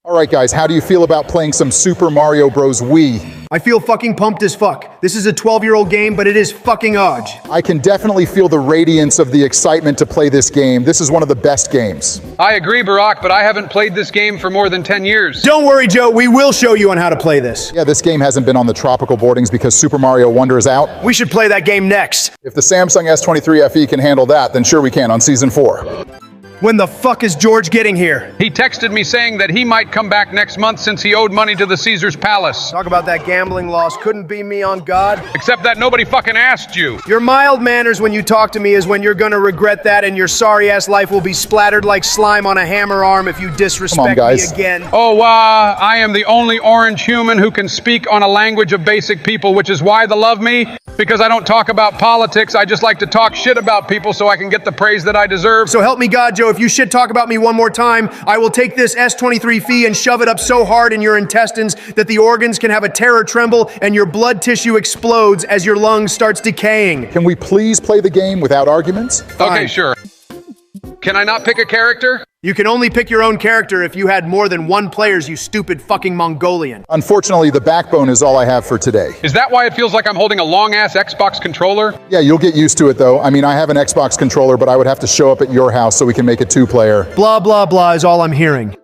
Alright guys, how do you feel about playing some Super Mario Bros. Wii? I feel fucking pumped as fuck. This is a 12-year-old game, but it is fucking Odge. I can definitely feel the radiance of the excitement to play this game. This is one of the best games. I agree, Barack, but I haven't played this game for more than 10 years. Don't worry, Joe, we will show you on how to play this. Yeah, this game hasn't been on the tropical boardings because Super Mario Wonder is out. We should play that game next. If the Samsung S23 FE can handle that, then sure we can on Season 4. When the fuck is George getting here? He texted me saying that he might come back next month since he owed money to the Caesar's Palace. Talk about that gambling loss. Couldn't be me on God. Except that nobody fucking asked you. Your mild manners when you talk to me is when you're gonna regret that, and your sorry-ass life will be splattered like slime on a hammer arm if you disrespect me again. Oh, I am the only orange human who can speak on a language of basic people, which is why they love me. Because I don't talk about politics, I just like to talk shit about people so I can get the praise that I deserve. So help me God, Joe, if you shit talk about me one more time, I will take this S23 fee and shove it up so hard in your intestines that the organs can have a terror tremble and your blood tissue explodes as your lung starts decaying. Can we please play the game without arguments? Fine. Okay, sure. Can I not pick a character? You can only pick your own character if you had more than one players, you stupid fucking Mongolian. Unfortunately, the backbone is all I have for today. Is that why it feels like I'm holding a long-ass Xbox controller? Yeah, you'll get used to it though. I mean, I have an Xbox controller, but I would have to show up at your house so we can make it two-player. Blah, blah, blah is all I'm hearing.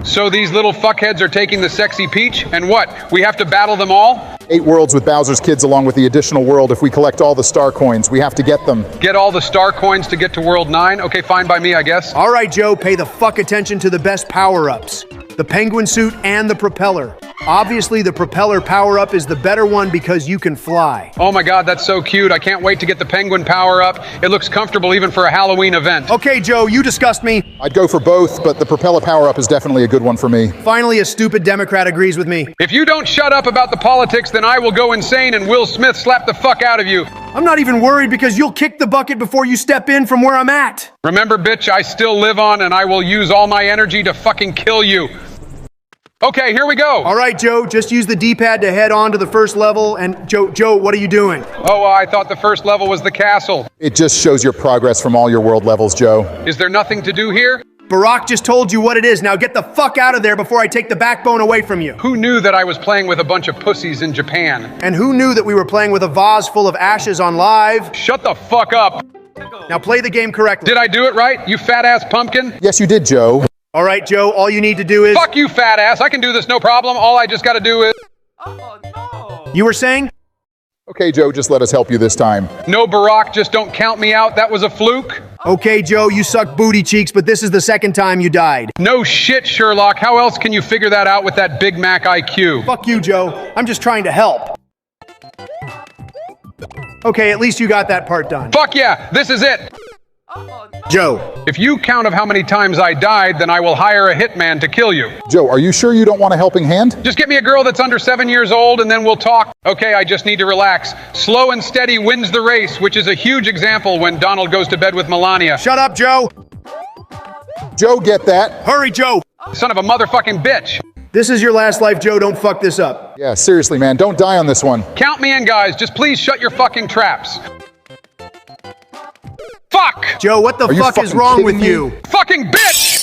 So these little fuckheads are taking the sexy Peach, and what? We have to battle them all? 8 worlds with Bowser's Kids along with the additional world if we collect all the star coins. We have to get them. Get all the star coins to get to World 9? Okay, fine by me, I guess. All right, Joe, pay the fuck attention to the best power-ups. The penguin suit and the propeller. Obviously, the propeller power-up is the better one because you can fly. Oh my god, that's so cute. I can't wait to get the penguin power-up. It looks comfortable even for a Halloween event. Okay, Joe, you disgust me. I'd go for both, but the propeller power-up is definitely a good one for me. Finally, a stupid Democrat agrees with me. If you don't shut up about the politics, then I will go insane and Will Smith slap the fuck out of you. I'm not even worried because you'll kick the bucket before you step in from where I'm at. Remember, bitch, I still live on and I will use all my energy to fucking kill you. Okay, here we go. All right, Joe, just use the D-pad to head on to the first level. And Joe, what are you doing? Oh, I thought the first level was the castle. It just shows your progress from all your world levels, Joe. Is there nothing to do here? Barack just told you what it is. Now get the fuck out of there before I take the backbone away from you. Who knew that I was playing with a bunch of pussies in Japan? And who knew that we were playing with a vase full of ashes on live? Shut the fuck up. Now play the game correctly. Did I do it right, you fat-ass pumpkin? Yes, you did, Joe. All right, Joe, all you need to do is... Fuck you, fat ass. I can do this, no problem. All I just gotta do is... Oh, no. You were saying? Okay, Joe, just let us help you this time. No, Barack, just don't count me out. That was a fluke. Okay, Joe, you suck booty cheeks, but this is the second time you died. No shit, Sherlock. How else can you figure that out with that Big Mac IQ? Fuck you, Joe. I'm just trying to help. Okay, at least you got that part done. Fuck yeah, this is it. Oh, no. Joe. If you count of how many times I died, then I will hire a hitman to kill you. Joe, are you sure you don't want a helping hand? Just get me a girl that's under 7 years old and then we'll talk. Okay, I just need to relax. Slow and steady wins the race, which is a huge example when Donald goes to bed with Melania. Shut up, Joe. Joe, get that. Hurry, Joe. Son of a motherfucking bitch. This is your last life, Joe. Don't fuck this up. Yeah, seriously, man, don't die on this one. Count me in, guys. Just please shut your fucking traps. Fuck! Joe, what the fuck is wrong with you? Fucking bitch!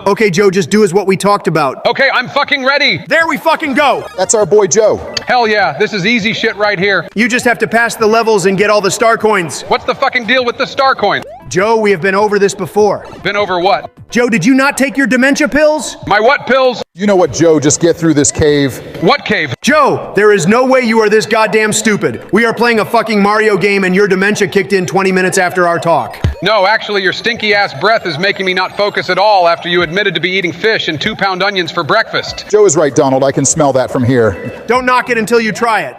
Okay, Joe, just do as what we talked about. Okay, I'm fucking ready. There we fucking go. That's our boy Joe. Hell yeah, this is easy shit right here. You just have to pass the levels and get all the star coins. What's the fucking deal with the star coin? Joe, we have been over this before. Been over what? Joe, did you not take your dementia pills? My what pills? You know what, Joe, just get through this cave. What cave? Joe, there is no way you are this goddamn stupid. We are playing a fucking Mario game and your dementia kicked in 20 minutes after our talk. No, actually, your stinky ass breath is making me not focus at all after you admitted to be eating fish and 2-pound onions for breakfast. Joe is right, Donald. I can smell that from here. Don't knock it until you try it.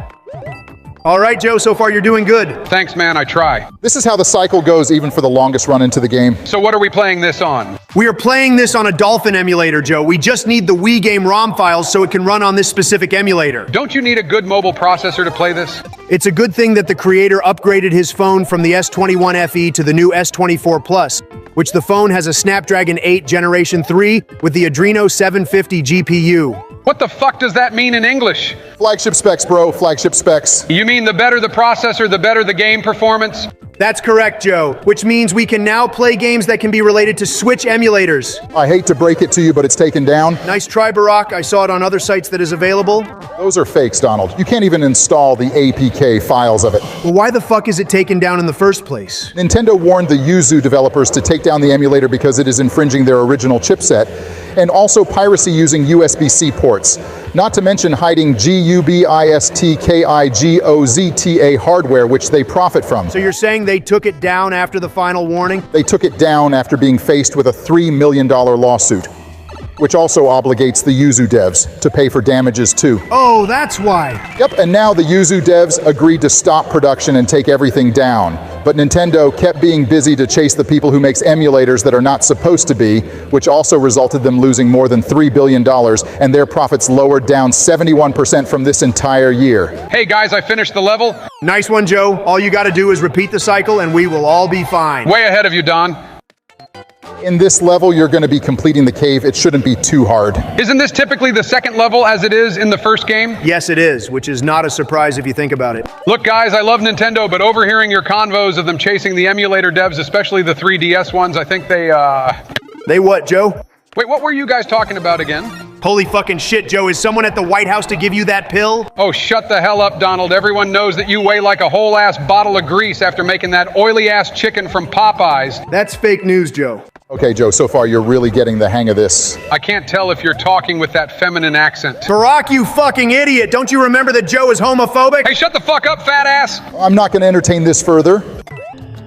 All right, Joe, so far you're doing good. Thanks, man, I try. This is how the cycle goes even for the longest run into the game. So what are we playing this on? We are playing this on a Dolphin emulator, Joe. We just need the Wii game ROM files so it can run on this specific emulator. Don't you need a good mobile processor to play this? It's a good thing that the creator upgraded his phone from the S21 FE to the new S24 Plus, which the phone has a Snapdragon 8 Generation 3 with the Adreno 750 GPU. What the fuck does that mean in English? Flagship specs, bro. Flagship specs. You mean the better the processor, the better the game performance? That's correct, Joe, which means we can now play games that can be related to Switch emulators. I hate to break it to you, but it's taken down. Nice try, Barack. I saw it on other sites that is available. Those are fakes, Donald. You can't even install the APK files of it. Well, why the fuck is it taken down in the first place? Nintendo warned the Yuzu developers to take down the emulator because it is infringing their original chipset, and also piracy using USB-C ports. Not to mention hiding GUBISTKIGOZTA hardware, which they profit from. So you're saying they took it down after the final warning? They took it down after being faced with a $3 million lawsuit, which also obligates the Yuzu devs to pay for damages too. Oh, that's why. Yep, and now the Yuzu devs agreed to stop production and take everything down. But Nintendo kept being busy to chase the people who makes emulators that are not supposed to be, which also resulted them losing more than $3 billion, and their profits lowered down 71% from this entire year. Hey guys, I finished the level. Nice one, Joe. All you gotta do is repeat the cycle and we will all be fine. Way ahead of you, Don. In this level, you're going to be completing the cave. It shouldn't be too hard. Isn't this typically the second level as it is in the first game? Yes, it is, which is not a surprise if you think about it. Look guys, I love Nintendo, but overhearing your convos of them chasing the emulator devs, especially the 3DS ones, I think they, They what, Joe? Wait, what were you guys talking about again? Holy fucking shit, Joe. Is someone at the White House to give you that pill? Oh, shut the hell up, Donald. Everyone knows that you weigh like a whole-ass bottle of grease after making that oily-ass chicken from Popeyes. That's fake news, Joe. Okay, Joe, so far you're really getting the hang of this. I can't tell if you're talking with that feminine accent. Barack, you fucking idiot. Don't you remember that Joe is homophobic? Hey, shut the fuck up, fat ass! I'm not going to entertain this further.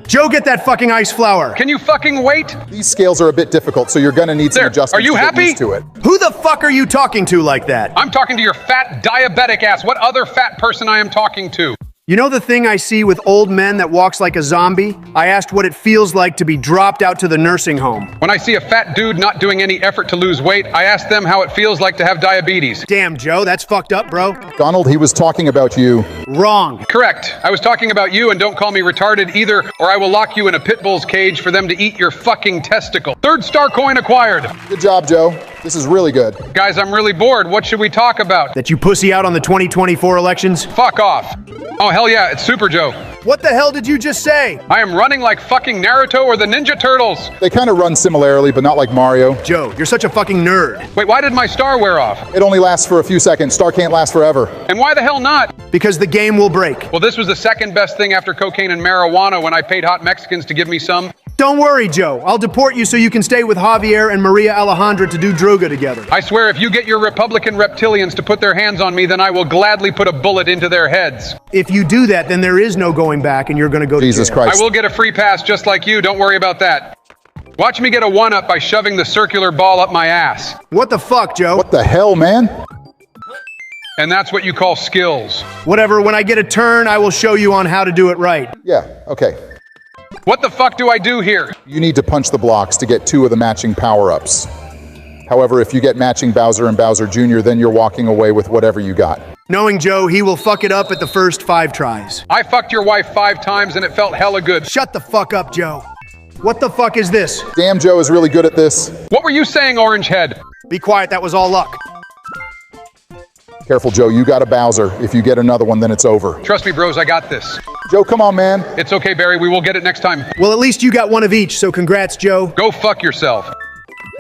Joe, get that fucking ice flower. Can you fucking wait? These scales are a bit difficult, so you're going to need some There, adjustments are you to get happy? used to it. Who the fuck are you talking to like that? I'm talking to your fat diabetic ass. What other fat person I am talking to? You know the thing I see with old men that walks like a zombie? I asked what it feels like to be dropped out to the nursing home. When I see a fat dude not doing any effort to lose weight, I ask them how it feels like to have diabetes. Damn, Joe, that's fucked up, bro. Donald, he was talking about you. Wrong. Correct. I was talking about you, and don't call me retarded either, or I will lock you in a pit bull's cage for them to eat your fucking testicle. 3rd star coin acquired. Good job, Joe. This is really good. Guys, I'm really bored. What should we talk about? That you pussy out on the 2024 elections? Fuck off. Oh, hell yeah, it's Super Joe. What the hell did you just say? I am running like fucking Naruto or the Ninja Turtles. They kind of run similarly, but not like Mario. Joe, you're such a fucking nerd. Wait, why did my star wear off? It only lasts for a few seconds. Star can't last forever. And why the hell not? Because the game will break. Well, this was the second best thing after cocaine and marijuana when I paid hot Mexicans to give me some. Don't worry, Joe. I'll deport you so you can stay with Javier and Maria Alejandra to do droga together. I swear if you get your Republican reptilians to put their hands on me, then I will gladly put a bullet into their heads. If you do that, then there is no going back and you're gonna go to Jesus jail. Christ. I will get a free pass just like you, don't worry about that. Watch me get a one-up by shoving the circular ball up my ass. What the fuck, Joe? What the hell, man? And that's what you call skills. Whatever, when I get a turn, I will show you on how to do it right. Yeah, okay. What the fuck do I do here? You need to punch the blocks to get 2 of the matching power-ups. However, if you get matching Bowser and Bowser Jr., then you're walking away with whatever you got. Knowing Joe, he will fuck it up at the first 5 tries. I fucked your wife 5 times and it felt hella good. Shut the fuck up, Joe. What the fuck is this? Damn, Joe is really good at this. What were you saying, Orange Head? Be quiet, that was all luck. Careful, Joe, you got a Bowser. If you get another one, then it's over. Trust me, bros, I got this. Joe, come on, man. It's okay, Barry, we will get it next time. Well, at least you got one of each, so congrats, Joe. Go fuck yourself.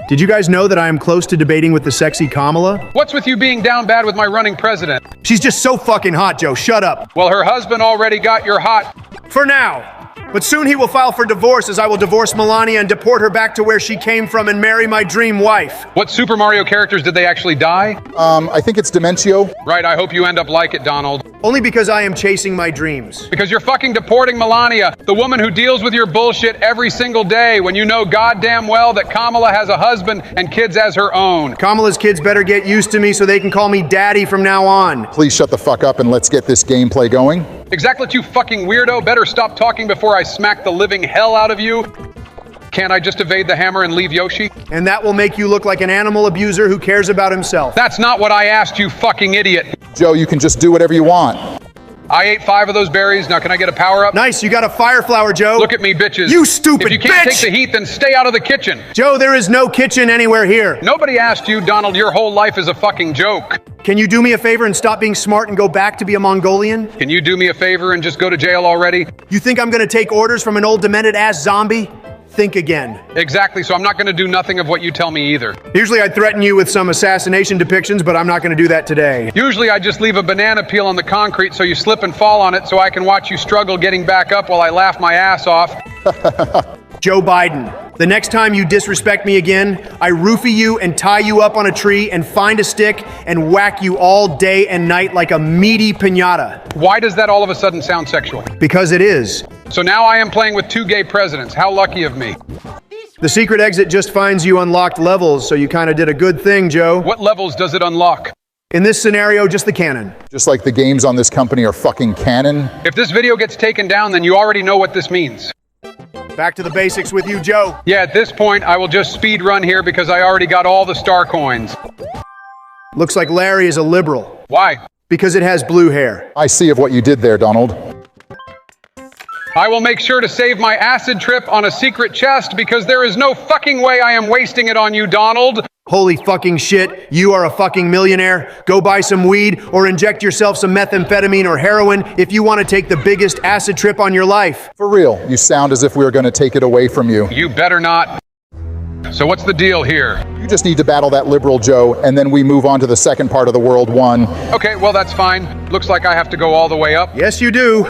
Did you guys know that I am close to debating with the sexy Kamala? What's with you being down bad with my running president? She's just so fucking hot, Joe. Shut up. Well, her husband already got your hot. For now. But soon he will file for divorce as I will divorce Melania and deport her back to where she came from and marry my dream wife. What Super Mario characters did they actually die? I think it's Dementio. Right, I hope you end up like it, Donald. Only because I am chasing my dreams. Because you're fucking deporting Melania, the woman who deals with your bullshit every single day when you know goddamn well that Kamala has a husband and kids as her own. Kamala's kids better get used to me so they can call me daddy from now on. Please shut the fuck up and let's get this gameplay going. Exactly, you fucking weirdo. Better stop talking before I smack the living hell out of you. Can't I just evade the hammer and leave Yoshi? And that will make you look like an animal abuser who cares about himself. That's not what I asked, you fucking idiot. Joe, you can just do whatever you want. I ate 5 of those berries. Now can I get a power up? Nice, you got a fire flower, Joe. Look at me, bitches. You stupid If you can't bitch! take the heat, then stay out of the kitchen. Joe, there is no kitchen anywhere here. Nobody asked you, Donald. Your whole life is a fucking joke. Can you do me a favor and stop being smart and go back to be a Mongolian? Can you do me a favor and just go to jail already? You think I'm gonna take orders from an old demented-ass zombie? Think again. Exactly, so I'm not going to do nothing of what you tell me either. Usually I'd threaten you with some assassination depictions, but I'm not gonna do that today. Usually I just leave a banana peel on the concrete so you slip and fall on it so I can watch you struggle getting back up while I laugh my ass off. Joe Biden, the next time you disrespect me again, I roofie you and tie you up on a tree and find a stick and whack you all day and night like a meaty piñata. Why does that all of a sudden sound sexual? Because it is. So now I am playing with 2 gay presidents. How lucky of me. The secret exit just finds you unlocked levels, so you kind of did a good thing, Joe. What levels does it unlock? In this scenario, just the cannon. Just like the games on this company are fucking canon. If this video gets taken down, then you already know what this means. Back to the basics with you, Joe. Yeah, at this point, I will just speed run here because I already got all the star coins. Looks like Larry is a liberal. Why? Because it has blue hair. I see of what you did there, Donald. I will make sure to save my acid trip on a secret chest because there is no fucking way I am wasting it on you, Donald. Holy fucking shit, you are a fucking millionaire. Go buy some weed or inject yourself some methamphetamine or heroin if you want to take the biggest acid trip on your life. For real, you sound as if we were going to take it away from you. You better not. So what's the deal here? You just need to battle that liberal Joe, and then we move on to the second part of the World 1. Okay, well that's fine. Looks like I have to go all the way up. Yes, you do.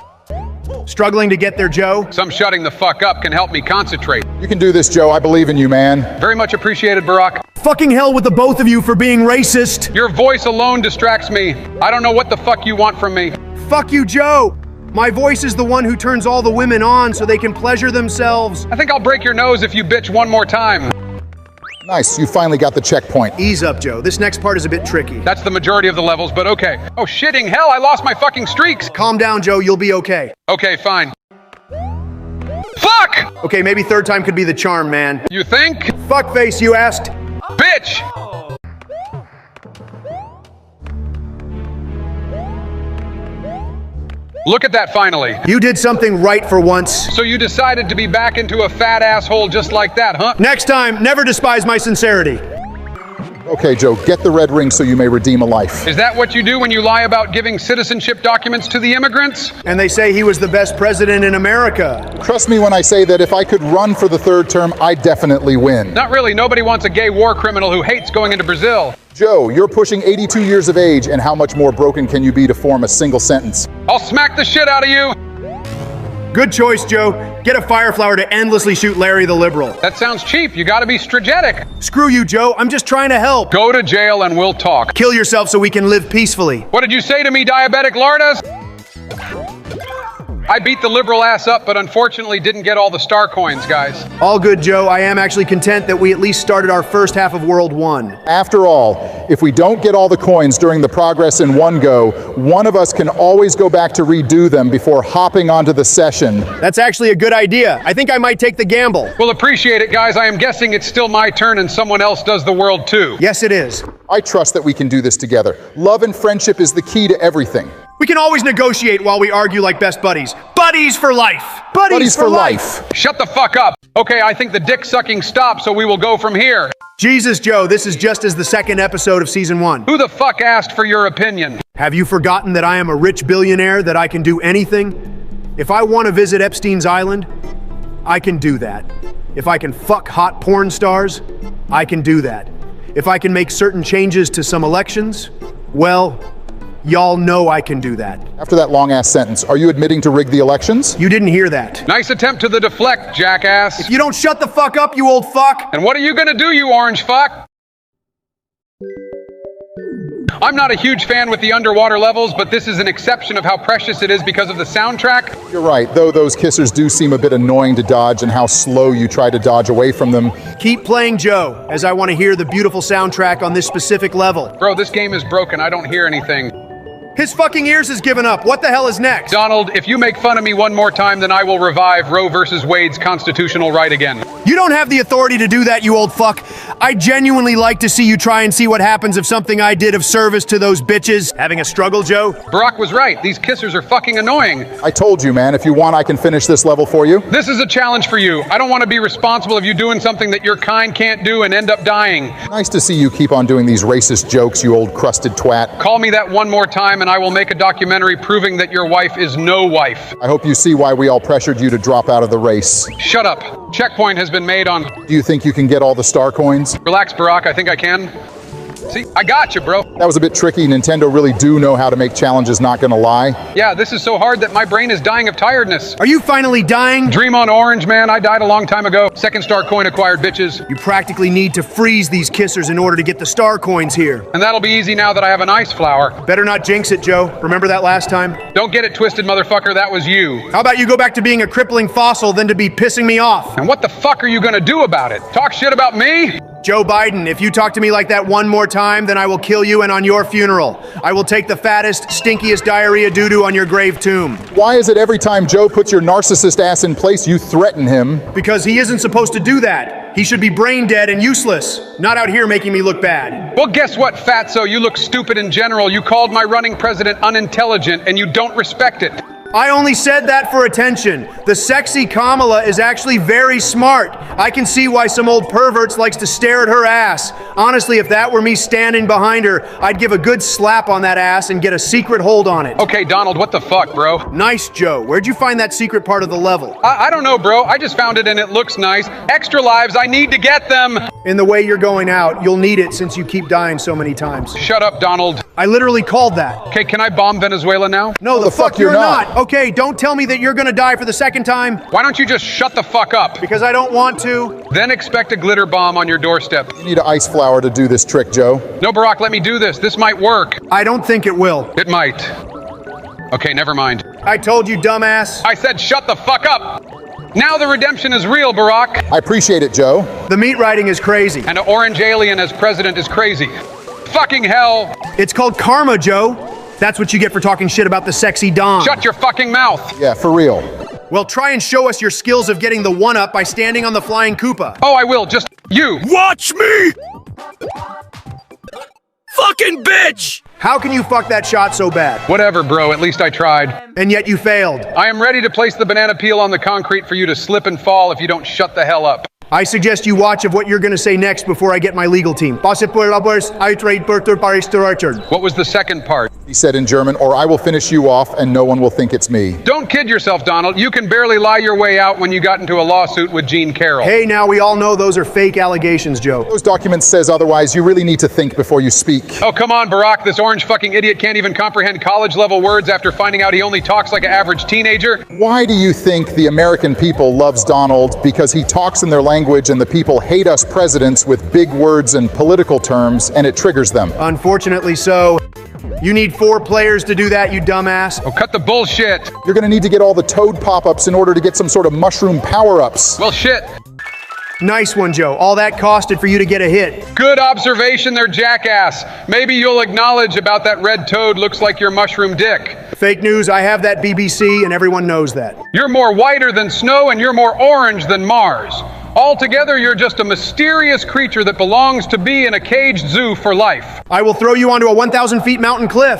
Struggling to get there, Joe? Some shutting the fuck up can help me concentrate. You can do this, Joe. I believe in you, man. Very much appreciated, Barack. Fucking hell with the both of you for being racist. Your voice alone distracts me. I don't know what the fuck you want from me. Fuck you, Joe. My voice is the one who turns all the women on so they can pleasure themselves. I think I'll break your nose if you bitch one more time. Nice, you finally got the checkpoint. Ease up, Joe. This next part is a bit tricky. That's the majority of the levels, but okay. Oh, shitting hell, I lost my fucking streaks. Calm down, Joe. You'll be okay. Okay, fine. Fuck! Okay, maybe third time could be the charm, man. You think? Fuckface, you asked. Bitch! Look at that finally. You did something right for once. So you decided to be back into a fat asshole just like that, huh? Next time, never despise my sincerity. Okay, Joe, get the red ring so you may redeem a life. Is that what you do when you lie about giving citizenship documents to the immigrants? And they say he was the best president in America. Trust me when I say that if I could run for the third term, I'd definitely win. Not really. Nobody wants a gay war criminal who hates going into Brazil. Joe, you're pushing 82 years of age, and how much more broken can you be to form a single sentence? I'll smack the shit out of you. Good choice, Joe. Get a fire flower to endlessly shoot Larry the liberal. That sounds cheap. You gotta be strategic. Screw you, Joe. I'm just trying to help. Go to jail and we'll talk. Kill yourself so we can live peacefully. What did you say to me, diabetic Lardas? I beat the liberal ass up, but unfortunately didn't get all the star coins, guys. All good, Joe. I am actually content that we at least started our first half of World 1. After all, if we don't get all the coins during the progress in one go, one of us can always go back to redo them before hopping onto the session. That's actually a good idea. I think I might take the gamble. Well, appreciate it, guys. I am guessing it's still my turn and someone else does the world too. Yes, it is. I trust that we can do this together. Love and friendship is the key to everything. We can always negotiate while we argue like best buddies. Buddies for life. Buddies for life. Shut the fuck up. Okay, I think the dick sucking stopped, so we will go from here. Jesus, Joe, this is just as the second episode of season 1. Who the fuck asked for your opinion? Have you forgotten that I am a rich billionaire, that I can do anything? If I want to visit Epstein's Island, I can do that. If I can fuck hot porn stars, I can do that. If I can make certain changes to some elections, well, y'all know I can do that. After that long-ass sentence, are you admitting to rig the elections? You didn't hear that. Nice attempt to the deflect, jackass. If you don't shut the fuck up, you old fuck. And what are you gonna do, you orange fuck? I'm not a huge fan with the underwater levels, but this is an exception of how precious it is because of the soundtrack. You're right, though those kissers do seem a bit annoying to dodge and how slow you try to dodge away from them. Keep playing, Joe, as I want to hear the beautiful soundtrack on this specific level. Bro, this game is broken. I don't hear anything. His fucking ears has given up. What the hell is next? Donald, if you make fun of me one more time, then I will revive Roe versus Wade's constitutional right again. You don't have the authority to do that, you old fuck. I genuinely like to see you try and see what happens if something I did of service to those bitches. Having a struggle, Joe? Barack was right. These kissers are fucking annoying. I told you, man, if you want, I can finish this level for you. This is a challenge for you. I don't want to be responsible of you doing something that your kind can't do and end up dying. Nice to see you keep on doing these racist jokes, you old crusted twat. Call me that one more time and I will make a documentary proving that your wife is no wife. I hope you see why we all pressured you to drop out of the race. Shut up. Checkpoint has been made on... Do you think you can get all the star coins? Relax, Barack. I think I can. See, I got you, bro. That was a bit tricky. Nintendo really do know how to make challenges, not gonna lie. Yeah, this is so hard that my brain is dying of tiredness. Are you finally dying? Dream on orange, man. I died a long time ago. Second star coin acquired, bitches. You practically need to freeze these kissers in order to get the star coins here. And that'll be easy now that I have an ice flower. Better not jinx it, Joe. Remember that last time? Don't get it twisted, motherfucker. That was you. How about you go back to being a crippling fossil than to be pissing me off? And what the fuck are you gonna do about it? Talk shit about me? Joe Biden, if you talk to me like that one more time, then I will kill you and on your funeral. I will take the fattest, stinkiest diarrhea doo-doo on your grave tomb. Why is it every time Joe puts your narcissist ass in place, you threaten him? Because he isn't supposed to do that. He should be brain dead and useless, not out here making me look bad. Well, guess what, fatso? You look stupid in general. You called my running president unintelligent, and you don't respect it. I only said that for attention. The sexy Kamala is actually very smart. I can see why some old perverts likes to stare at her ass. Honestly, if that were me standing behind her, I'd give a good slap on that ass and get a secret hold on it. Okay, Donald, what the fuck, bro? Nice, Joe. Where'd you find that secret part of the level? I don't know, bro. I just found it and it looks nice. Extra lives, I need to get them. In the way you're going out, you'll need it since you keep dying so many times. Shut up, Donald. I literally called that. Okay, can I bomb Venezuela now? No, the fuck you're not. Okay, don't tell me that you're gonna die for the second time. Why don't you just shut the fuck up? Because I don't want to. Then expect a glitter bomb on your doorstep. You need an ice flower to do this trick, Joe. No, Barack, let me do this. This might work. I don't think it will. It might. Okay, never mind. I told you, dumbass. I said shut the fuck up. Now the redemption is real, Barack. I appreciate it, Joe. The meat riding is crazy. And an orange alien as president is crazy. Fucking hell. It's called karma, Joe. That's what you get for talking shit about the sexy Dom. Shut your fucking mouth. Yeah, for real. Well, try and show us your skills of getting the one-up by standing on the flying Koopa. Oh, I will. Just you. Watch me! Fucking bitch! How can you fuck that shot so bad? Whatever, bro. At least I tried. And yet you failed. I am ready to place the banana peel on the concrete for you to slip and fall if you don't shut the hell up. I suggest you watch of what you're gonna say next before I get my legal team. What was the second part? He said in German, or I will finish you off and no one will think it's me. Don't kid yourself, Donald. You can barely lie your way out when you got into a lawsuit with Jean Carroll. Hey, now we all know those are fake allegations, Joe. Those documents says otherwise. You really need to think before you speak. Oh, come on, Barack. This orange fucking idiot can't even comprehend college-level words after finding out he only talks like an average teenager. Why do you think the American people loves Donald? Because he talks in their language and the people hate us presidents with big words and political terms, and it triggers them. Unfortunately so. You need 4 players to do that, you dumbass. Oh, cut the bullshit. You're gonna need to get all the toad pop-ups in order to get some sort of mushroom power-ups. Well, shit. Nice one, Joe. All that costed for you to get a hit. Good observation there, jackass. Maybe you'll acknowledge about that red toad looks like your mushroom dick. Fake news, I have that BBC and everyone knows that. You're more whiter than snow and you're more orange than Mars. Altogether, you're just a mysterious creature that belongs to be in a caged zoo for life. I will throw you onto a 1,000 feet mountain cliff.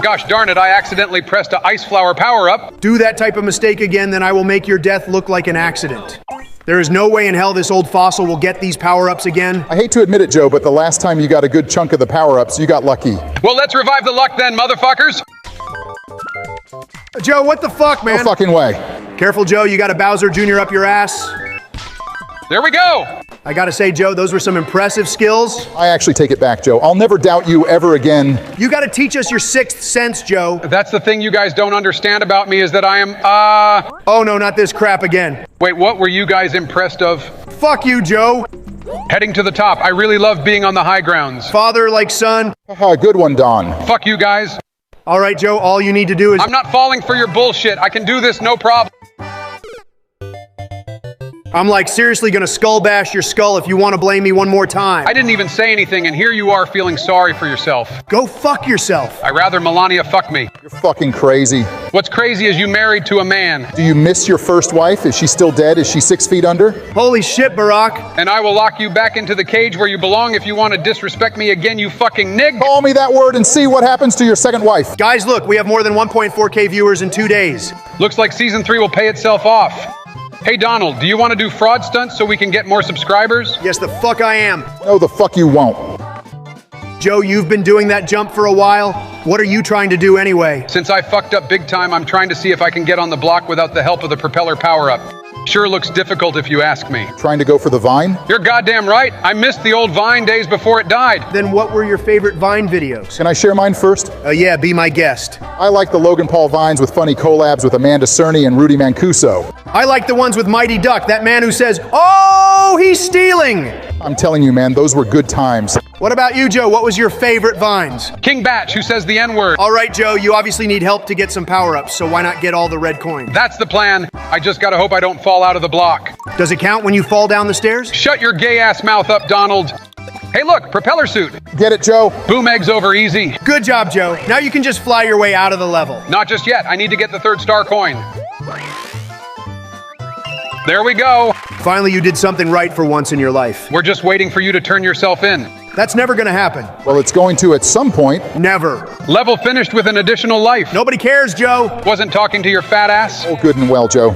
Gosh darn it, I accidentally pressed a ice flower power-up. Do that type of mistake again, then I will make your death look like an accident. There is no way in hell this old fossil will get these power-ups again. I hate to admit it, Joe, but the last time you got a good chunk of the power-ups, you got lucky. Well, let's revive the luck then, motherfuckers. Joe, what the fuck, man? No fucking way. Careful, Joe, you got a Bowser Jr. up your ass. There we go. I gotta say, Joe, those were some impressive skills. I actually take it back, Joe. I'll never doubt you ever again. You gotta teach us your 6th sense, Joe. That's the thing you guys don't understand about me is that I am, Oh no, not this crap again. Wait, what were you guys impressed of? Fuck you, Joe. Heading to the top. I really love being on the high grounds. Father like son. Haha, good one, Don. Fuck you guys. All right, Joe, all you need to do is... I'm not falling for your bullshit. I can do this, no problem. I'm like seriously gonna skull bash your skull if you want to blame me one more time. I didn't even say anything, and here you are feeling sorry for yourself. Go fuck yourself. I rather Melania fuck me. You're fucking crazy. What's crazy is you married to a man. Do you miss your first wife? Is she still dead? Is she 6 feet under? Holy shit, Barack. And I will lock you back into the cage where you belong if you want to disrespect me again, you fucking nig. Call me that word and see what happens to your second wife. Guys, look, we have more than 1.4K viewers in 2 days. Looks like season 3 will pay itself off. Hey Donald, do you want to do fraud stunts so we can get more subscribers? Yes, the fuck I am. No, the fuck you won't. Joe, you've been doing that jump for a while. What are you trying to do anyway? Since I fucked up big time, I'm trying to see if I can get on the block without the help of the propeller power-up. Sure looks difficult if you ask me. Trying to go for the vine? You're goddamn right. I missed the old Vine days before it died. Then what were your favorite Vine videos? Can I share mine first? Yeah, be my guest. I like the Logan Paul vines with funny collabs with Amanda Cerny and Rudy Mancuso. I like the ones with Mighty Duck, that man who says, "Oh, he's stealing." I'm telling you, man, those were good times. What about you, Joe? What was your favorite Vines? King Batch, who says the N-word. All right, Joe, you obviously need help to get some power-ups, so why not get all the red coins? That's the plan. I just gotta hope I don't fall out of the block. Does it count when you fall down the stairs? Shut your gay-ass mouth up, Donald. Hey look, propeller suit. Get it, Joe? Boom eggs over easy. Good job, Joe. Now you can just fly your way out of the level. Not just yet. I need to get the 3rd star coin. There we go. Finally, you did something right for once in your life. We're just waiting for you to turn yourself in. That's never gonna happen. Well, it's going to at some point. Never. Level finished with an additional life. Nobody cares, Joe. Wasn't talking to your fat ass. Oh, good and well, Joe.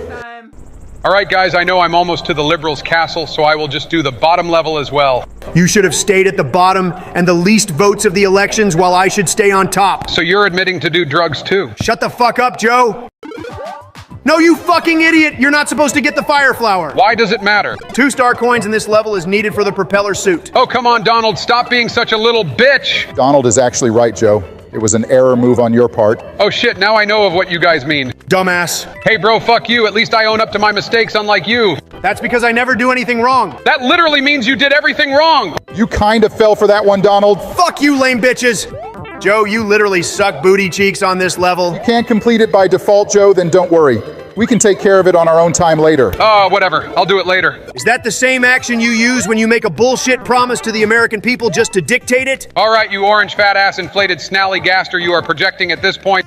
All right, guys, I know I'm almost to the Liberals' castle, so I will just do the bottom level as well. You should have stayed at the bottom and the least votes of the elections while I should stay on top. So you're admitting to do drugs too? Shut the fuck up, Joe. No, you fucking idiot! You're not supposed to get the fire flower. Why does it matter? 2-star coins in this level is needed for the propeller suit. Oh, come on, Donald, stop being such a little bitch. Donald is actually right, Joe. It was an error move on your part. Oh shit, now I know of what you guys mean. Dumbass. Hey bro, fuck you. At least I own up to my mistakes, unlike you. That's because I never do anything wrong. That literally means you did everything wrong. You kind of fell for that one, Donald. Fuck you, lame bitches. Joe, you literally suck booty cheeks on this level. Can't complete it by default, Joe, then don't worry. We can take care of it on our own time later. Oh, whatever. I'll do it later. Is that the same action you use when you make a bullshit promise to the American people just to dictate it? All right, you orange fat ass inflated snallygaster you are projecting at this point.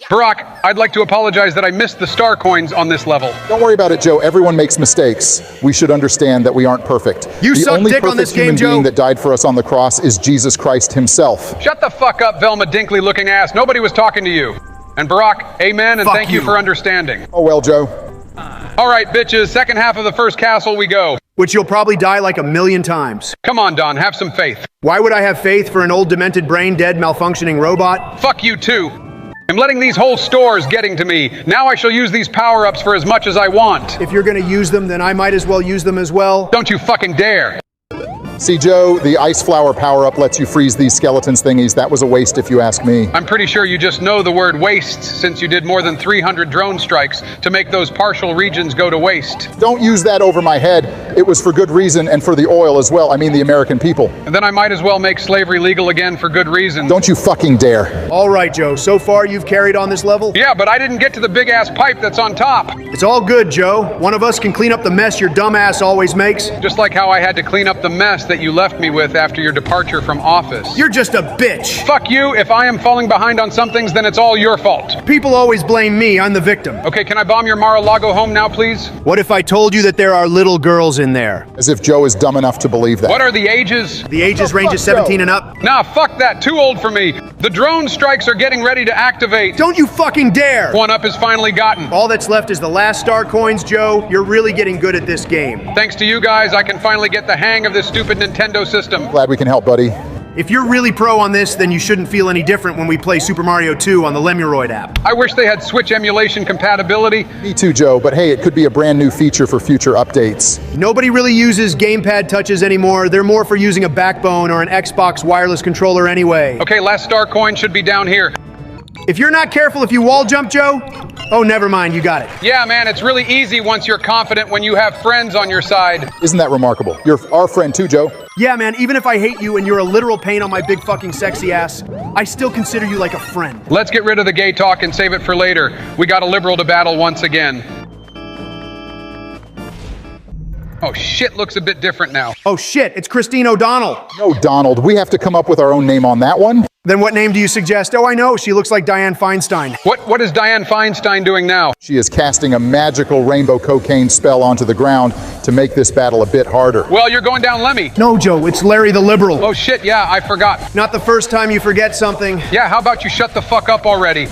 Barack, I'd like to apologize that I missed the star coins on this level. Don't worry about it, Joe. Everyone makes mistakes. We should understand that we aren't perfect. You the suck only dick on perfect this game, human Joe. being that died for us on the cross is Jesus Christ himself. Shut the fuck up, Velma Dinkley looking ass. Nobody was talking to you. And Barack, amen, and Fuck thank you you for understanding. Oh well, Joe. All right, bitches, second half of the first castle we go. Which you'll probably die like 1,000,000 times. Come on, Don, have some faith. Why would I have faith for an old demented brain dead malfunctioning robot? Fuck you too. I'm letting these whole stores getting to me. Now I shall use these power-ups for as much as I want. If you're gonna use them, then I might as well use them as well. Don't you fucking dare. See, Joe, the ice flower power-up lets you freeze these skeletons thingies. That was a waste if you ask me. I'm pretty sure you just know the word waste since you did more than 300 drone strikes to make those partial regions go to waste. Don't use that over my head. It was for good reason and for the oil as well. I mean the American people. And then I might as well make slavery legal again for good reason. Don't you fucking dare. All right, Joe. So far, you've carried on this level? Yeah, but I didn't get to the big-ass pipe that's on top. It's all good, Joe. One of us can clean up the mess your dumbass always makes. Just like how I had to clean up the mess that you left me with after your departure from office. You're just a bitch. Fuck you. If I am falling behind on some things, then it's all your fault. People always blame me. I'm the victim. Okay, can I bomb your Mar-a-Lago home now, please? What if I told you that there are little girls in there? As if Joe is dumb enough to believe that. What are the ages? The ages ranges fuck, Joe. 17 and up. Nah, fuck that. Too old for me. The drone strikes are getting ready to activate. Don't you fucking dare! One up is finally gotten. All that's left is the last star coins, Joe. You're really getting good at this game. Thanks to you guys, I can finally get the hang of this stupid Nintendo system. Glad we can help, buddy. If you're really pro on this, then you shouldn't feel any different when we play Super Mario 2 on the Lemuroid app. I wish they had Switch emulation compatibility. Me too, Joe, but hey, it could be a brand new feature for future updates. Nobody really uses gamepad touches anymore. They're more for using a backbone or an Xbox wireless controller anyway. Okay, last star coin should be down here. If you're not careful, if you wall jump, Joe, oh, never mind, you got it. Yeah, man, it's really easy once you're confident when you have friends on your side. Isn't that remarkable? You're our friend too, Joe. Yeah, man, even if I hate you and you're a literal pain on my big fucking sexy ass, I still consider you like a friend. Let's get rid of the gay talk and save it for later. We got a liberal to battle once again. Oh shit, looks a bit different now. Oh shit, it's Christine O'Donnell. No, Donald, we have to come up with our own name on that one. Then what name do you suggest? Oh, I know, she looks like Dianne Feinstein. What is Dianne Feinstein doing now? She is casting a magical rainbow cocaine spell onto the ground to make this battle a bit harder. Well, you're going down Lemmy. No, Joe, it's Larry the Liberal. Oh shit, yeah, I forgot. Not the first time you forget something. Yeah, how about you shut the fuck up already?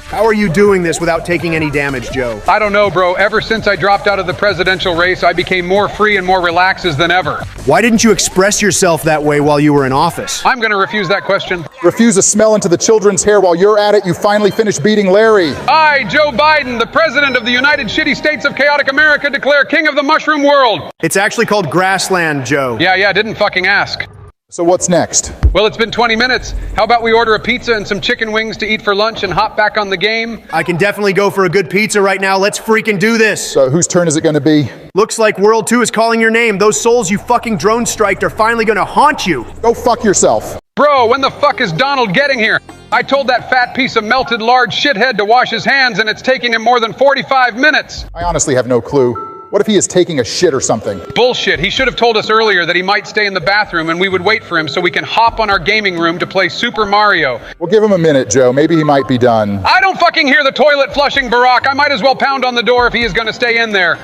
How are you doing this without taking any damage, Joe? I don't know, bro. Ever since I dropped out of the presidential race, I became more free and more relaxed than ever. Why didn't you express yourself that way while you were in office? I'm gonna refuse that question. Refuse a smell into the children's hair. While you're at it, you finally finish beating Larry. I, Joe Biden, the president of the United Shitty States of Chaotic America, declare king of the mushroom world. It's actually called Grassland, Joe. Yeah, didn't fucking ask. So what's next? Well, it's been 20 minutes. How about we order a pizza and some chicken wings to eat for lunch and hop back on the game? I can definitely go for a good pizza right now. Let's freaking do this. So whose turn is it going to be? Looks like World 2 is calling your name. Those souls you fucking drone striked are finally gonna haunt you. Go fuck yourself. Bro, when the fuck is Donald getting here? I told that fat piece of melted lard shithead to wash his hands and it's taking him more than 45 minutes. I honestly have no clue. What if he is taking a shit or something? Bullshit. He should have told us earlier that he might stay in the bathroom and we would wait for him so we can hop on our gaming room to play Super Mario. We'll give him a minute, Joe. Maybe he might be done. I don't fucking hear the toilet flushing, Barack. I might as well pound on the door if he is gonna stay in there.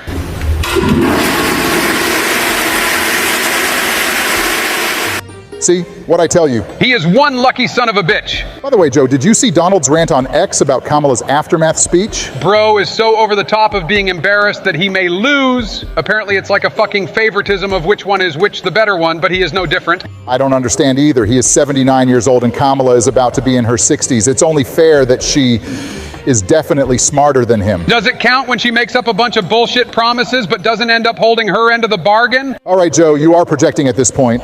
See? What'd I tell you? He is one lucky son of a bitch. By the way, Joe, did you see Donald's rant on X about Kamala's aftermath speech? Bro is so over the top of being embarrassed that he may lose. Apparently it's like a fucking favoritism of which one is which the better one, but he is no different. I don't understand either. He is 79 years old and Kamala is about to be in her 60s. It's only fair that she is definitely smarter than him. Does it count when she makes up a bunch of bullshit promises but doesn't end up holding her end of the bargain? All right, Joe, you are projecting at this point.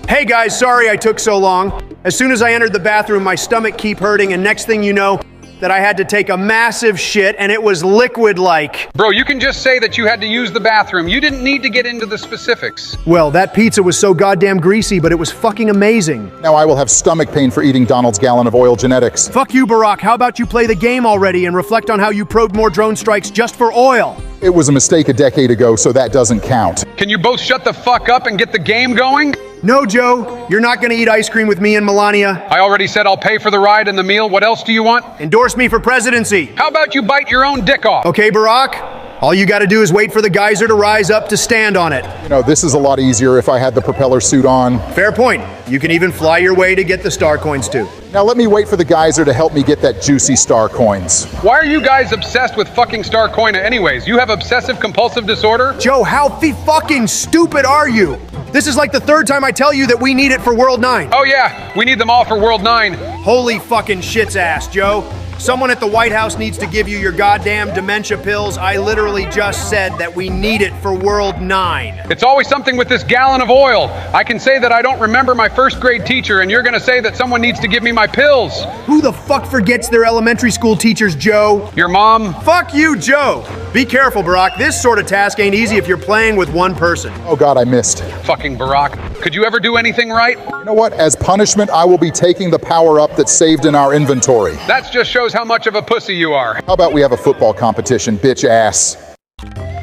Hey guys, sorry I took so long. As soon as I entered the bathroom, my stomach kept hurting, and next thing you know, that I had to take a massive shit, and it was liquid-like. Bro, you can just say that you had to use the bathroom. You didn't need to get into the specifics. Well, that pizza was so goddamn greasy, but it was fucking amazing. Now I will have stomach pain for eating Donald's gallon of oil genetics. Fuck you, Barack. How about you play the game already and reflect on how you probed more drone strikes just for oil? It was a mistake a decade ago, so that doesn't count. Can you both shut the fuck up and get the game going? No, Joe. You're not gonna eat ice cream with me and Melania. I already said I'll pay for the ride and the meal. What else do you want? Endorse me for presidency. How about you bite your own dick off? Okay, Barack? All you gotta do is wait for the geyser to rise up to stand on it. You know, this is a lot easier if I had the propeller suit on. Fair point. You can even fly your way to get the star coins too. Now let me wait for the geyser to help me get that juicy star coins. Why are you guys obsessed with fucking Star Coina anyways? You have obsessive compulsive disorder? Joe, how fucking stupid are you? This is like the third time I tell you that we need it for World 9. Oh yeah, we need them all for World 9. Holy fucking shit's ass, Joe. Someone at the White House needs to give you your goddamn dementia pills. I literally just said that we need it for World 9. It's always something with this gallon of oil. I can say that I don't remember my first grade teacher, and you're gonna say that someone needs to give me my pills. Who the fuck forgets their elementary school teachers, Joe? Your mom? Fuck you, Joe. Be careful, Barack. This sort of task ain't easy if you're playing with one person. Oh God, I missed. Fucking Barack. Could you ever do anything right? You know what? As punishment, I will be taking the power-up that's saved in our inventory. That just shows how much of a pussy you are. How about we have a football competition, bitch ass?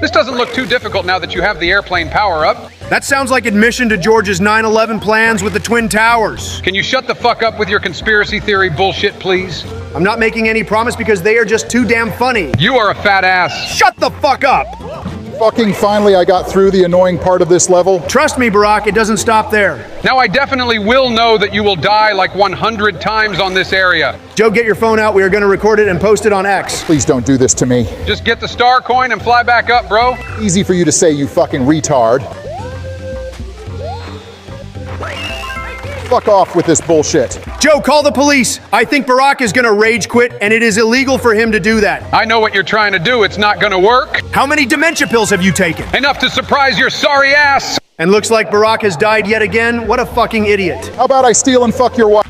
This doesn't look too difficult now that you have the airplane power-up. That sounds like admission to George's 9/11 plans with the Twin Towers. Can you shut the fuck up with your conspiracy theory bullshit, please? I'm not making any promise because they are just too damn funny. You are a fat ass. Shut the fuck up! Fucking finally I got through the annoying part of this level. Trust me, Barack, it doesn't stop there. Now I definitely will know that you will die like 100 times on this area. Joe, get your phone out. We are going to record it and post it on X. Please don't do this to me. Just get the star coin and fly back up, bro. Easy for you to say, you fucking retard. Fuck off with this bullshit. Joe, call the police. I think Barack is going to rage quit, and it is illegal for him to do that. I know what you're trying to do. It's not gonna work. How many dementia pills have you taken? Enough to surprise your sorry ass. And looks like Barack has died yet again. What a fucking idiot. How about I steal and fuck your wife?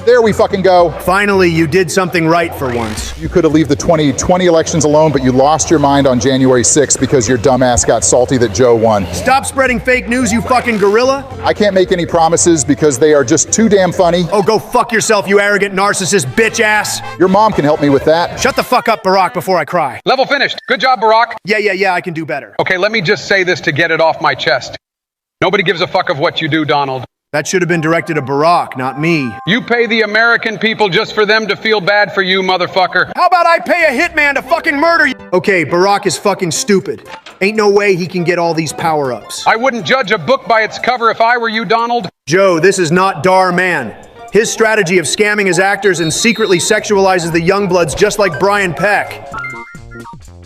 There we fucking go. Finally, you did something right for once. You could have left the 2020 elections alone, but you lost your mind on January 6th because your dumbass got salty that Joe won. Stop spreading fake news, you fucking gorilla. I can't make any promises because they are just too damn funny. Oh, go fuck yourself, you arrogant narcissist bitch ass. Your mom can help me with that. Shut the fuck up, Barack, before I cry. Level finished. Good job, Barack. Yeah, I can do better. Okay, let me just say this to get it off my chest. Nobody gives a fuck of what you do, Donald. That should have been directed at Barack, not me. You pay the American people just for them to feel bad for you, motherfucker. How about I pay a hitman to fucking murder you? Okay, Barack is fucking stupid. Ain't no way he can get all these power-ups. I wouldn't judge a book by its cover if I were you, Donald. Joe, this is not Dar Man. His strategy of scamming his actors and secretly sexualizes the Youngbloods just like Brian Peck.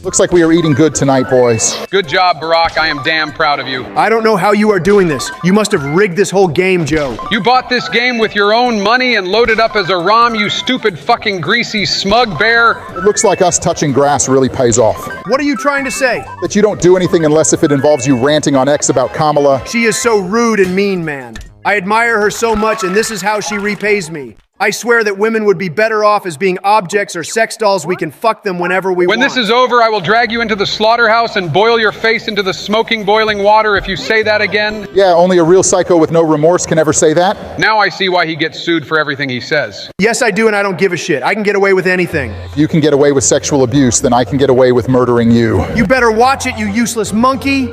Looks like we are eating good tonight, boys. Good job, Barack. I am damn proud of you. I don't know how you are doing this. You must have rigged this whole game, Joe. You bought this game with your own money and loaded up as a ROM, you stupid fucking greasy smug bear. It looks like us touching grass really pays off. What are you trying to say? That you don't do anything unless if it involves you ranting on X about Kamala. She is so rude and mean, man. I admire her so much, and this is how she repays me. I swear that women would be better off as being objects or sex dolls. We can fuck them whenever we want. When this is over, I will drag you into the slaughterhouse and boil your face into the smoking, boiling water if you say that again. Yeah, only a real psycho with no remorse can ever say that. Now I see why he gets sued for everything he says. Yes, I do, and I don't give a shit. I can get away with anything. If you can get away with sexual abuse, then I can get away with murdering you. You better watch it, you useless monkey.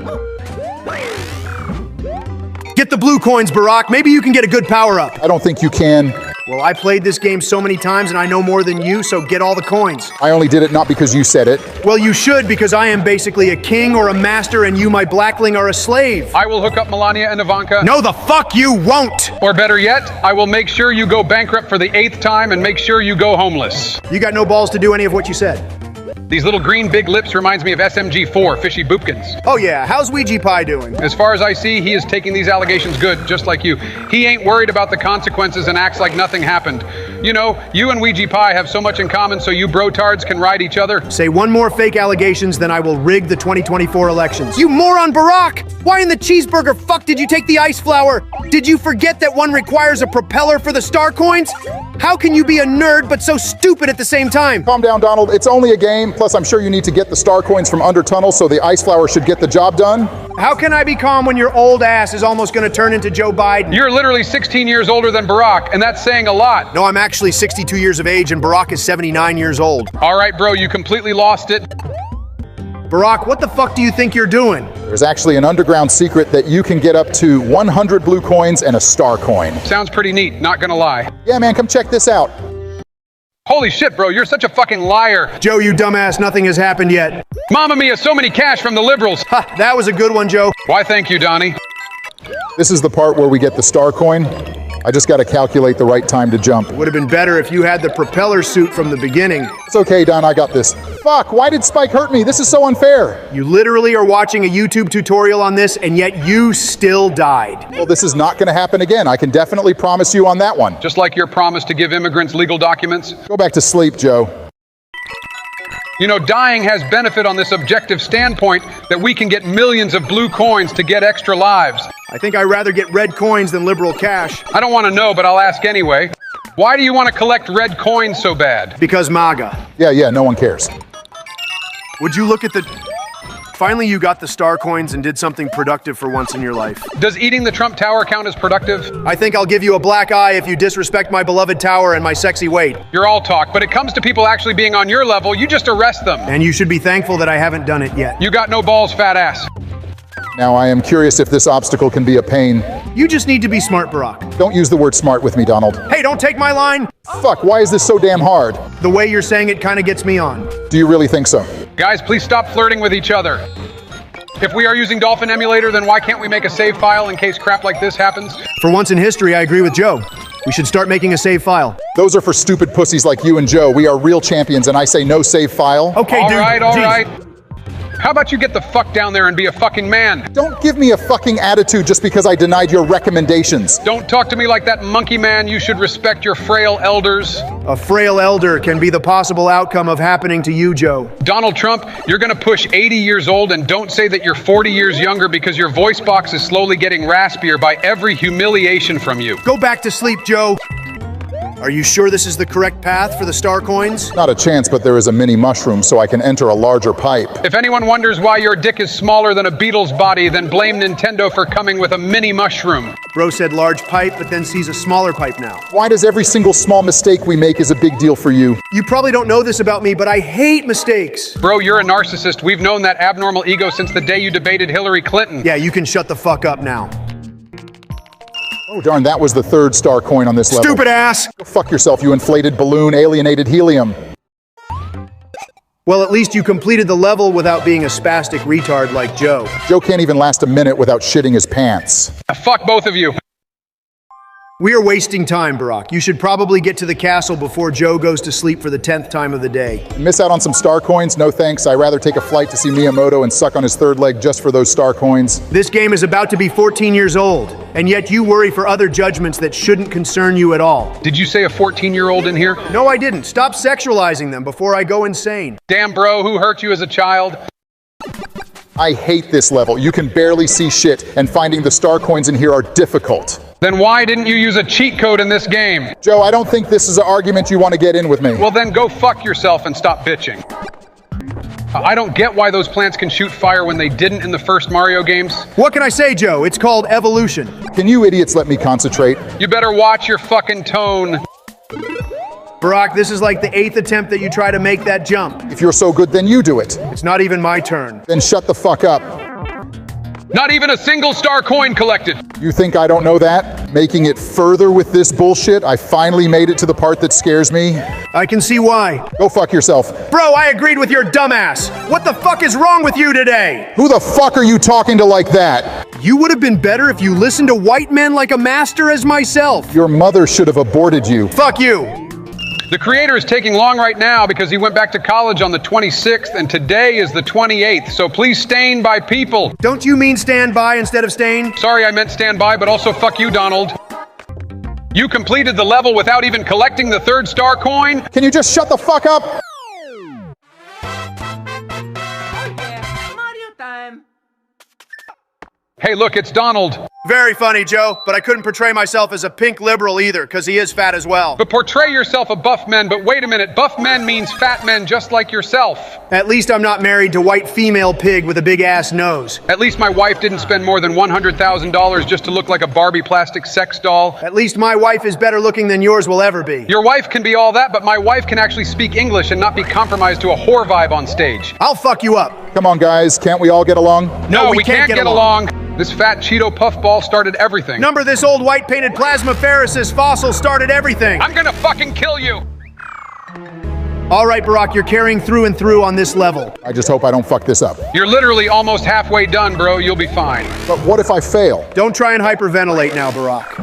Get the blue coins, Barack. Maybe you can get a good power-up. I don't think you can. Well, I played this game so many times and I know more than you, so get all the coins. I only did it not because you said it. Well, you should, because I am basically a king or a master and you, my blackling, are a slave. I will hook up Melania and Ivanka. No, the fuck you won't! Or better yet, I will make sure you go bankrupt for the 8th time and make sure you go homeless. You got no balls to do any of what you said. These little green big lips reminds me of SMG4, Fishy Boopkins. Oh yeah, how's Ouija Pie doing? As far as I see, he is taking these allegations good, just like you. He ain't worried about the consequences and acts like nothing happened. You know, you and Ouija Pie have so much in common, so you brotards can ride each other. Say one more fake allegations, then I will rig the 2024 elections. You moron, Barack! Why in the cheeseburger fuck did you take the ice flower? Did you forget that one requires a propeller for the star coins? How can you be a nerd but so stupid at the same time? Calm down, Donald. It's only a game. Plus, I'm sure you need to get the star coins from under tunnel, so the ice flower should get the job done. How can I be calm when your old ass is almost gonna turn into Joe Biden? You're literally 16 years older than Barack, and that's saying a lot. No, I'm actually 62 years of age and Barack is 79 years old. All right, bro, you completely lost it. Barack, what the fuck do you think you're doing? There's actually an underground secret that you can get up to 100 blue coins and a star coin. Sounds pretty neat, not gonna lie. Yeah, man, come check this out. Holy shit, bro, you're such a fucking liar. Joe, you dumbass, nothing has happened yet. Mamma mia, so many cash from the liberals. Ha, that was a good one, Joe. Why, thank you, Donnie. This is the part where we get the star coin. I just got to calculate the right time to jump. Would have been better if you had the propeller suit from the beginning. It's okay, Don, I got this. Fuck, why did Spike hurt me? This is so unfair. You literally are watching a YouTube tutorial on this, and yet you still died. Well, this is not going to happen again. I can definitely promise you on that one. Just like your promise to give immigrants legal documents. Go back to sleep, Joe. You know, dying has benefit on this objective standpoint that we can get millions of blue coins to get extra lives. I think I'd rather get red coins than liberal cash. I don't want to know, but I'll ask anyway. Why do you want to collect red coins so bad? Because MAGA. Yeah, no one cares. Would you look at the... Finally, you got the star coins and did something productive for once in your life. Does eating the Trump Tower count as productive? I think I'll give you a black eye if you disrespect my beloved tower and my sexy weight. You're all talk, but it comes to people actually being on your level, you just arrest them. And you should be thankful that I haven't done it yet. You got no balls, fat ass. Now, I am curious if this obstacle can be a pain. You just need to be smart, Barack. Don't use the word smart with me, Donald. Hey, don't take my line! Fuck, why is this so damn hard? The way you're saying it kind of gets me on. Do you really think so? Guys, please stop flirting with each other. If we are using Dolphin Emulator, then why can't we make a save file in case crap like this happens? For once in history, I agree with Joe. We should start making a save file. Those are for stupid pussies like you and Joe. We are real champions, and I say no save file. Okay, all dude. All Jeez. right. How about you get the fuck down there and be a fucking man? Don't give me a fucking attitude just because I denied your recommendations. Don't talk to me like that, monkey man. You should respect your frail elders. A frail elder can be the possible outcome of happening to you, Joe. Donald Trump, you're gonna push 80 years old, and don't say that you're 40 years younger because your voice box is slowly getting raspier by every humiliation from you. Go back to sleep, Joe. Are you sure this is the correct path for the star coins? Not a chance, but there is a mini mushroom, so I can enter a larger pipe. If anyone wonders why your dick is smaller than a beetle's body, then blame Nintendo for coming with a mini mushroom. Bro said large pipe, but then sees a smaller pipe now. Why does every single small mistake we make is a big deal for you? You probably don't know this about me, but I hate mistakes. Bro, you're a narcissist. We've known that abnormal ego since the day you debated Hillary Clinton. Yeah, you can shut the fuck up now. Oh darn, that was the third star coin on this level. Stupid ass! Go fuck yourself, you inflated balloon, alienated helium. Well, at least you completed the level without being a spastic retard like Joe. Joe can't even last a minute without shitting his pants. Fuck both of you. We are wasting time, Barack. You should probably get to the castle before Joe goes to sleep for the 10th time of the day. Miss out on some star coins? No thanks. I'd rather take a flight to see Miyamoto and suck on his third leg just for those star coins. This game is about to be 14 years old, and yet you worry for other judgments that shouldn't concern you at all. Did you say a 14-year-old in here? No, I didn't. Stop sexualizing them before I go insane. Damn, bro, who hurt you as a child? I hate this level. You can barely see shit, and finding the star coins in here are difficult. Then why didn't you use a cheat code in this game? Joe, I don't think this is an argument you want to get in with me. Well, then go fuck yourself and stop bitching. I don't get why those plants can shoot fire when they didn't in the first Mario games. What can I say, Joe? It's called evolution. Can you idiots let me concentrate? You better watch your fucking tone. Barack, this is like the 8th attempt that you try to make that jump. If you're so good, then you do it. It's not even my turn. Then shut the fuck up. Not even a single star coin collected. You think I don't know that? Making it further with this bullshit, I finally made it to the part that scares me. I can see why. Go fuck yourself. Bro, I agreed with your dumbass. What the fuck is wrong with you today? Who the fuck are you talking to like that? You would have been better if you listened to white men like a master as myself. Your mother should have aborted you. Fuck you. The creator is taking long right now because he went back to college on the 26th and today is the 28th, so please stain by people. Don't you mean stand by instead of stain? Sorry, I meant stand by, but also fuck you, Donald. You completed the level without even collecting the third star coin? Can you just shut the fuck up? Oh yeah, Mario time. Hey, look, it's Donald. Very funny, Joe, but I couldn't portray myself as a pink liberal either, because he is fat as well. But portray yourself a buff man, but wait a minute, buff men means fat men just like yourself. At least I'm not married to white female pig with a big ass nose. At least my wife didn't spend more than $100,000 just to look like a Barbie plastic sex doll. At least my wife is better looking than yours will ever be. Your wife can be all that, but my wife can actually speak English and not be compromised to a whore vibe on stage. I'll fuck you up. Come on, guys, can't we all get along? No, we can't get along. This fat Cheeto puffball started everything. Number this old white painted plasmaferosis fossil started everything. I'm gonna fucking kill you. All right, Barack, you're carrying through and through on this level. I just hope I don't fuck this up. You're literally almost halfway done, bro. You'll be fine. But what if I fail? Don't try and hyperventilate now, Barack.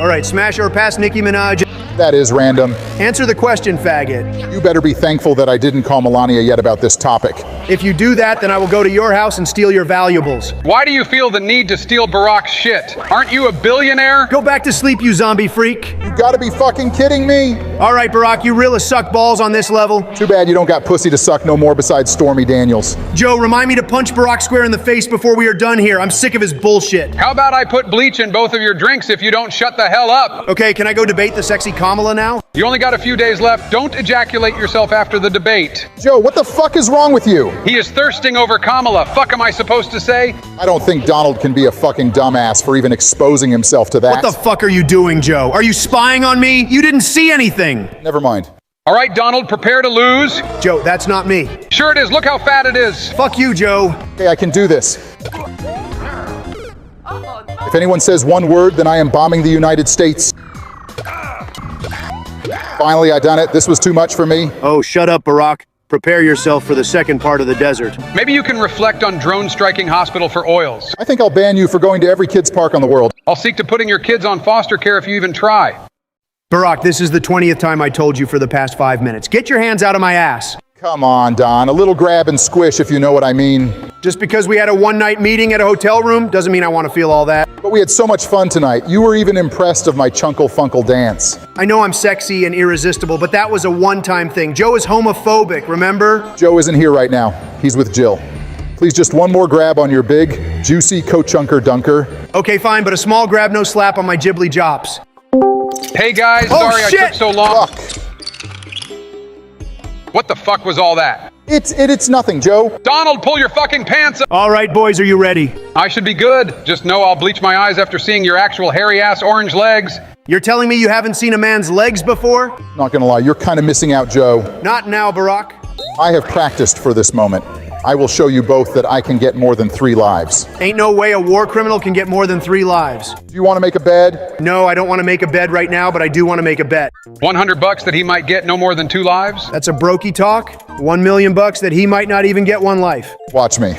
All right, smash or pass Nicki Minaj. That is random. Answer the question, faggot. You better be thankful that I didn't call Melania yet about this topic. If you do that, then I will go to your house and steal your valuables. Why do you feel the need to steal Barack's shit? Aren't you a billionaire? Go back to sleep, you zombie freak. You gotta be fucking kidding me. All right, Barack, you really suck balls on this level. Too bad you don't got pussy to suck no more besides Stormy Daniels. Joe, remind me to punch Barack square in the face before we are done here. I'm sick of his bullshit. How about I put bleach in both of your drinks if you don't shut the hell up? Okay, can I go debate the sexy Kamala now? You only got a few days left. Don't ejaculate yourself after the debate. Joe, what the fuck is wrong with you? He is thirsting over Kamala. Fuck am I supposed to say? I don't think Donald can be a fucking dumbass for even exposing himself to that. What the fuck are you doing, Joe? Are you spying on me? You didn't see anything. Never mind. All right, Donald, prepare to lose. Joe, that's not me. Sure it is. Look how fat it is. Fuck you, Joe. Okay, I can do this. Oh no. If anyone says one word, then I am bombing the United States. Finally, I done it. This was too much for me. Oh, shut up, Barack. Prepare yourself for the second part of the desert. Maybe you can reflect on drone striking hospital for oils. I think I'll ban you for going to every kid's park on the world. I'll seek to putting your kids on foster care if you even try. Barack, this is the 20th time I told you for the past 5 minutes. Get your hands out of my ass. Come on, Don. A little grab and squish, if you know what I mean. Just because we had a one-night meeting at a hotel room doesn't mean I want to feel all that. But we had so much fun tonight. You were even impressed of my chunkle funkle dance. I know I'm sexy and irresistible, but that was a one-time thing. Joe is homophobic, remember? Joe isn't here right now. He's with Jill. Please, just one more grab on your big, juicy co-chunker dunker. Okay, fine, but a small grab, no slap on my Ghibli jops. Hey guys, Oh, sorry shit! I took so long. Fuck. What the fuck was all that? It's nothing, Joe. Donald, pull your fucking pants up. All right, boys, are you ready? I should be good. Just know I'll bleach my eyes after seeing your actual hairy-ass orange legs. You're telling me you haven't seen a man's legs before? Not gonna lie, you're kind of missing out, Joe. Not now, Barack. I have practiced for this moment. I will show you both that I can get more than 3 lives. Ain't no way a war criminal can get more than 3 lives. Do you want to make a bed? No, I don't want to make a bed right now, but I do want to make a bet. $100 that he might get no more than 2 lives? That's a brokey talk. $1 million that he might not even get 1 life. Watch me.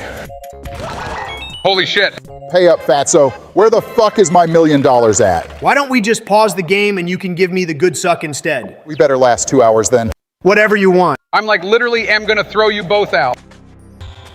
Holy shit. Pay up, fatso. Where the fuck is my $1 million at? Why don't we just pause the game and you can give me the good suck instead? We better last 2 hours then. Whatever you want. I'm like literally am gonna throw you both out.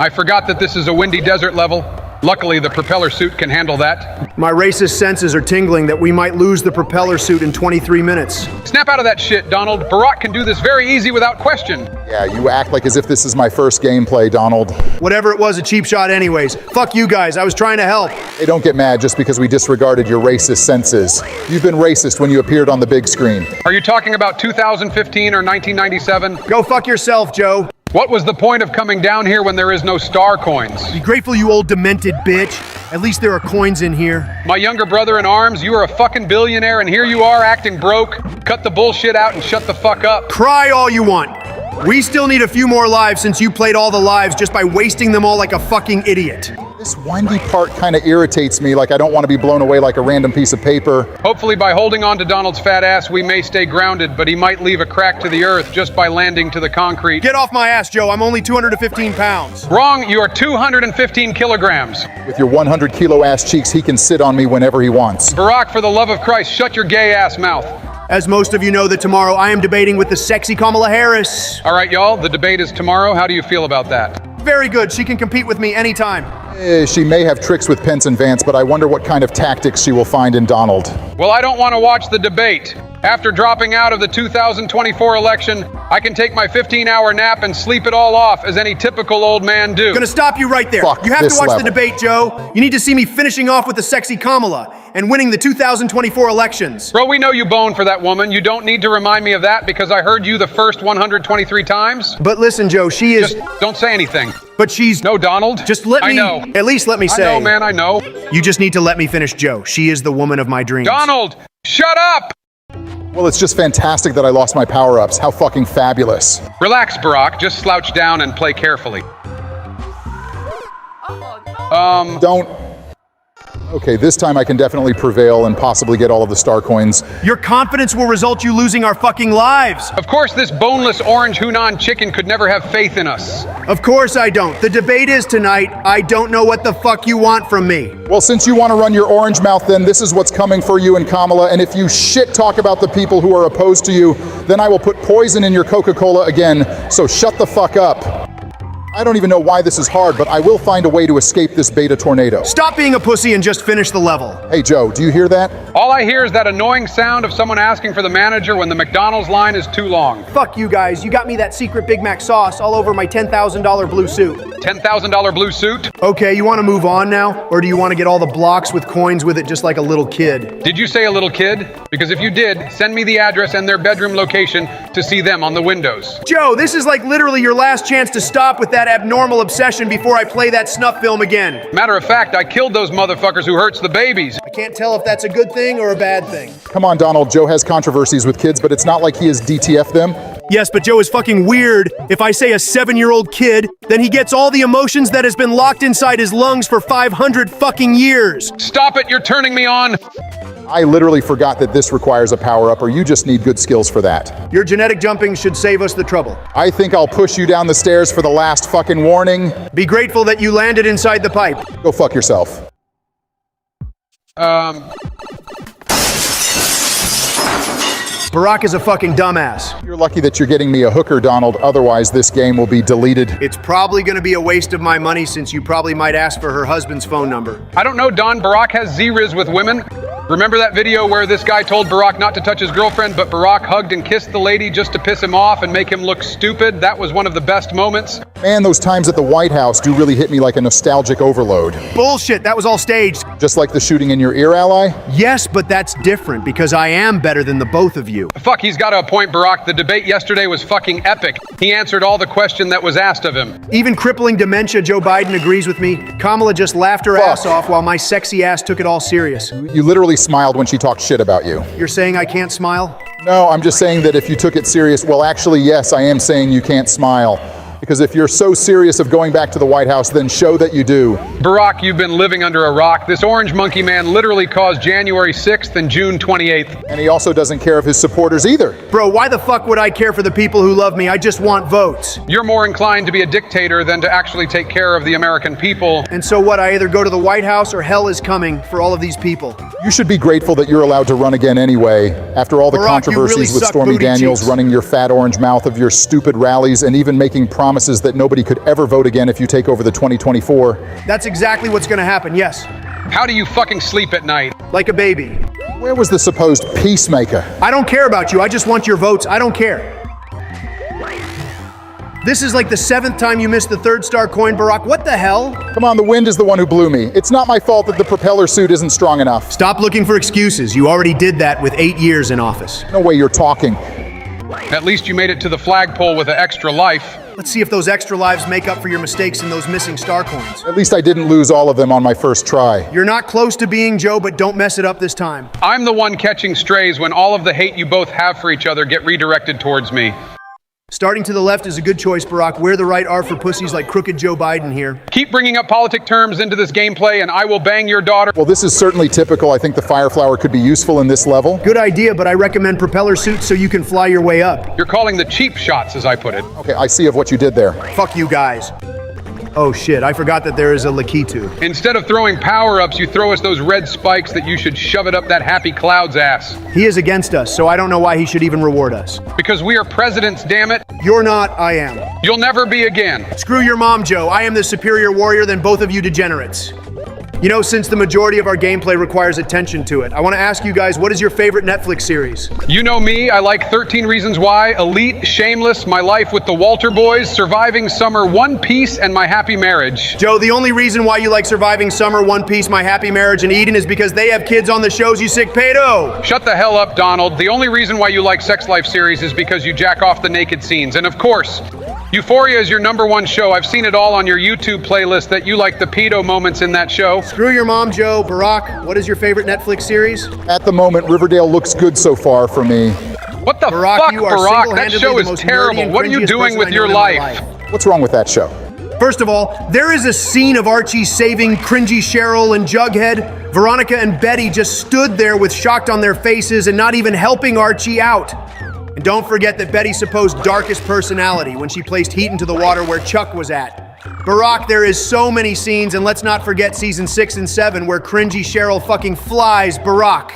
I forgot that this is a windy desert level. Luckily, the propeller suit can handle that. My racist senses are tingling that we might lose the propeller suit in 23 minutes. Snap out of that shit, Donald. Barack can do this very easy without question. Yeah, you act like as if this is my first gameplay, Donald. Whatever it was, a cheap shot anyways. Fuck you guys, I was trying to help. Hey, don't get mad just because we disregarded your racist senses. You've been racist when you appeared on the big screen. Are you talking about 2015 or 1997? Go fuck yourself, Joe. What was the point of coming down here when there is no star coins? Be grateful, you old demented bitch. At least there are coins in here. My younger brother in arms, you are a fucking billionaire and here you are acting broke. Cut the bullshit out and shut the fuck up. Cry all you want. We still need a few more lives since you played all the lives just by wasting them all like a fucking idiot. This windy part kind of irritates me, like I don't want to be blown away like a random piece of paper. Hopefully by holding on to Donald's fat ass, we may stay grounded, but he might leave a crack to the earth just by landing to the concrete. Get off my ass, Joe. I'm only 215 pounds. Wrong, you are 215 kilograms. With your 100 kilo ass cheeks, he can sit on me whenever he wants. Barack, for the love of Christ, shut your gay ass mouth. As most of you know, that tomorrow I am debating with the sexy Kamala Harris. All right, y'all, the debate is tomorrow. How do you feel about that? Very good. She can compete with me anytime. She may have tricks with Pence and Vance, but I wonder what kind of tactics she will find in Donald. Well, I don't want to watch the debate. After dropping out of the 2024 election, I can take my 15-hour nap and sleep it all off as any typical old man do. Gonna stop you right there. Fuck You have to this watch level. the debate, Joe. You need to see me finishing off with the sexy Kamala and winning the 2024 elections. Bro, we know you bone for that woman. You don't need to remind me of that because I heard you the first 123 times. But listen, Joe, she is... Just don't say anything. But she's... No, Donald. Just let me... I know. At least let me say... I know, man, I know. You just need to let me finish, Joe. She is the woman of my dreams. Donald, shut up! Well, it's just fantastic that I lost my power-ups. How fucking fabulous. Relax, Barack. Just slouch down and play carefully. Oh, no. Don't... Okay, this time I can definitely prevail and possibly get all of the star coins. Your confidence will result you losing our fucking lives. Of course, this boneless orange Hunan chicken could never have faith in us. Of course I don't. The debate is tonight. I don't know what the fuck you want from me. Well, since you want to run your orange mouth, then this is what's coming for you and Kamala, and if you shit talk about the people who are opposed to you, then I will put poison in your Coca-Cola again, so shut the fuck up. I don't even know why this is hard, but I will find a way to escape this beta tornado. Stop being a pussy and just finish the level. Hey Joe, do you hear that? All I hear is that annoying sound of someone asking for the manager when the McDonald's line is too long. Fuck you guys. You got me that secret Big Mac sauce all over my $10,000 blue suit. $10,000 blue suit? Okay, you want to move on now? Or do you want to get all the blocks with coins with it just like a little kid? Did you say a little kid? Because if you did, send me the address and their bedroom location to see them on the windows. Joe, this is like literally your last chance to stop with that abnormal obsession before I play that snuff film again. Matter of fact, I killed those motherfuckers who hurts the babies. I can't tell if that's a good thing or a bad thing. Come on, Donald, Joe has controversies with kids, but it's not like he has DTF them. Yes, but Joe is fucking weird. If I say a 7-year-old kid, then he gets all the emotions that has been locked inside his lungs for 500 fucking years. Stop it, you're turning me on. I literally forgot that this requires a power-up, or you just need good skills for that. Your genetic jumping should save us the trouble. I think I'll push you down the stairs for the last fucking warning. Be grateful that you landed inside the pipe. Go fuck yourself. Barack is a fucking dumbass. You're lucky that you're getting me a hooker, Donald, otherwise this game will be deleted. It's probably gonna be a waste of my money since you probably might ask for her husband's phone number. I don't know, Don. Barack has Z-Riz with women. Remember that video where this guy told Barack not to touch his girlfriend, but Barack hugged and kissed the lady just to piss him off and make him look stupid? That was one of the best moments. Man, those times at the White House do really hit me like a nostalgic overload. Bullshit, that was all staged. Just like the shooting in your ear, ally? Yes, but that's different because I am better than the both of you. Fuck, he's got a point, Barack. The debate yesterday was fucking epic. He answered all the question that was asked of him. Even crippling dementia, Joe Biden agrees with me. Kamala just laughed her ass off while my sexy ass took it all serious. You literally smiled when she talked shit about you. You're saying I can't smile? No, I'm just saying that if you took it serious, well, actually, yes, I am saying you can't smile. Because if you're so serious of going back to the White House, then show that you do. Barack, you've been living under a rock. This orange monkey man literally caused January 6th and June 28th. And he also doesn't care of his supporters either. Bro, why the fuck would I care for the people who love me? I just want votes. You're more inclined to be a dictator than to actually take care of the American people. And so what, I either go to the White House or hell is coming for all of these people. You should be grateful that you're allowed to run again anyway, after all the Barack, controversies you really with suck Stormy booty Daniels cheeks. running your fat orange mouth of your stupid rallies and even making promises that nobody could ever vote again if you take over the 2024. That's exactly what's gonna happen, yes. How do you fucking sleep at night? Like a baby. Where was the supposed peacemaker? I don't care about you, I just want your votes, I don't care. This is like the 7th time you missed the 3rd star coin, Barack. What the hell? Come on, the wind is the one who blew me. It's not my fault that the propeller suit isn't strong enough. Stop looking for excuses. You already did that with 8 years in office. No way you're talking. At least you made it to the flagpole with an extra life. Let's see if those extra lives make up for your mistakes in those missing star coins. At least I didn't lose all of them on my first try. You're not close to being Joe, but don't mess it up this time. I'm the one catching strays when all of the hate you both have for each other get redirected towards me. Starting to the left is a good choice, Barack. Where the right are for pussies like crooked Joe Biden here. Keep bringing up politic terms into this gameplay and I will bang your daughter. Well, this is certainly typical. I think the fire flower could be useful in this level. Good idea, but I recommend propeller suits so you can fly your way up. You're calling the cheap shots, as I put it. Okay, I see of what you did there. Fuck you guys. Oh shit, I forgot that there is a Lakitu. Instead of throwing power-ups, you throw us those red spikes that you should shove it up that Happy Cloud's ass. He is against us, so I don't know why he should even reward us. Because we are presidents, damn it. You're not, I am. You'll never be again. Screw your mom, Joe. I am the superior warrior than both of you degenerates. You know, since the majority of our gameplay requires attention to it, I want to ask you guys, what is your favorite Netflix series? You know me, I like 13 Reasons Why, Elite, Shameless, My Life with the Walter Boys, Surviving Summer, One Piece, and My Happy Marriage. Joe, the only reason why you like Surviving Summer, One Piece, My Happy Marriage, and Eden is because they have kids on the shows, you sick pedo! Shut the hell up, Donald. The only reason why you like Sex Life series is because you jack off the naked scenes. And of course, Euphoria is your #1 show. I've seen it all on your YouTube playlist that you like the pedo moments in that show. Screw your mom, Joe. Barack, what is your favorite Netflix series? At the moment, Riverdale looks good so far for me. What the Barack, fuck, you are Barack? That single-handedly show the is most nerdy terrible. and What are you cringiest doing person with I your know in my life? What's wrong with that show? First of all, there is a scene of Archie saving cringy Cheryl and Jughead. Veronica and Betty just stood there with shocked on their faces and not even helping Archie out. And don't forget that Betty's supposed darkest personality when she placed heat into the water where Chuck was at. Barack, there is so many scenes, and let's not forget season 6 and 7 where cringy Cheryl fucking flies Barack.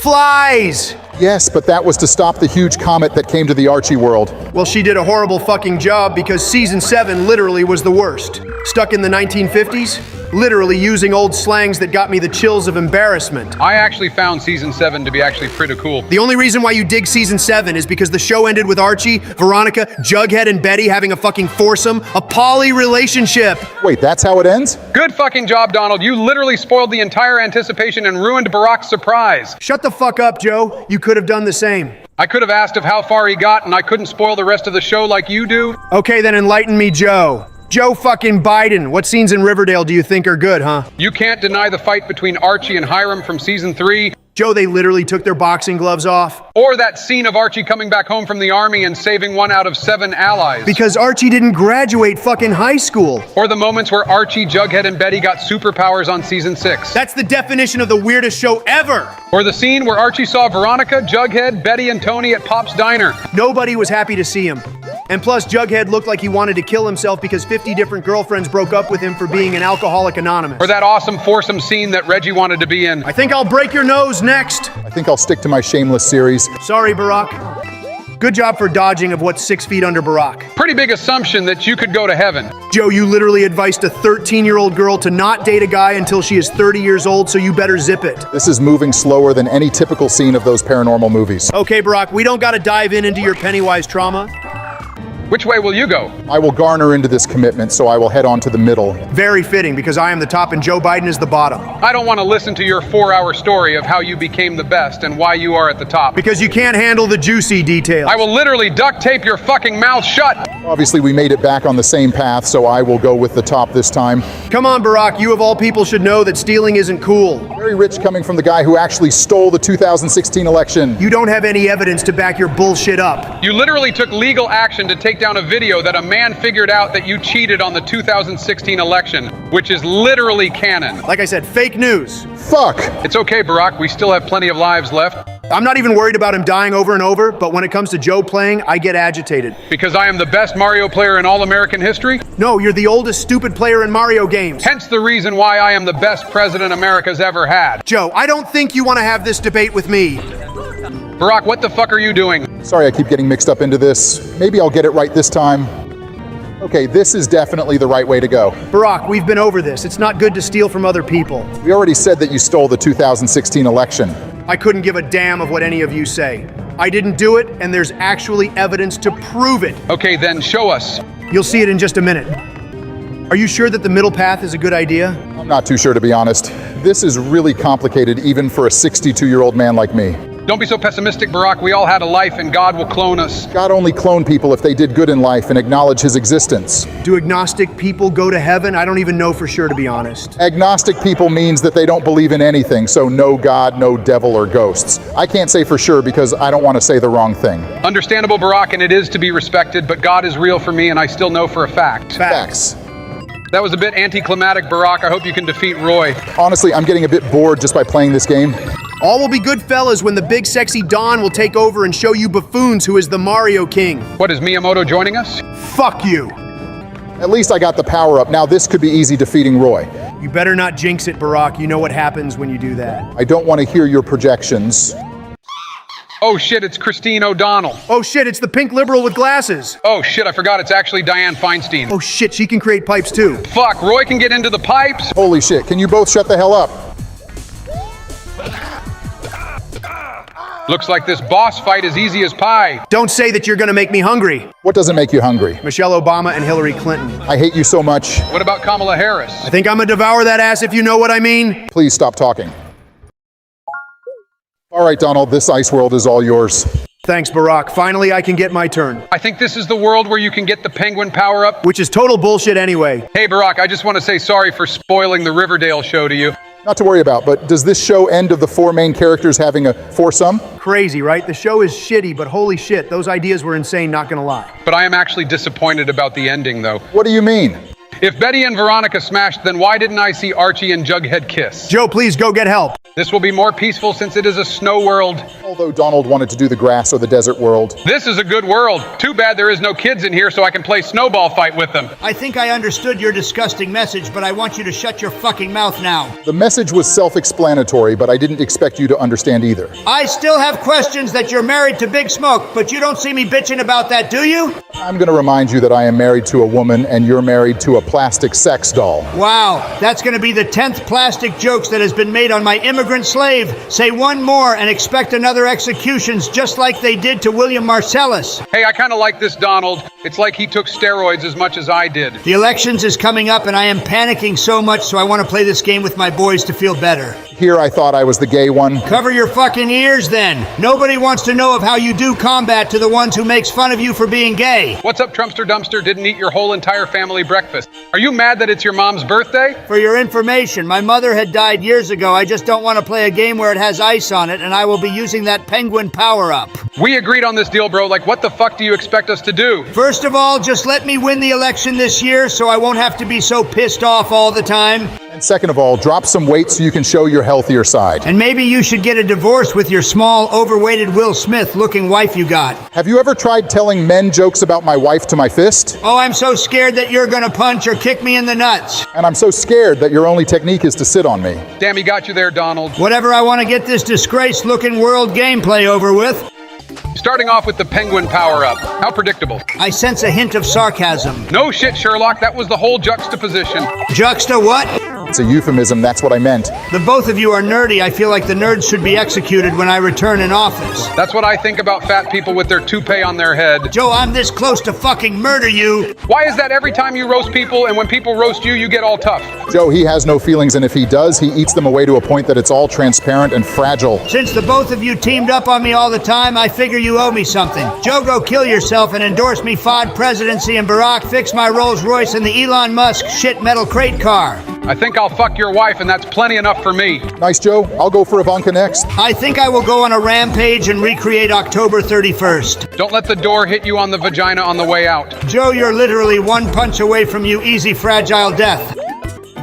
Flies! Yes, but that was to stop the huge comet that came to the Archie world. Well, she did a horrible fucking job because season 7 literally was the worst. Stuck in the 1950s, literally using old slangs that got me the chills of embarrassment. I actually found season 7 to be actually pretty cool. The only reason why you dig season 7 is because the show ended with Archie, Veronica, Jughead, and Betty having a fucking foursome, a poly relationship. Wait, that's how it ends? Good fucking job, Donald. You literally spoiled the entire anticipation and ruined Barack's surprise. Shut the fuck up, Joe. You could have done the same. I could have asked of how far he got, and I couldn't spoil the rest of the show like you do. Okay, then enlighten me, Joe. Joe fucking Biden. What scenes in Riverdale do you think are good, huh? You can't deny the fight between Archie and Hiram from season 3. Joe, they literally took their boxing gloves off. Or that scene of Archie coming back home from the army and saving 1 out of 7 allies. Because Archie didn't graduate fucking high school. Or the moments where Archie, Jughead, and Betty got superpowers on season 6. That's the definition of the weirdest show ever. Or the scene where Archie saw Veronica, Jughead, Betty, and Tony at Pop's Diner. Nobody was happy to see him. And plus, Jughead looked like he wanted to kill himself because 50 different girlfriends broke up with him for being an alcoholic anonymous. Or that awesome foursome scene that Reggie wanted to be in. I think I'll break your nose next. I think I'll stick to my Shameless series. Sorry, Barack. Good job for dodging of what's 6 feet under Barack. Pretty big assumption that you could go to heaven. Joe, you literally advised a 13-year-old girl to not date a guy until she is 30 years old, so you better zip it. This is moving slower than any typical scene of those paranormal movies. Okay, Barack, we don't gotta dive into your Pennywise trauma. Which way will you go? I will garner into this commitment, so I will head on to the middle. Very fitting, because I am the top and Joe Biden is the bottom. I don't want to listen to your 4-hour story of how you became the best and why you are at the top. Because you can't handle the juicy details. I will literally duct tape your fucking mouth shut. Obviously, we made it back on the same path, so I will go with the top this time. Come on, Barack, you of all people should know that stealing isn't cool. Very rich coming from the guy who actually stole the 2016 election. You don't have any evidence to back your bullshit up. You literally took legal action to take down a video that a man figured out that you cheated on the 2016 election, which is literally canon. Like I said, fake news. Fuck! It's okay, Barack. We still have plenty of lives left. I'm not even worried about him dying over and over, but when it comes to Joe playing, I get agitated. Because I am the best Mario player in all American history? No, you're the oldest stupid player in Mario games. Hence the reason why I am the best president America's ever had. Joe, I don't think you want to have this debate with me. Barack, what the fuck are you doing? Sorry, I keep getting mixed up into this. Maybe I'll get it right this time. Okay, this is definitely the right way to go. Barack, we've been over this. It's not good to steal from other people. We already said that you stole the 2016 election. I couldn't give a damn of what any of you say. I didn't do it, and there's actually evidence to prove it. Okay, then show us. You'll see it in just a minute. Are you sure that the middle path is a good idea? I'm not too sure, to be honest. This is really complicated, even for a 62-year-old man like me. Don't be so pessimistic, Barack. We all had a life and God will clone us. God only cloned people if they did good in life and acknowledge his existence. Do agnostic people go to heaven? I don't even know for sure, to be honest. Agnostic people means that they don't believe in anything, so no God, no devil, or ghosts. I can't say for sure because I don't want to say the wrong thing. Understandable, Barack, and it is to be respected, but God is real for me and I still know for a fact. Facts. That was a bit anticlimactic, Barack. I hope you can defeat Roy. Honestly, I'm getting a bit bored just by playing this game. All will be good, fellas, when the big sexy Don will take over and show you buffoons who is the Mario King. What, is Miyamoto joining us? Fuck you. At least I got the power up. Now this could be easy defeating Roy. You better not jinx it, Barack. You know what happens when you do that. I don't want to hear your projections. Oh shit, it's Christine O'Donnell. Oh shit, it's the pink liberal with glasses. Oh shit, I forgot it's actually Dianne Feinstein. Oh shit, she can create pipes too. Fuck, Roy can get into the pipes? Holy shit, can you both shut the hell up? Looks like this boss fight is easy as pie. Don't say that you're gonna make me hungry. What doesn't make you hungry? Michelle Obama and Hillary Clinton. I hate you so much. What about Kamala Harris? I think I'm gonna devour that ass if you know what I mean. Please stop talking. All right, Donald, this ice world is all yours. Thanks, Barack. Finally, I can get my turn. I think this is the world where you can get the penguin power up. Which is total bullshit anyway. Hey Barack, I just want to say sorry for spoiling the Riverdale show to you. Not to worry about, but does this show end of the 4 main characters having a foursome? Crazy, right? The show is shitty, but holy shit, those ideas were insane, not gonna lie. But I am actually disappointed about the ending though. What do you mean? If Betty and Veronica smashed, then why didn't I see Archie and Jughead kiss? Joe, please go get help. This will be more peaceful since it is a snow world. Although Donald wanted to do the grass or the desert world. This is a good world. Too bad there is no kids in here so I can play snowball fight with them. I think I understood your disgusting message, but I want you to shut your fucking mouth now. The message was self-explanatory, but I didn't expect you to understand either. I still have questions that you're married to Big Smoke, but you don't see me bitching about that, do you? I'm going to remind you that I am married to a woman and you're married to a plastic sex doll. Wow, that's going to be the 10th plastic jokes that has been made on my immigrant slave. Say one more and expect another executions just like they did to William Marcellus. Hey, I kind of like this Donald. It's like he took steroids as much as I did. The elections is coming up and I am panicking so much, so I want to play this game with my boys to feel better. Here I thought I was the gay one. Cover your fucking ears then. Nobody wants to know of how you do combat to the ones who makes fun of you for being gay. What's up, Trumpster Dumpster? Didn't eat your whole entire family breakfast. Are you mad that it's your mom's birthday? For your information, my mother had died years ago. I just don't want to play a game where it has ice on it, and I will be using that penguin power-up. We agreed on this deal, bro. Like, what the fuck do you expect us to do? First of all, just let me win the election this year so I won't have to be so pissed off all the time. And second of all, drop some weight so you can show your healthier side. And maybe you should get a divorce with your small, overweighted Will Smith-looking wife you got. Have you ever tried telling men jokes about my wife to my fist? Oh, I'm so scared that you're gonna punch or kick me in the nuts. And I'm so scared that your only technique is to sit on me. Damn, he got you there, Donald. Whatever, I want to get this disgraced-looking world gameplay over with. Starting off with the penguin power-up. How predictable. I sense a hint of sarcasm. No shit, Sherlock. That was the whole juxtaposition. Juxta what? It's a euphemism, that's what I meant. The both of you are nerdy. I feel like the nerds should be executed when I return in office. That's what I think about fat people with their toupee on their head. Joe, I'm this close to fucking murder you. Why is that every time you roast people, and when people roast you, you get all tough? Joe, he has no feelings, and if he does, he eats them away to a point that it's all transparent and fragile. Since the both of you teamed up on me all the time, I figure you owe me something. Joe, go kill yourself and endorse me FOD presidency, and Barack, fix my Rolls Royce and the Elon Musk shit metal crate car. I think I'll fuck your wife, and that's plenty enough for me. Nice, Joe. I'll go for Ivanka next. I think I will go on a rampage and recreate October 31st. Don't let the door hit you on the vagina on the way out. Joe, you're literally one punch away from you easy fragile death.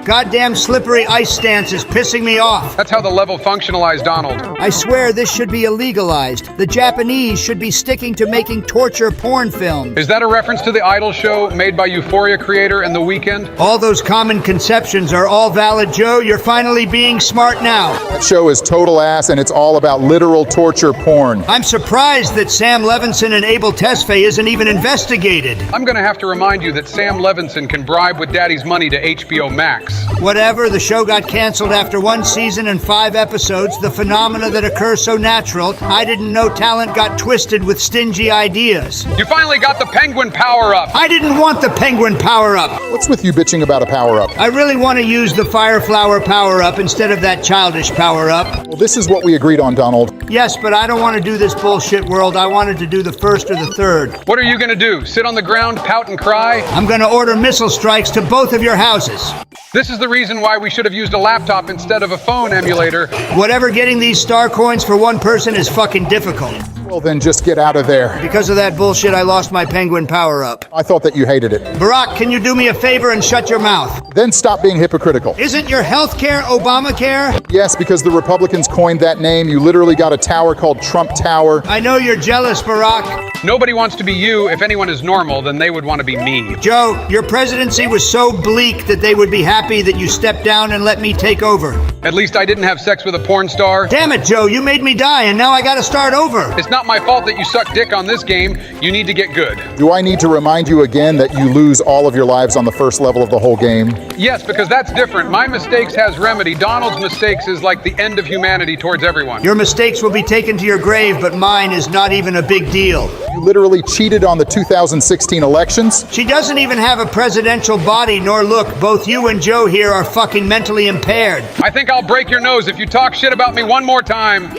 Goddamn slippery ice stance is pissing me off. That's how the level functionalized Donald. I swear this should be illegalized. The Japanese should be sticking to making torture porn films. Is that a reference to the Idol show made by Euphoria creator and The Weeknd? All those common conceptions are all valid, Joe. You're finally being smart now. That show is total ass, and it's all about literal torture porn. I'm surprised that Sam Levinson and Abel Tesfaye isn't even investigated. I'm gonna have to remind you that Sam Levinson can bribe with daddy's money to HBO Max. Whatever, the show got canceled after 1 season and 5 episodes. The phenomena that occur so natural, I didn't know talent got twisted with stingy ideas. You finally got the penguin power-up. I didn't want the penguin power-up. What's with you bitching about a power-up? I really want to use the fire flower power-up instead of that childish power-up. Well, this is what we agreed on, Donald. Yes, but I don't want to do this bullshit world. I wanted to do the first or the third. What are you gonna do? Sit on the ground, pout and cry? I'm going to order missile strikes to both of your houses. This is the reason why we should have used a laptop instead of a phone emulator. Whatever getting these star coins for one person is fucking difficult. Well, then just get out of there. Because of that bullshit, I lost my penguin power-up. I thought that you hated it. Barack, can you do me a favor and shut your mouth? Then stop being hypocritical. Isn't your health care Obamacare? Yes, because the Republicans coined that name. You literally got a tower called Trump Tower. I know you're jealous, Barack. Nobody wants to be you. If anyone is normal, then they would want to be me. Joe, your presidency was so bleak that they would be happy that you stepped down and let me take over. At least I didn't have sex with a porn star. Damn it, Joe, you made me die and now I gotta start over. It's not my fault that you suck dick on this game. You need to get good. Do I need to remind you again that you lose all of your lives on the first level of the whole game? Yes, because that's different. My mistakes has remedy. Donald's mistakes is like the end of humanity towards everyone. Your mistakes will be taken to your grave, but mine is not even a big deal. You literally cheated on the 2016 elections? She doesn't even have a presidential body nor look. Both you and Joe here are fucking mentally impaired. I think I'll break your nose if you talk shit about me one more time.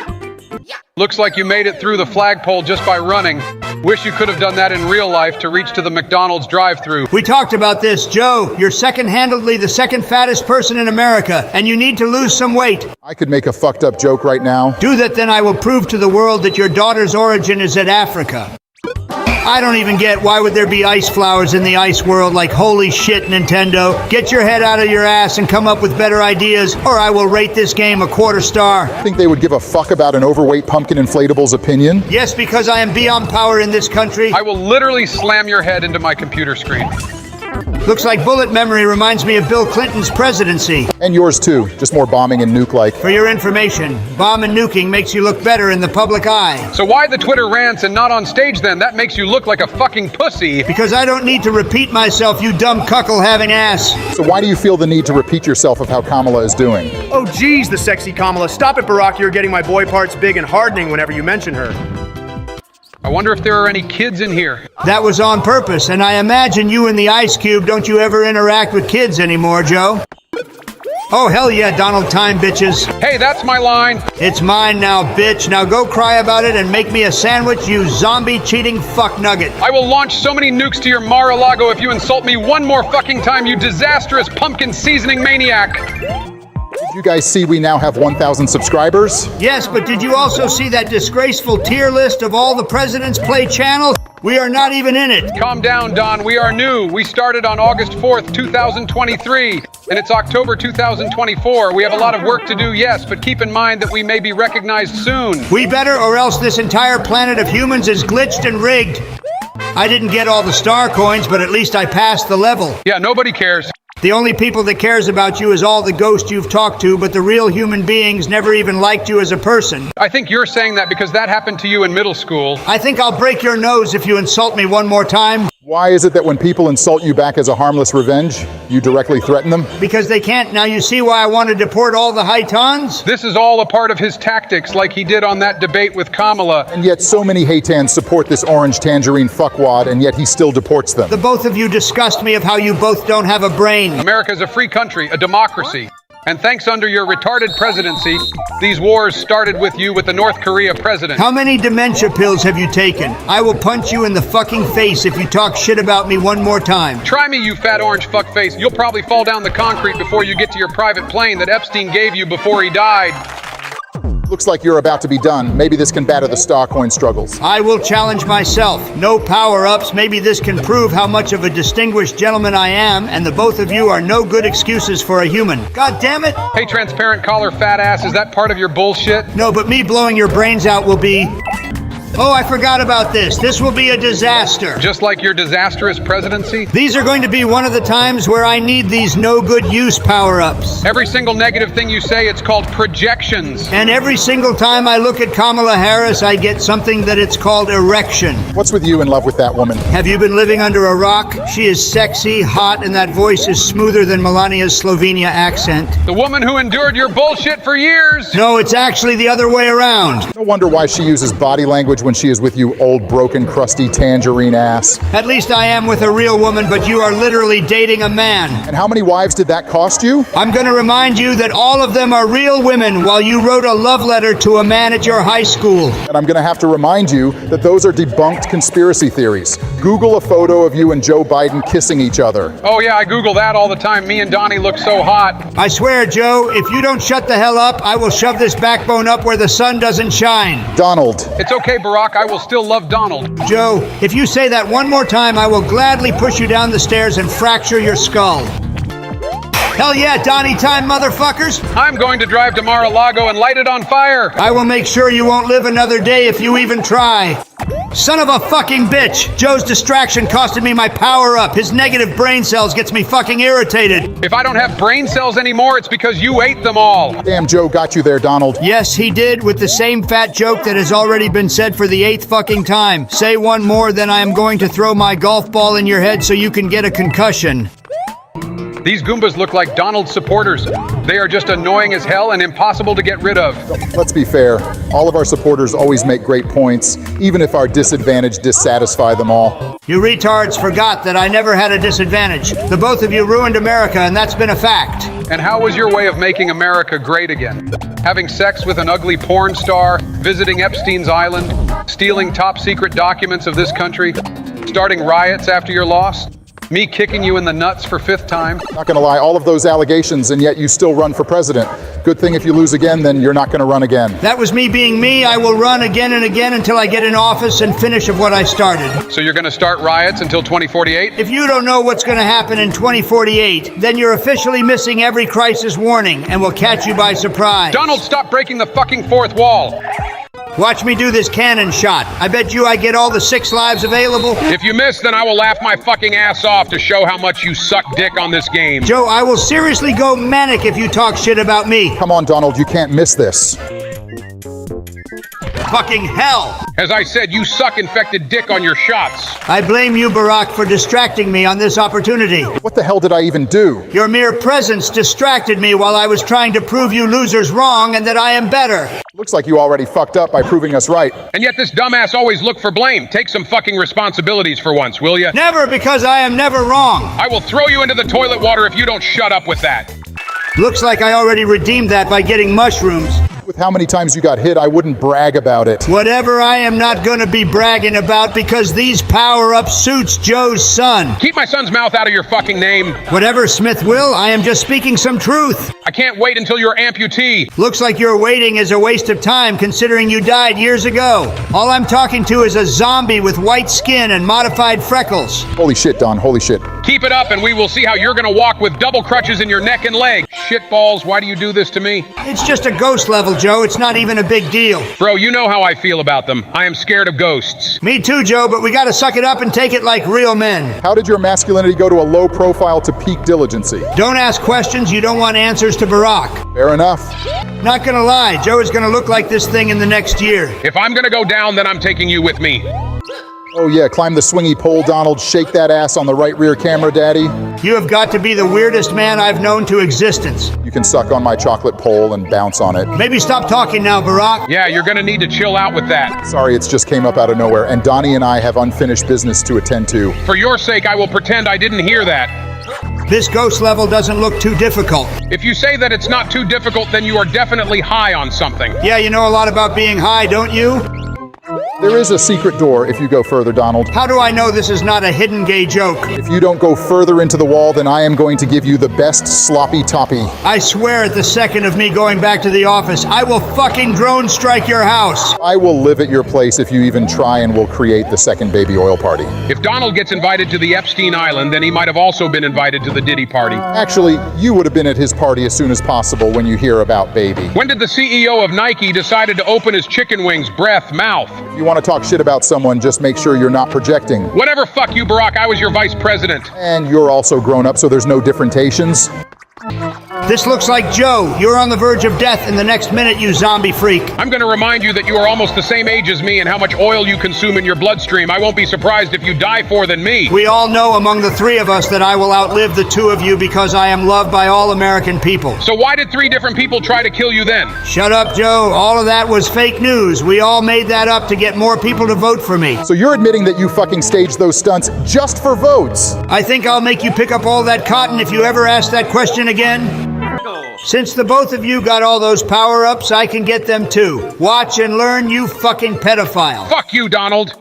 Looks like you made it through the flagpole just by running. Wish you could have done that in real life to reach to the McDonald's drive-thru. We talked about this, Joe. You're second-handedly the second fattest person in America, and you need to lose some weight. I could make a fucked up joke right now. Do that, then I will prove to the world that your daughter's origin is at Africa. I don't even get why would there be ice flowers in the ice world. Like, holy shit, Nintendo. Get your head out of your ass and come up with better ideas, or I will rate this game a 1/4 star. Think they would give a fuck about an overweight pumpkin inflatable's opinion? Yes, because I am beyond power in this country. I will literally slam your head into my computer screen. Looks like bullet memory reminds me of Bill Clinton's presidency. And yours too, just more bombing and nuke-like. For your information, bomb and nuking makes you look better in the public eye. So why the Twitter rants and not on stage then? That makes you look like a fucking pussy. Because I don't need to repeat myself, you dumb cuckle-having ass. So why do you feel the need to repeat yourself of how Kamala is doing? Oh geez, the sexy Kamala. Stop it, Barack. You're getting my boy parts big and hardening whenever you mention her. I wonder if there are any kids in here. That was on purpose, and I imagine you and the Ice Cube don't you ever interact with kids anymore, Joe? Oh, hell yeah, Donald Time, bitches. Hey, that's my line. It's mine now, bitch. Now go cry about it and make me a sandwich, you zombie cheating fuck nugget. I will launch so many nukes to your Mar-a-Lago if you insult me one more fucking time, you disastrous pumpkin seasoning maniac. Did you guys see we now have 1,000 subscribers? Yes, but did you also see that disgraceful tier list of all the President's Play channels? We are not even in it. Calm down, Don. We are new. We started on August 4th, 2023, and it's October 2024. We have a lot of work to do, yes, but keep in mind that we may be recognized soon. We better, or else this entire planet of humans is glitched and rigged. I didn't get all the star coins, but at least I passed the level. Yeah, nobody cares. The only people that cares about you is all the ghosts you've talked to, but the real human beings never even liked you as a person. I think you're saying that because that happened to you in middle school. I think I'll break your nose if you insult me one more time. Why is it that when people insult you back as a harmless revenge, you directly threaten them? Because they can't. Now you see why I want to deport all the Haitans? This is all a part of his tactics, like he did on that debate with Kamala. And yet so many Haitans support this orange tangerine fuckwad, and yet he still deports them. The both of you disgust me of how you both don't have a brain. America is a free country, a democracy. And thanks under your retarded presidency, these wars started with you with the North Korea president. How many dementia pills have you taken? I will punch you in the fucking face if you talk shit about me one more time. Try me, you fat orange fuckface. You'll probably fall down the concrete before you get to your private plane that Epstein gave you before he died. Looks like you're about to be done. Maybe this can batter the Starcoin struggles. I will challenge myself. No power-ups. Maybe this can prove how much of a distinguished gentleman I am, and the both of you are no good excuses for a human. God damn it! Hey, transparent collar fat ass, is that part of your bullshit? No, but me blowing your brains out will be... Oh, I forgot about this. This will be a disaster. Just like your disastrous presidency? These are going to be one of the times where I need these no-good use power-ups. Every single negative thing you say, it's called projections. And every single time I look at Kamala Harris, I get something that it's called erection. What's with you in love with that woman? Have you been living under a rock? She is sexy, hot, and that voice is smoother than Melania's Slovenia accent. The woman who endured your bullshit for years. No, it's actually the other way around. No wonder why she uses body language when she is with you, old, broken, crusty tangerine ass. At least I am with a real woman, but you are literally dating a man. And how many wives did that cost you? I'm going to remind you that all of them are real women while you wrote a love letter to a man at your high school. And I'm going to have to remind you that those are debunked conspiracy theories. Google a photo of you and Joe Biden kissing each other. Oh yeah, I Google that all the time. Me and Donnie look so hot. I swear, Joe, if you don't shut the hell up, I will shove this backbone up where the sun doesn't shine. Donald. It's okay, Barack. I will still love Donald. Joe, if you say that one more time, I will gladly push you down the stairs and fracture your skull. Hell yeah, Donnie time, motherfuckers! I'm going to drive to Mar-a-Lago and light it on fire. I will make sure you won't live another day if you even try. Son of a fucking bitch! Joe's distraction costed me my power-up. His negative brain cells gets me fucking irritated. If I don't have brain cells anymore, it's because you ate them all. Damn, Joe got you there, Donald. Yes, he did, with the same fat joke that has already been said for the 8th fucking time. Say one more, then I am going to throw my golf ball in your head so you can get a concussion. These Goombas look like Donald's supporters. They are just annoying as hell and impossible to get rid of. Let's be fair. All of our supporters always make great points, even if our disadvantage dissatisfy them all. You retards forgot that I never had a disadvantage. The both of you ruined America, and that's been a fact. And how was your way of making America great again? Having sex with an ugly porn star, visiting Epstein's island, stealing top secret documents of this country, starting riots after your loss? Me kicking you in the nuts for 5th time? Not gonna lie, all of those allegations, and yet you still run for president. Good thing if you lose again, then you're not gonna run again. That was me being me. I will run again and again until I get in office and finish of what I started. So you're gonna start riots until 2048? If you don't know what's gonna happen in 2048, then you're officially missing every crisis warning and will catch you by surprise. Donald, stop breaking the fucking fourth wall. Watch me do this cannon shot. I bet you I get all the 6 lives available. If you miss, then I will laugh my fucking ass off to show how much you suck dick on this game. Joe, I will seriously go manic if you talk shit about me. Come on, Donald, you can't miss this. Fucking hell! As I said, you suck infected dick on your shots. I blame you, Barack, for distracting me on this opportunity. What the hell did I even do? Your mere presence distracted me while I was trying to prove you losers wrong and that I am better. Looks like you already fucked up by proving us right. And yet this dumbass always look for blame. Take some fucking responsibilities for once, will ya? Never, because I am never wrong. I will throw you into the toilet water if you don't shut up with that. Looks like I already redeemed that by getting mushrooms. With how many times you got hit, I wouldn't brag about it. Whatever, I am not gonna be bragging about because these power-ups suits Joe's son. Keep my son's mouth out of your fucking name. Whatever Smith will, I am just speaking some truth. I can't wait until you're amputee. Looks like your waiting is a waste of time considering you died years ago. All I'm talking to is a zombie with white skin and modified freckles. Holy shit, Don, holy shit. Keep it up and we will see how you're gonna walk with double crutches in your neck and leg. Shit. shitballs, why do you do this to me? It's just a ghost level, Joe. It's not even a big deal. Bro, you know how I feel about them. I am scared of ghosts. Me too, Joe, but we gotta suck it up and take it like real men. How did your masculinity go to a low profile to peak diligency? Don't ask questions you don't want answers to, Barack. Fair enough. Not gonna lie, Joe is gonna look like this thing in the next year. If I'm gonna go down, then I'm taking you with me. Oh yeah, climb the swingy pole, Donald. Shake that ass on the right rear camera, Daddy. You have got to be the weirdest man I've known to existence. You can suck on my chocolate pole and bounce on it. Maybe stop talking now, Barack. Yeah, you're gonna need to chill out with that. Sorry, it's just came up out of nowhere, and Donnie and I have unfinished business to attend to. For your sake, I will pretend I didn't hear that. This ghost level doesn't look too difficult. If you say that it's not too difficult, then you are definitely high on something. Yeah, you know a lot about being high, don't you? There is a secret door if you go further, Donald. How do I know this is not a hidden gay joke? If you don't go further into the wall, then I am going to give you the best sloppy toppy. I swear at the second of me going back to the office, I will fucking drone strike your house. I will live at your place if you even try, and will create the second baby oil party. If Donald gets invited to the Epstein Island, then he might have also been invited to the Diddy party. Actually, you would have been at his party as soon as possible when you hear about baby. When did the CEO of Nike decided to open his chicken wings, breath, mouth? If you want to talk shit about someone, just make sure you're not projecting. Whatever, fuck you, Barack, I was your vice president. And you're also grown up, so there's no differentiations. This looks like Joe. You're on the verge of death in the next minute, you zombie freak. I'm gonna remind you that you are almost the same age as me and how much oil you consume in your bloodstream. I won't be surprised if you die for than me. We all know among the three of us that I will outlive the two of you because I am loved by all American people. So why did 3 different people try to kill you then? Shut up, Joe. All of that was fake news. We all made that up to get more people to vote for me. So you're admitting that you fucking staged those stunts just for votes? I think I'll make you pick up all that cotton if you ever ask that question again. Since the both of you got all those power-ups, I can get them too. Watch and learn, you fucking pedophile. Fuck you, Donald.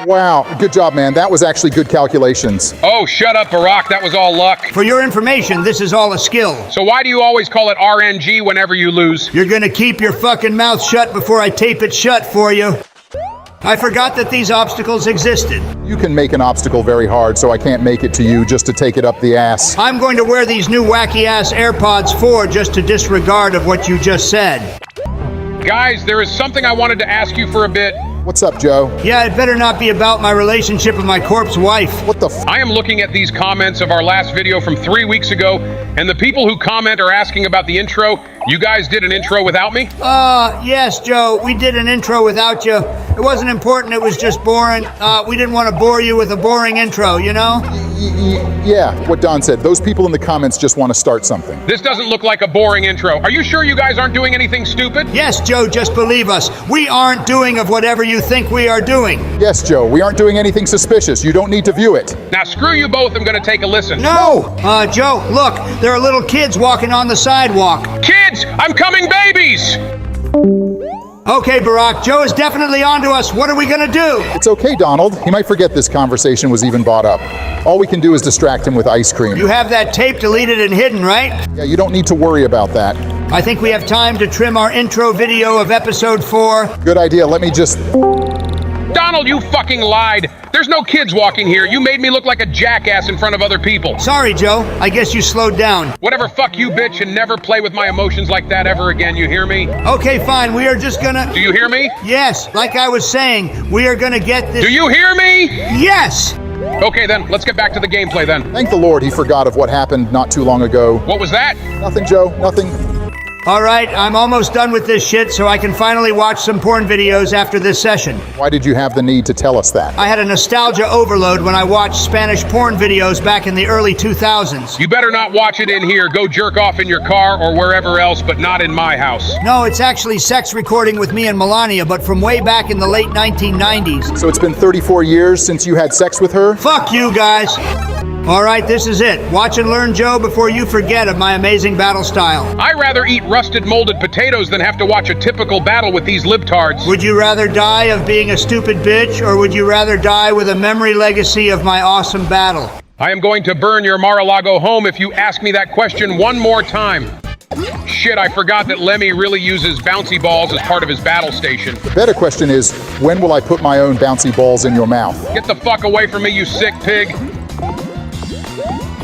Wow, good job, man. That was actually good calculations. Oh, shut up, Barack. That was all luck. For your information, this is all a skill. So why do you always call it RNG whenever you lose? You're gonna keep your fucking mouth shut before I tape it shut for you. I forgot that these obstacles existed. You can make an obstacle very hard, so I can't make it to you just to take it up the ass. I'm going to wear these new wacky-ass AirPods 4 just to disregard of what you just said. Guys, there is something I wanted to ask you for a bit. What's up, Joe? Yeah, it better not be about my relationship with my corpse wife. What the f? I am looking at these comments of our last video from 3 weeks ago, and the people who comment are asking about the intro. You guys did an intro without me? Yes, Joe, we did an intro without you. It wasn't important, it was just boring. We didn't want to bore you with a boring intro, you know? Yeah, what Don said. Those people in the comments just want to start something. This doesn't look like a boring intro. Are you sure you guys aren't doing anything stupid? Yes, Joe, just believe us. We aren't doing of whatever you think we are doing. Yes, Joe, we aren't doing anything suspicious. You don't need to view it. Now screw you both, I'm gonna take a listen. No! Joe, look, there are little kids walking on the sidewalk. Kids, I'm coming babies! Okay, Barack, Joe is definitely onto us. What are we gonna do? It's okay, Donald. He might forget this conversation was even brought up. All we can do is distract him with ice cream. You have that tape deleted and hidden, right? Yeah, you don't need to worry about that. I think we have time to trim our intro video of episode 4. Good idea. Let me just... Donald, you fucking lied. There's no kids walking here. You made me look like a jackass in front of other people. Sorry, Joe. I guess you slowed down. Whatever, fuck you, bitch, and never play with my emotions like that ever again, you hear me? Okay, fine. We are just gonna... Do you hear me? Yes, like I was saying, we are gonna get this... Do you hear me? Yes! Okay then, let's get back to the gameplay then. Thank the Lord he forgot of what happened not too long ago. What was that? Nothing, Joe. Nothing. All right, I'm almost done with this shit, so I can finally watch some porn videos after this session. Why did you have the need to tell us that? I had a nostalgia overload when I watched Spanish porn videos back in the early 2000s. You better not watch it in here. Go jerk off in your car or wherever else, but not in my house. No, it's actually sex recording with me and Melania, but from way back in the late 1990s. So it's been 34 years since you had sex with her? Fuck you guys! All right, this is it. Watch and learn, Joe, before you forget of my amazing battle style. I'd rather eat rusted molded potatoes than have to watch a typical battle with these libtards. Would you rather die of being a stupid bitch, or would you rather die with a memory legacy of my awesome battle? I am going to burn your Mar-a-Lago home if you ask me that question one more time. Shit, I forgot that Lemmy really uses bouncy balls as part of his battle station. The better question is, when will I put my own bouncy balls in your mouth? Get the fuck away from me, you sick pig.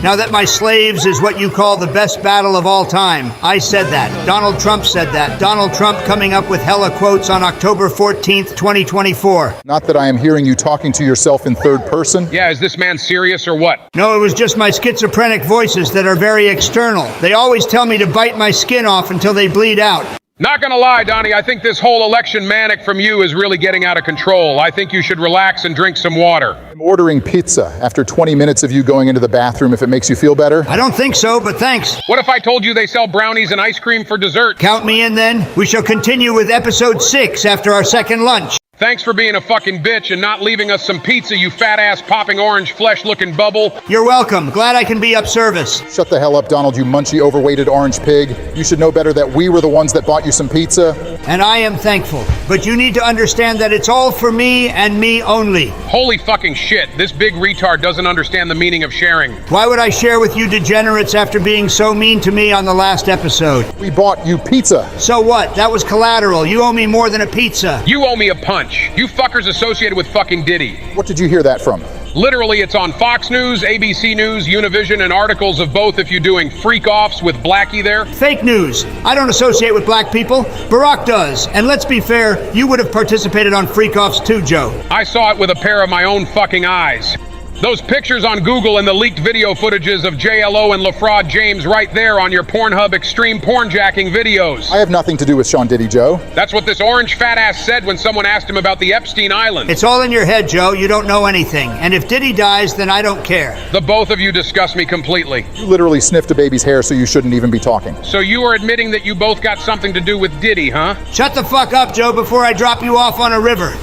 Now that my slaves is what you call the best battle of all time, I said that. Donald Trump said that. Donald Trump coming up with hella quotes on October 14th, 2024. Not that I am hearing you talking to yourself in third person. Yeah, is this man serious or what? No, it was just my schizophrenic voices that are very external. They always tell me to bite my skin off until they bleed out. Not gonna lie, Donnie, I think this whole election manic from you is really getting out of control. I think you should relax and drink some water. I'm ordering pizza after 20 minutes of you going into the bathroom if it makes you feel better. I don't think so, but thanks. What if I told you they sell brownies and ice cream for dessert? Count me in then. We shall continue with episode 6 after our second lunch. Thanks for being a fucking bitch and not leaving us some pizza, you fat-ass popping orange flesh-looking bubble. You're welcome. Glad I can be of service. Shut the hell up, Donald, you munchy, overweighted orange pig. You should know better that we were the ones that bought you some pizza. And I am thankful. But you need to understand that it's all for me and me only. Holy fucking shit, this big retard doesn't understand the meaning of sharing. Why would I share with you degenerates after being so mean to me on the last episode? We bought you pizza. So what? That was collateral. You owe me more than a pizza. You owe me a punch. You fuckers associated with fucking Diddy. What did you hear that from? Literally, it's on Fox News, ABC News, Univision, and articles of both if you're doing freak-offs with Blackie there. Fake news. I don't associate with black people. Barack does. And let's be fair, you would have participated on freak-offs too, Joe. I saw it with a pair of my own fucking eyes. Those pictures on Google and the leaked video footages of JLO and LaFraud James right there on your Pornhub extreme pornjacking videos. I have nothing to do with Sean Diddy, Joe. That's what this orange fat ass said when someone asked him about the Epstein Island. It's all in your head, Joe. You don't know anything. And if Diddy dies, then I don't care. The both of you disgust me completely. You literally sniffed a baby's hair, so you shouldn't even be talking. So you are admitting that you both got something to do with Diddy, huh? Shut the fuck up, Joe, before I drop you off on a river.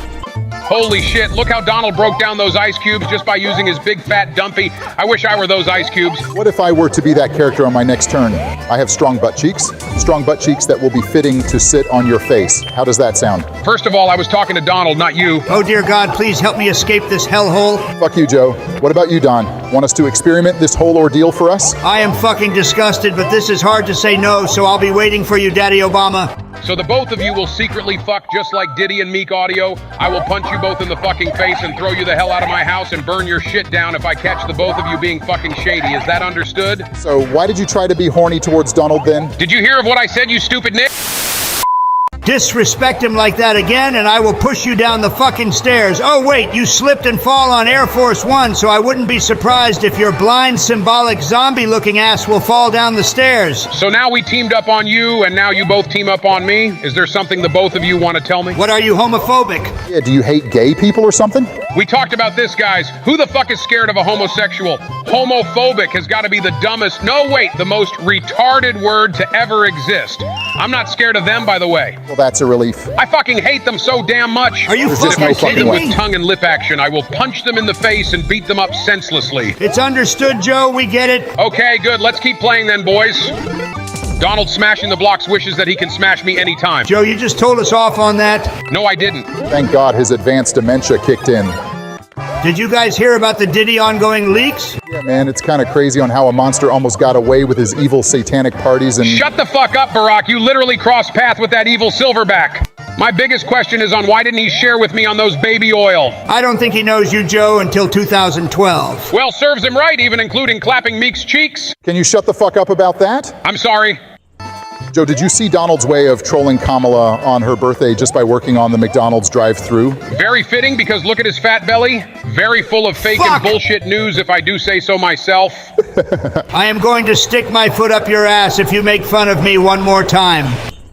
Holy shit, look how Donald broke down those ice cubes just by using his big fat dumpy. I wish I were those ice cubes. What if I were to be that character on my next turn? I have strong butt cheeks that will be fitting to sit on your face. How does that sound? First of all, I was talking to Donald, not you. Oh dear God, please help me escape this hellhole. Fuck you, Joe. What about you, Don? Want us to experiment this whole ordeal for us? I am fucking disgusted, but this is hard to say no, so I'll be waiting for you, Daddy Obama. So the both of you will secretly fuck just like Diddy and Meek Audio. I will punch you both in the fucking face and throw you the hell out of my house and burn your shit down if I catch the both of you being fucking shady. Is that understood? So why did you try to be horny towards Donald then? Did you hear of what I said, you stupid Nick? Disrespect him like that again, and I will push you down the fucking stairs. Oh, wait, you slipped and fall on Air Force One, so I wouldn't be surprised if your blind, symbolic, zombie-looking ass will fall down the stairs. So now we teamed up on you, and now you both team up on me? Is there something the both of you want to tell me? What, are you homophobic? Yeah, do you hate gay people or something? We talked about this, guys. Who the fuck is scared of a homosexual? Homophobic has got to be the dumbest, no wait, the most retarded word to ever exist. I'm not scared of them, by the way. Well, that's a relief. I fucking hate them so damn much. Are you There's just fucking no If I hit fucking them way. with tongue and lip action, I will punch them in the face and beat them up senselessly. It's understood, Joe. We get it. Okay, good. Let's keep playing then, boys. Donald smashing the blocks wishes that he can smash me anytime. Joe, you just told us off on that. No, I didn't. Thank God his advanced dementia kicked in. Did you guys hear about the Diddy ongoing leaks? Yeah, man, it's kind of crazy on how a monster almost got away with his evil satanic parties and... Shut the fuck up, Barack. You literally crossed path with that evil silverback. My biggest question is on why didn't he share with me on those baby oil? I don't think he knows you, Joe, until 2012. Well, serves him right, even including clapping Meek's cheeks. Can you shut the fuck up about that? I'm sorry. Joe, did you see Donald's way of trolling Kamala on her birthday just by working on the McDonald's drive-thru? Very fitting because look at his fat belly. Very full of fake and bullshit news, if I do say so myself. I am going to stick my foot up your ass if you make fun of me one more time.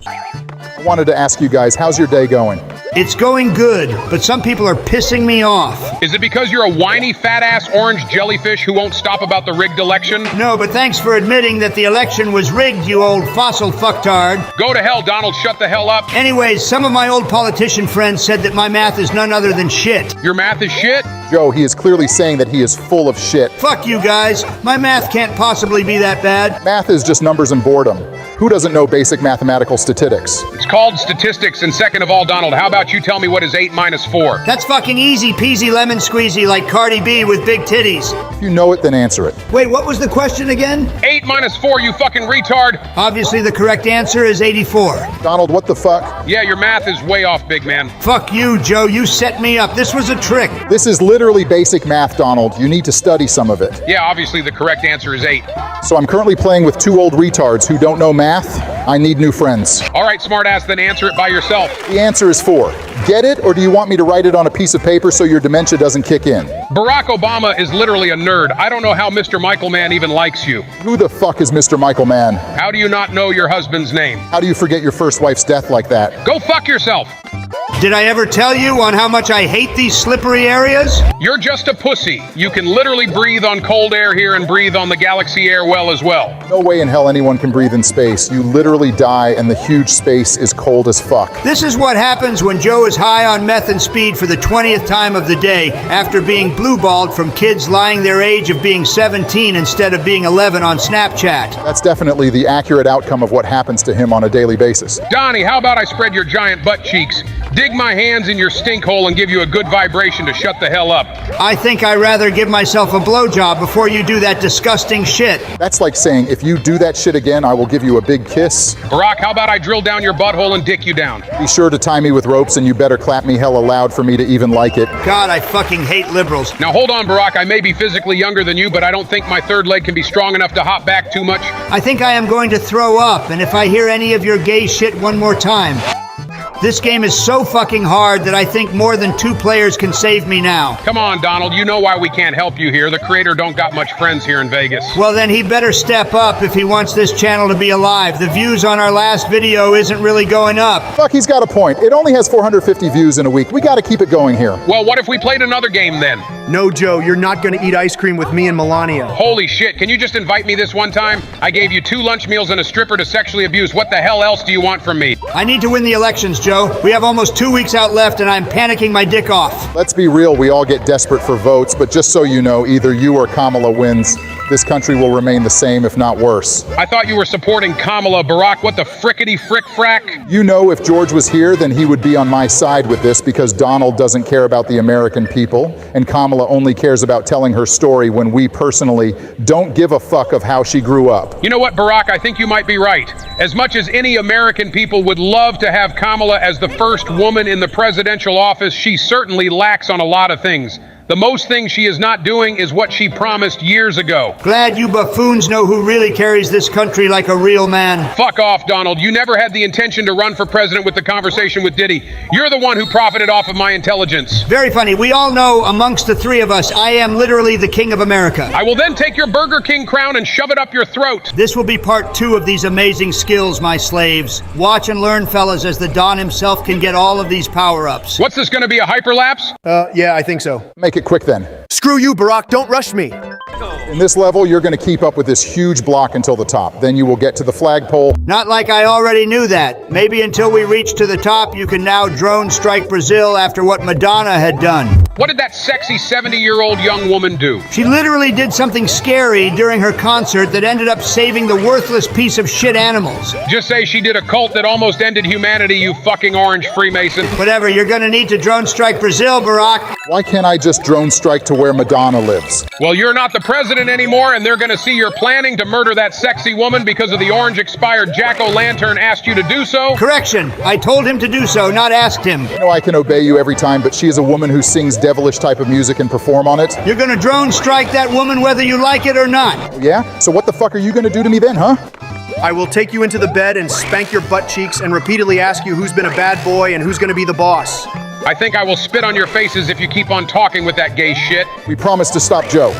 I wanted to ask you guys, how's your day going? It's going good, but some people are pissing me off. Is it because you're a whiny, fat-ass orange jellyfish who won't stop about the rigged election? No, but thanks for admitting that the election was rigged, you old fossil fucktard. Go to hell, Donald. Shut the hell up. Anyways, some of my old politician friends said that my math is none other than shit. Your math is shit? Joe, he is clearly saying that he is full of shit. Fuck you guys. My math can't possibly be that bad. Math is just numbers and boredom. Who doesn't know basic mathematical statistics? It's called statistics, and second of all, Donald, how about you tell me what is 8 minus 4? That's fucking easy peasy lemon squeezy like Cardi B with big titties. If you know it, then answer it. Wait, what was the question again? 8 minus 4, you fucking retard. Obviously the correct answer is 84. Donald, what the fuck? Yeah, your math is way off, big man. Fuck you, Joe. You set me up. This was a trick. This is literally literally basic math, Donald. You need to study some of it. Yeah, obviously the correct answer is 8. So I'm currently playing with 2 old retards who don't know math. I need new friends. All right, smartass, then answer it by yourself. The answer is 4. Get it, or do you want me to write it on a piece of paper so your dementia doesn't kick in? Barack Obama is literally a nerd. I don't know how Mr. Michael Mann even likes you. Who the fuck is Mr. Michael Mann? How do you not know your husband's name? How do you forget your first wife's death like that? Go fuck yourself. Did I ever tell you on how much I hate these slippery areas? You're just a pussy. You can literally breathe on cold air here and breathe on the galaxy air well as well. No way in hell anyone can breathe in space. You literally die and the huge space is cold as fuck. This is what happens when Joe is high on meth and speed for the 20th time of the day after being blue-balled from kids lying their age of being 17 instead of being 11 on Snapchat. That's definitely the accurate outcome of what happens to him on a daily basis. Donnie, how about I spread your giant butt cheeks, dig my hands in your stink hole, and give you a good vibration to shut the hell up? I think I'd rather give myself a blowjob before you do that disgusting shit. That's like saying, if you do that shit again, I will give you a big kiss. Barack, how about I drill down your butthole and dick you down? Be sure to tie me with ropes and you better clap me hella loud for me to even like it. God, I fucking hate liberals. Now hold on, Barack, I may be physically younger than you, but I don't think my third leg can be strong enough to hop back too much. I think I am going to throw up, and if I hear any of your gay shit one more time. This game is so fucking hard that I think more than 2 players can save me now. Come on, Donald, you know why we can't help you here. The creator don't got much friends here in Vegas. Well, then he better step up if he wants this channel to be alive. The views on our last video isn't really going up. Fuck, he's got a point. It only has 450 views in a week. We gotta keep it going here. Well, what if we played another game then? No, Joe, you're not gonna eat ice cream with me and Melania. Holy shit, can you just invite me this one time? I gave you 2 lunch meals and a stripper to sexually abuse. What the hell else do you want from me? I need to win the elections, Joe. We have almost 2 weeks out left and I'm panicking my dick off. Let's be real, we all get desperate for votes, but just so you know, either you or Kamala wins. This country will remain the same, if not worse. I thought you were supporting Kamala. Barack, what the frickety frick frack? You know, if George was here, then he would be on my side with this because Donald doesn't care about the American people, and Kamala only cares about telling her story when we personally don't give a fuck of how she grew up. You know what, Barack? I think you might be right. As much as any American people would love to have Kamala as the first woman in the presidential office, she certainly lacks on a lot of things. The most thing she is not doing is what she promised years ago. Glad you buffoons know who really carries this country like a real man. Fuck off, Donald. You never had the intention to run for president with the conversation with Diddy. You're the one who profited off of my intelligence. Very funny. We all know amongst the 3 of us, I am literally the king of America. I will then take your Burger King crown and shove it up your throat. This will be part 2 of these amazing skills, my slaves. Watch and learn, fellas, as the Don himself can get all of these power-ups. What's this going to be, a hyperlapse? Yeah, I think so. Make it quick then. Screw you, Barack, don't rush me. In this level, you're gonna keep up with this huge block until the top. Then you will get to the flagpole. Not like I already knew that. Maybe until we reach to the top, you can now drone strike Brazil after what Madonna had done. What did that sexy 70-year-old young woman do? She literally did something scary during her concert that ended up saving the worthless piece of shit animals. Just say she did a cult that almost ended humanity, you fucking orange Freemason. Whatever, you're gonna need to drone strike Brazil, Barack. Why can't I just drone strike to where Madonna lives? Well, you're not the president anymore, and they're gonna see you're planning to murder that sexy woman because of the orange expired jack-o'-lantern asked you to do so. Correction, I told him to do so, not asked him. I know I can obey you every time, but she is a woman who sings devilish type of music and perform on it. You're gonna drone strike that woman whether you like it or not. Yeah? So what the fuck are you gonna do to me then, huh? I will take you into the bed and spank your butt cheeks and repeatedly ask you who's been a bad boy and who's gonna be the boss. I think I will spit on your faces if you keep on talking with that gay shit. We promise to stop Joe.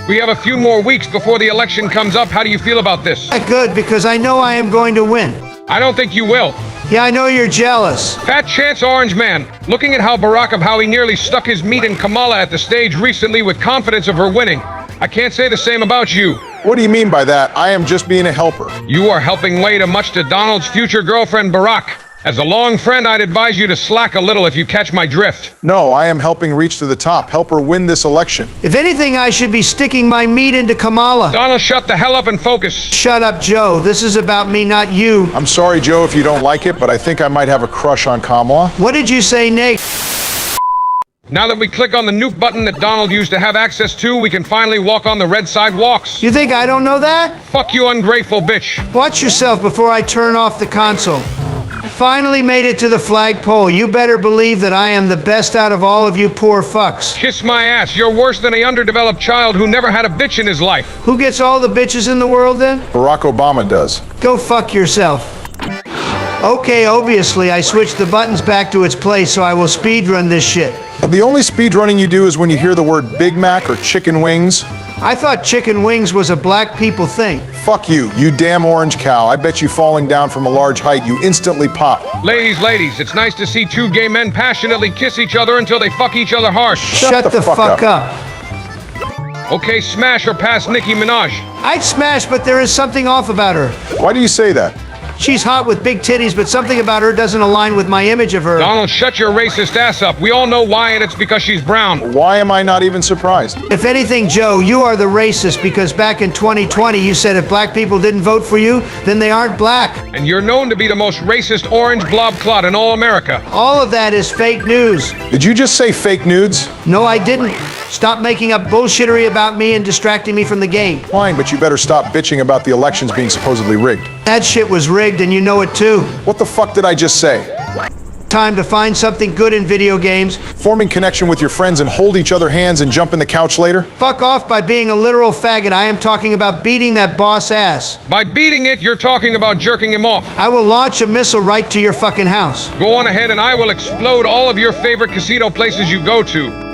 We have a few more weeks before the election comes up. How do you feel about this? Good, because I know I am going to win. I don't think you will. Yeah, I know you're jealous. Fat chance, orange man. Looking at how he nearly stuck his meat in Kamala at the stage recently with confidence of her winning. I can't say the same about you. What do you mean by that? I am just being a helper. You are helping way too much to Donald's future girlfriend, Barack. As a long friend, I'd advise you to slack a little if you catch my drift. No, I am helping reach to the top, help her win this election. If anything, I should be sticking my meat into Kamala. Donald, shut the hell up and focus. Shut up, Joe. This is about me, not you. I'm sorry, Joe, if you don't like it, but I think I might have a crush on Kamala. What did you say, Nate? Now that we click on the nuke button that Donald used to have access to, we can finally walk on the red sidewalks. You think I don't know that? Fuck you, ungrateful bitch. Watch yourself before I turn off the console. Finally made it to the flagpole. You better believe that I am the best out of all of you poor fucks. Kiss my ass. You're worse than a underdeveloped child who never had a bitch in his life. Who gets all the bitches in the world then? Barack Obama does. Go fuck yourself. Okay, obviously I switched the buttons back to its place, so I will speedrun this shit. The only speed running you do is when you hear the word Big Mac or chicken wings. I thought chicken wings was a black people thing. Fuck you, you damn orange cow. I bet you falling down from a large height, you instantly pop. Ladies, it's nice to see two gay men passionately kiss each other until they fuck each other hard. Shut the fuck up. Okay, smash or pass Nicki Minaj. I'd smash, but there is something off about her. Why do you say that? She's hot with big titties, but something about her doesn't align with my image of her. Donald, shut your racist ass up. We all know why, and it's because she's brown. Why am I not even surprised? If anything, Joe, you are the racist, because back in 2020 you said if black people didn't vote for you, then they aren't black. And you're known to be the most racist orange blob clot in all America. All of that is fake news. Did you just say fake nudes? No, I didn't. Stop making up bullshittery about me and distracting me from the game. Fine, but you better stop bitching about the elections being supposedly rigged. That shit was rigged and you know it too. What the fuck did I just say? Time to find something good in video games. Forming connection with your friends and hold each other hands and jump in the couch later? Fuck off by being a literal faggot. I am talking about beating that boss ass. By beating it, you're talking about jerking him off. I will launch a missile right to your fucking house. Go on ahead and I will explode all of your favorite casino places you go to.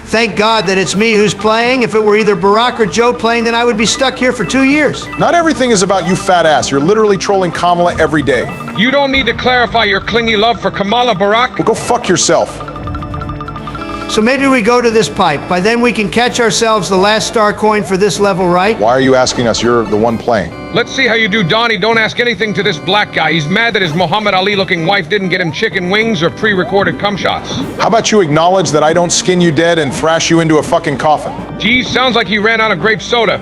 Thank God that it's me who's playing. If it were either Barack or Joe playing, then I would be stuck here for 2 years. Not everything is about you fat ass. You're literally trolling Kamala every day. You don't need to clarify your clingy love for Kamala Barack. Well, go fuck yourself. So maybe we go to this pipe. By then we can catch ourselves the last star coin for this level, right? Why are you asking us? You're the one playing. Let's see how you do, Donnie. Don't ask anything to this black guy. He's mad that his Muhammad Ali-looking wife didn't get him chicken wings or pre-recorded cum shots. How about you acknowledge that I don't skin you dead and thrash you into a fucking coffin? Geez, sounds like he ran out of grape soda.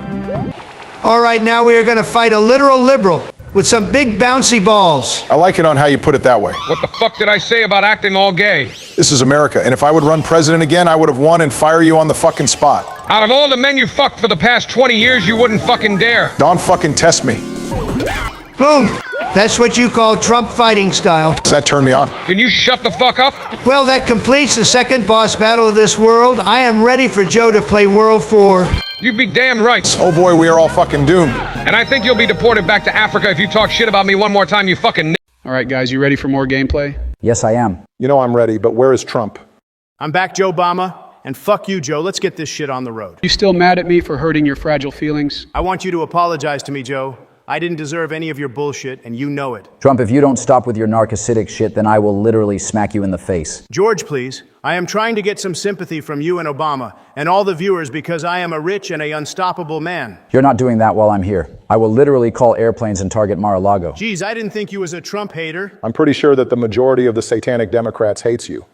All right, now we are going to fight a literal liberal with some big bouncy balls. I like it on how you put it that way. What the fuck did I say about acting all gay? This is America, and if I would run president again, I would have won and fire you on the fucking spot. Out of all the men you fucked for the past 20 years, you wouldn't fucking dare. Don't fucking test me. Boom. That's what you call Trump fighting style. Does that turn me on? Can you shut the fuck up? Well, that completes the second boss battle of this world. I am ready for Joe to play World 4. You'd be damn right. Oh boy, we are all fucking doomed. And I think you'll be deported back to Africa if you talk shit about me one more time, you fucking All right, guys, you ready for more gameplay? Yes, I am. You know I'm ready, but where is Trump? I'm back, Joe Obama. And fuck you, Joe. Let's get this shit on the road. You still mad at me for hurting your fragile feelings? I want you to apologize to me, Joe. I didn't deserve any of your bullshit, and you know it. Trump, if you don't stop with your narcocytic shit, then I will literally smack you in the face. George, please. I am trying to get some sympathy from you and Obama, and all the viewers because I am a rich and a unstoppable man. You're not doing that while I'm here. I will literally call airplanes and target Mar-a-Lago. Geez, I didn't think you was a Trump hater. I'm pretty sure that the majority of the satanic Democrats hates you.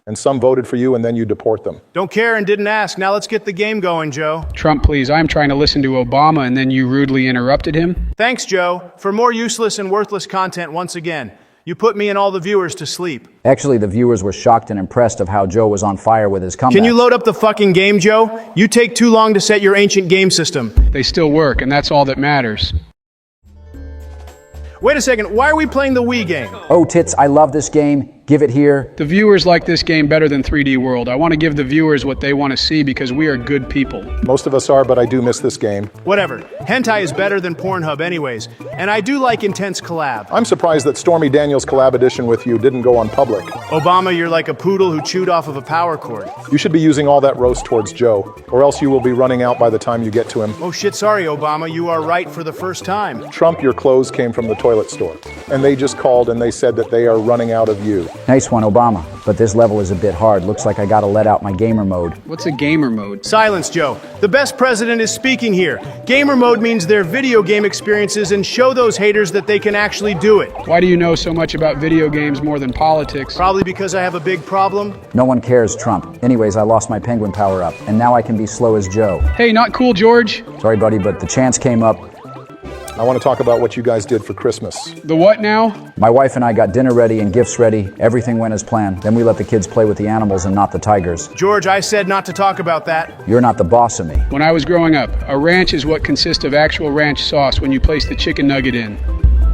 And some voted for you and then you deport them. Don't care and didn't ask. Now let's get the game going, Joe. Trump, please, I'm trying to listen to Obama and then you rudely interrupted him? Thanks, Joe. For more useless and worthless content once again. You put me and all the viewers to sleep. Actually, the viewers were shocked and impressed of how Joe was on fire with his comeback. Can you load up the fucking game, Joe? You take too long to set your ancient game system. They still work, and that's all that matters. Wait a second, why are we playing the Wii game? Oh, tits, I love this game. Give it here. The viewers like this game better than 3D World. I want to give the viewers what they want to see because we are good people. Most of us are, but I do miss this game. Whatever. Hentai is better than Pornhub anyways. And I do like intense collab. I'm surprised that Stormy Daniels' collab edition with you didn't go on public. Obama, you're like a poodle who chewed off of a power cord. You should be using all that roast towards Joe, or else you will be running out by the time you get to him. Oh shit, sorry Obama, you are right for the first time. Trump, your clothes came from the toilet store. And they just called and they said that they are running out of you. Nice one, Obama. But this level is a bit hard. Looks like I gotta let out my gamer mode. What's a gamer mode? Silence, Joe. The best president is speaking here. Gamer mode means their video game experiences and show those haters that they can actually do it. Why do you know so much about video games more than politics? Probably because I have a big problem. No one cares, Trump. Anyways, I lost my penguin power up, and now I can be slow as Joe. Hey, not cool, George. Sorry, buddy, but the chance came up. I want to talk about what you guys did for Christmas. The what now? My wife and I got dinner ready and gifts ready. Everything went as planned. Then we let the kids play with the animals and not the tigers. George, I said not to talk about that. You're not the boss of me. When I was growing up, a ranch is what consists of actual ranch sauce when you place the chicken nugget in.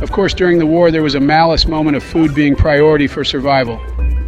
Of course, during the war, there was a malice moment of food being priority for survival.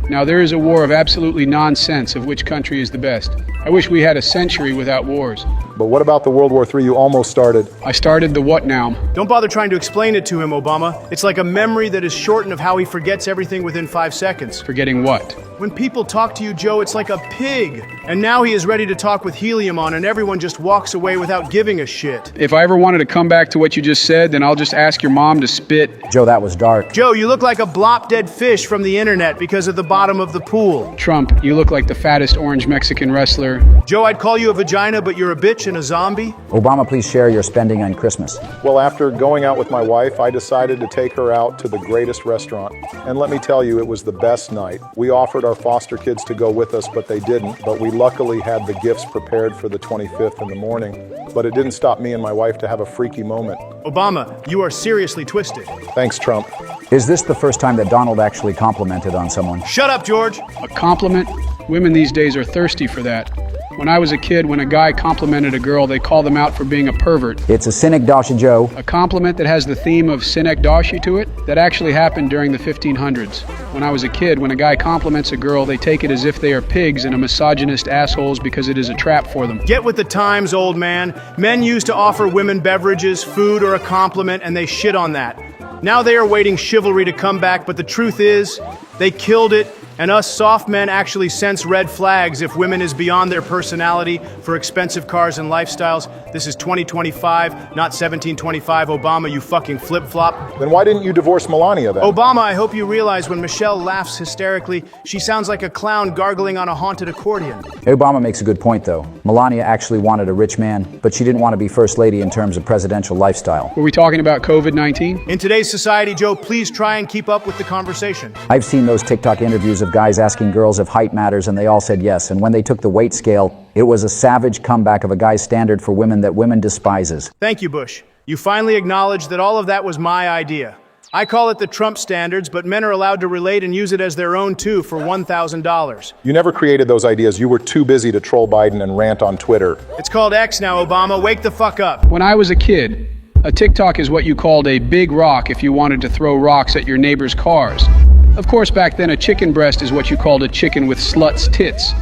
Now, there is a war of absolutely nonsense of which country is the best. I wish we had a century without wars. But what about the World War III you almost started? I started the what now? Don't bother trying to explain it to him, Obama. It's like a memory that is shortened of how he forgets everything within 5 seconds. Forgetting what? When people talk to you, Joe, it's like a pig. And now he is ready to talk with helium on, and everyone just walks away without giving a shit. If I ever wanted to come back to what you just said, then I'll just ask your mom to spit. Joe, that was dark. Joe, you look like a blop dead fish from the internet because of the bottom of the pool. Trump, you look like the fattest orange Mexican wrestler. Joe, I'd call you a vagina, but you're a bitch and a zombie. Obama, please share your spending on Christmas. Well, after going out with my wife, I decided to take her out to the greatest restaurant. And let me tell you, it was the best night. We offered our foster kids to go with us, but they didn't. But we luckily had the gifts prepared for the 25th in the morning. But it didn't stop me and my wife to have a freaky moment. Obama, you are seriously twisted. Thanks, Trump. Is this the first time that Donald actually complimented on someone? Shut up, George. A compliment? Women these days are thirsty for that. When I was a kid, when a guy complimented a girl, they called them out for being a pervert. It's a synecdoche, Joe. A compliment that has the theme of synecdoche to it? That actually happened during the 1500s. When I was a kid, when a guy compliments a girl, they take it as if they are pigs and a misogynist assholes because it is a trap for them. Get with the times, old man. Men used to offer women beverages, food, or a compliment, and they shit on that. Now they are waiting chivalry to come back, but the truth is, they killed it. And us soft men actually sense red flags if women is beyond their personality for expensive cars and lifestyles. This is 2025, not 1725. Obama, you fucking flip-flop. Then why didn't you divorce Melania then? Obama, I hope you realize when Michelle laughs hysterically, she sounds like a clown gargling on a haunted accordion. Obama makes a good point, though. Melania actually wanted a rich man, but she didn't want to be first lady in terms of presidential lifestyle. Were we talking about COVID-19? In today's society, Joe, please try and keep up with the conversation. I've seen those TikTok interviews of guys asking girls if height matters, and they all said yes. And when they took the weight scale, it was a savage comeback of a guy's standard for women that women despises. Thank you, Bush. You finally acknowledged that all of that was my idea. I call it the Trump standards, but men are allowed to relate and use it as their own too for $1,000. You never created those ideas. You were too busy to troll Biden and rant on Twitter. It's called X now, Obama. Wake the fuck up. When I was a kid, a TikTok is what you called a big rock if you wanted to throw rocks at your neighbor's cars. Of course, back then, a chicken breast is what you called a chicken with slut's tits,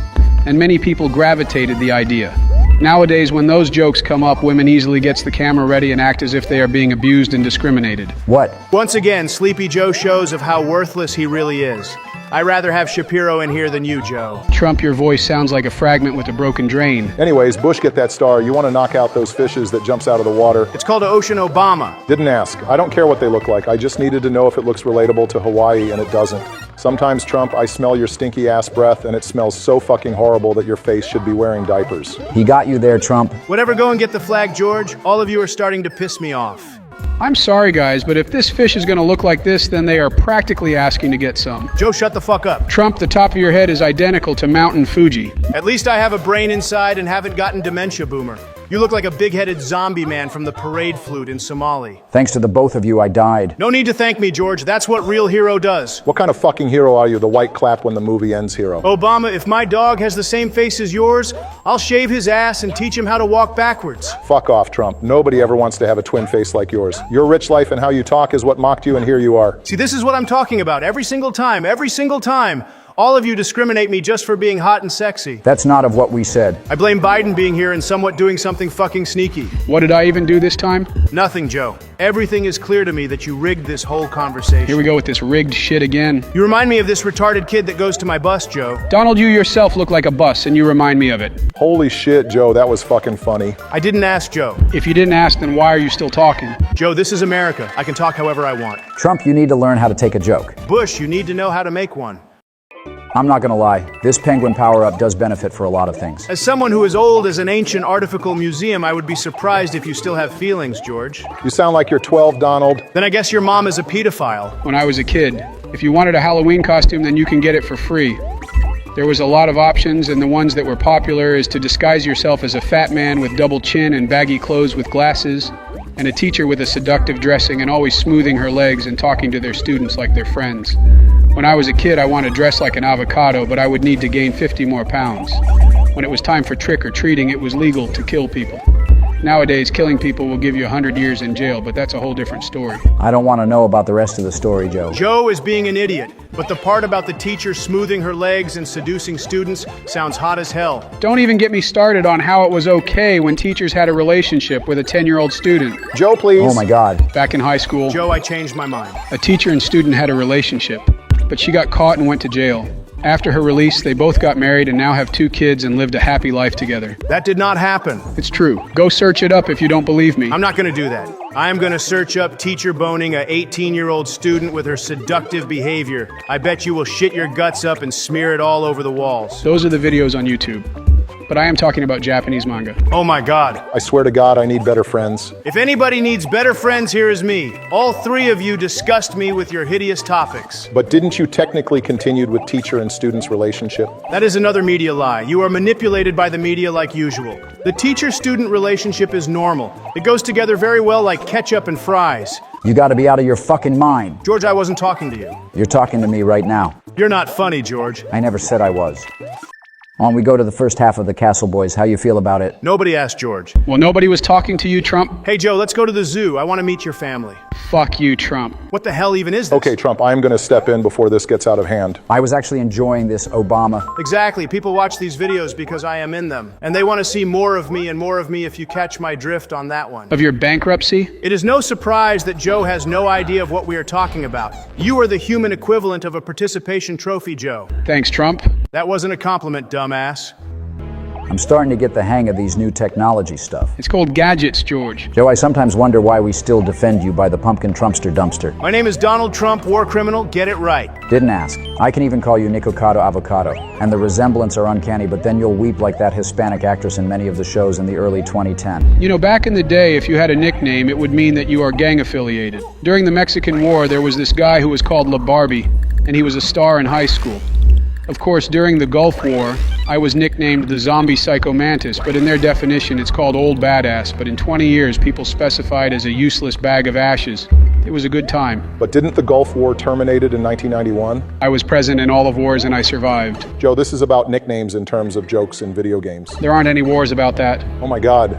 and many people gravitated the idea. Nowadays, when those jokes come up, women easily gets the camera ready and act as if they are being abused and discriminated. What? Once again, Sleepy Joe shows of how worthless he really is. I'd rather have Shapiro in here than you, Joe. Trump, your voice sounds like a fragment with a broken drain. Anyways, Bush, get that star. You want to knock out those fishes that jumps out of the water. It's called Ocean Obama. Didn't ask. I don't care what they look like. I just needed to know if it looks relatable to Hawaii, and it doesn't. Sometimes, Trump, I smell your stinky ass breath, and it smells so fucking horrible that your face should be wearing diapers. He got you there, Trump. Whatever, go and get the flag, George. All of you are starting to piss me off. I'm sorry, guys, but if this fish is going to look like this, then they are practically asking to get some. Joe, shut the fuck up. Trump, the top of your head is identical to Mountain Fuji. At least I have a brain inside and haven't gotten dementia, Boomer. You look like a big-headed zombie man from the parade flute in Somali. Thanks to the both of you, I died. No need to thank me, George. That's what real hero does. What kind of fucking hero are you, the white clap when the movie ends hero? Obama, if my dog has the same face as yours, I'll shave his ass and teach him how to walk backwards. Fuck off, Trump. Nobody ever wants to have a twin face like yours. Your rich life and how you talk is what mocked you, and here you are. See, this is what I'm talking about. Every single time. All of you discriminate me just for being hot and sexy. That's not of what we said. I blame Biden being here and somewhat doing something fucking sneaky. What did I even do this time? Nothing, Joe. Everything is clear to me that you rigged this whole conversation. Here we go with this rigged shit again. You remind me of this retarded kid that goes to my bus, Joe. Donald, you yourself look like a bus, and you remind me of it. Holy shit, Joe, that was fucking funny. I didn't ask, Joe. If you didn't ask, then why are you still talking? Joe, this is America. I can talk however I want. Trump, you need to learn how to take a joke. Bush, you need to know how to make one. I'm not gonna lie, this penguin power-up does benefit for a lot of things. As someone who is old as an ancient artificial museum, I would be surprised if you still have feelings, George. You sound like you're 12, Donald. Then I guess your mom is a pedophile. When I was a kid, if you wanted a Halloween costume, then you can get it for free. There was a lot of options, and the ones that were popular is to disguise yourself as a fat man with double chin and baggy clothes with glasses, and a teacher with a seductive dressing and always smoothing her legs and talking to their students like their friends. When I was a kid, I wanted to dress like an avocado, but I would need to gain 50 more pounds. When it was time for trick-or-treating, it was legal to kill people. Nowadays, killing people will give you 100 years in jail, but that's a whole different story. I don't want to know about the rest of the story, Joe. Joe is being an idiot, but the part about the teacher smoothing her legs and seducing students sounds hot as hell. Don't even get me started on how it was okay when teachers had a relationship with a 10-year-old student. Joe, please. Oh my God. Back in high school, Joe, I changed my mind. a teacher and student had a relationship, but she got caught and went to jail. After her release, they both got married and now have 2 kids and lived a happy life together. That did not happen. It's true. Go search it up if you don't believe me. I'm not going to do that. I'm going to search up teacher boning a 18-year-old student with her seductive behavior. I bet you will shit your guts up and smear it all over the walls. Those are the videos on YouTube. But I am talking about Japanese manga. Oh my God. I swear to God, I need better friends. If anybody needs better friends, here is me. All 3 of you disgust me with your hideous topics. But didn't you technically continued with teacher and student's relationship? That is another media lie. You are manipulated by the media like usual. The teacher-student relationship is normal. It goes together very well like ketchup and fries. You got to be out of your fucking mind. George, I wasn't talking to you. You're talking to me right now. You're not funny, George. I never said I was. On we go to the first half of the Castle Boys. How you feel about it? Nobody asked George. Well, nobody was talking to you, Trump. Hey, Joe, let's go to the zoo. I want to meet your family. Fuck you, Trump. What the hell even is this? Okay, Trump, I am going to step in before this gets out of hand. I was actually enjoying this Obama. Exactly. People watch these videos because I am in them. And they want to see more of me and more of me if you catch my drift on that one. Of your bankruptcy? It is no surprise that Joe has no idea of what we are talking about. You are the human equivalent of a participation trophy, Joe. Thanks, Trump. That wasn't a compliment, dumbass. I'm starting to get the hang of these new technology stuff. It's called gadgets, George. Joe, I sometimes wonder why we still defend you by the pumpkin Trumpster dumpster. My name is Donald Trump, war criminal. Get it right. Didn't ask. I can even call you Nicocado Avocado. And the resemblance are uncanny, but then you'll weep like that Hispanic actress in many of the shows in the early 2010. You know, back in the day, if you had a nickname, it would mean that you are gang affiliated. During the Mexican War, there was this guy who was called La Barbie, and he was a star in high school. Of course, during the Gulf War, I was nicknamed the zombie psychomantis, but in their definition, it's called old badass. But in 20 years, people specified as a useless bag of ashes. It was a good time. But didn't the Gulf War terminated in 1991? I was present in all of wars and I survived. Joe, this is about nicknames in terms of jokes in video games. There aren't any wars about that. Oh my God.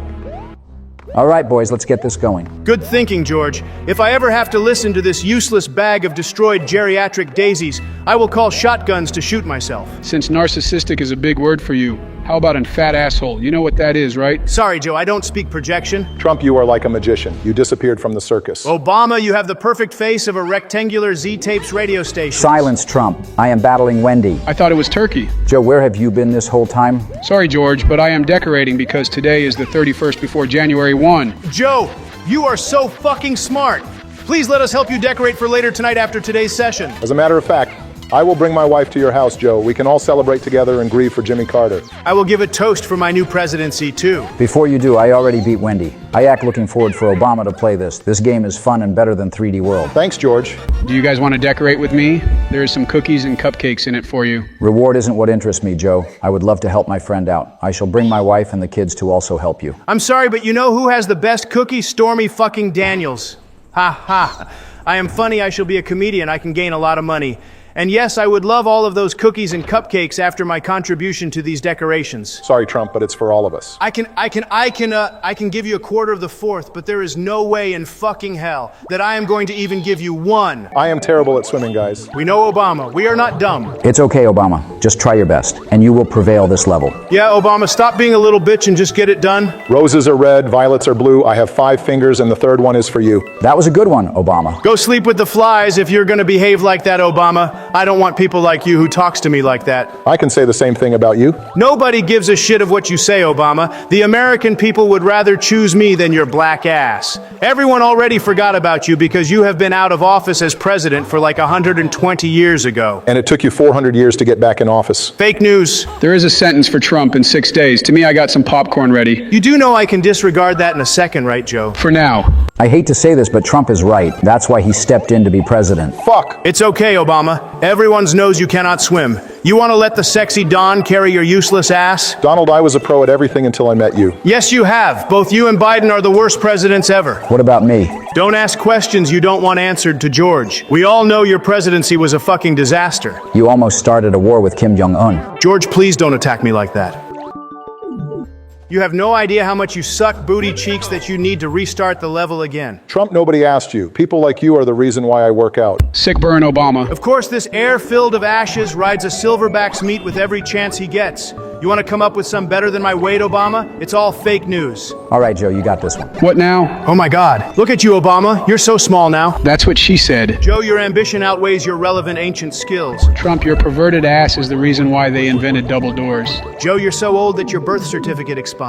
All right, boys, let's get this going. Good thinking, George. If I ever have to listen to this useless bag of destroyed geriatric daisies, I will call shotguns to shoot myself. Since narcissistic is a big word for you, how about a fat asshole? You know what that is, right? Sorry, Joe, I don't speak projection. Trump, you are like a magician. You disappeared from the circus. Obama, you have the perfect face of a rectangular Z-Tapes radio station. Silence, Trump. I am battling Wendy. I thought it was turkey. Joe, where have you been this whole time? Sorry, George, but I am decorating because today is the 31st before January 1. Joe, you are so fucking smart. Please let us help you decorate for later tonight after today's session. As a matter of fact, I will bring my wife to your house, Joe. We can all celebrate together and grieve for Jimmy Carter. I will give a toast for my new presidency, too. Before you do, I already beat Wendy. I act looking forward for Obama to play this. This game is fun and better than 3D World. Thanks, George. Do you guys want to decorate with me? There's some cookies and cupcakes in it for you. Reward isn't what interests me, Joe. I would love to help my friend out. I shall bring my wife and the kids to also help you. I'm sorry, but you know who has the best cookie? Stormy fucking Daniels. Ha ha. I am funny, I shall be a comedian, I can gain a lot of money. And yes, I would love all of those cookies and cupcakes after my contribution to these decorations. Sorry, Trump, but it's for all of us. I can give you a quarter of the fourth, but there is no way in fucking hell that I am going to even give you one. I am terrible at swimming, guys. We know Obama. We are not dumb. It's okay, Obama. Just try your best, and you will prevail this level. Yeah, Obama, stop being a little bitch and just get it done. Roses are red, violets are blue. I have 5 fingers, and the third one is for you. That was a good one, Obama. Go sleep with the flies if you're going to behave like that, Obama. I don't want people like you who talks to me like that. I can say the same thing about you. Nobody gives a shit of what you say, Obama. The American people would rather choose me than your black ass. Everyone already forgot about you because you have been out of office as president for like 120 years ago. And it took you 400 years to get back in office. Fake news. There is a sentence for Trump in 6 days. To me, I got some popcorn ready. You do know I can disregard that in a second, right, Joe? For now. I hate to say this, but Trump is right. That's why he stepped in to be president. Fuck! It's okay, Obama. Everyone knows you cannot swim. You want to let the sexy Don carry your useless ass? Donald, I was a pro at everything until I met you. Yes, you have. Both you and Biden are the worst presidents ever. What about me? Don't ask questions you don't want answered to George. We all know your presidency was a fucking disaster. You almost started a war with Kim Jong-un. George, please don't attack me like that. You have no idea how much you suck booty cheeks that you need to restart the level again. Trump, nobody asked you. People like you are the reason why I work out. Sick burn, Obama. Of course, this air filled of ashes rides a silverback's meat with every chance he gets. You want to come up with some better than my weight, Obama? It's all fake news. All right, Joe, you got this one. What now? Oh my God. Look at you, Obama. You're so small now. That's what she said. Joe, your ambition outweighs your relevant ancient skills. Trump, your perverted ass is the reason why they invented double doors. Joe, you're so old that your birth certificate expired.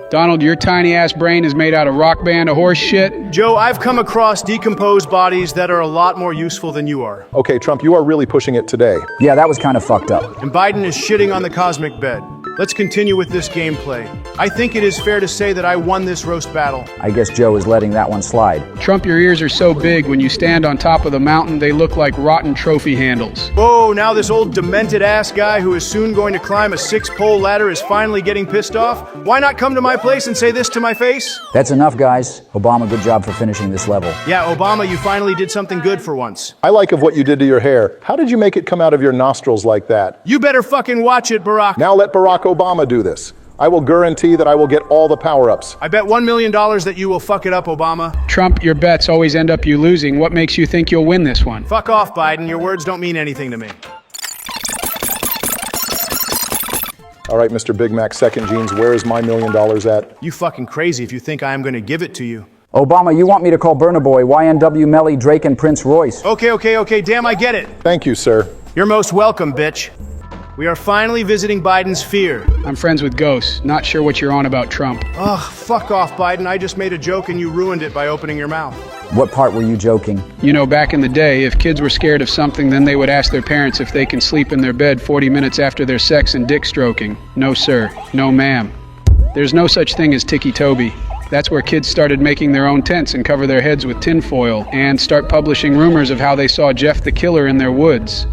Donald, your tiny ass brain is made out of rock band of horse shit. Joe, I've come across decomposed bodies that are a lot more useful than you are. Okay, Trump, you are really pushing it today. Yeah, that was kind of fucked up. And Biden is shitting on the cosmic bed. Let's continue with this gameplay. I think it is fair to say that I won this roast battle. I guess Joe is letting that one slide. Trump, your ears are so big when you stand on top of the mountain, they look like rotten trophy handles. Whoa, now this old demented ass guy who is soon going to climb a 6-pole ladder is finally getting pissed off? Why not come to my place and say this to my face? That's enough, guys. Obama, good job for finishing this level. Yeah, Obama, you finally did something good for once. I like of what you did to your hair. How did you make it come out of your nostrils like that? You better fucking watch it, Barack. Now let Barack Obama do this. I will guarantee that I will get all the power-ups. I bet $1 million that you will fuck it up, Obama. Trump, your bets always end up you losing. What makes you think you'll win this one? Fuck off, Biden. Your words don't mean anything to me. All right, Mr. Big Mac Second Jeans, where is my $1 million at? You fucking crazy if you think I am going to give it to you. Obama, you want me to call Burna Boy, YNW Melly, Drake, and Prince Royce. Okay, damn, I get it. Thank you, sir. You're most welcome, bitch. We are finally visiting Biden's fear. I'm friends with ghosts. Not sure what you're on about Trump. Ugh, fuck off, Biden. I just made a joke and you ruined it by opening your mouth. What part were you joking? You know, back in the day, if kids were scared of something, then they would ask their parents if they can sleep in their bed 40 minutes after their sex and dick stroking. No, sir. No, ma'am. There's no such thing as ticky-toby. That's where kids started making their own tents and cover their heads with tinfoil and start publishing rumors of how they saw Jeff the Killer in their woods.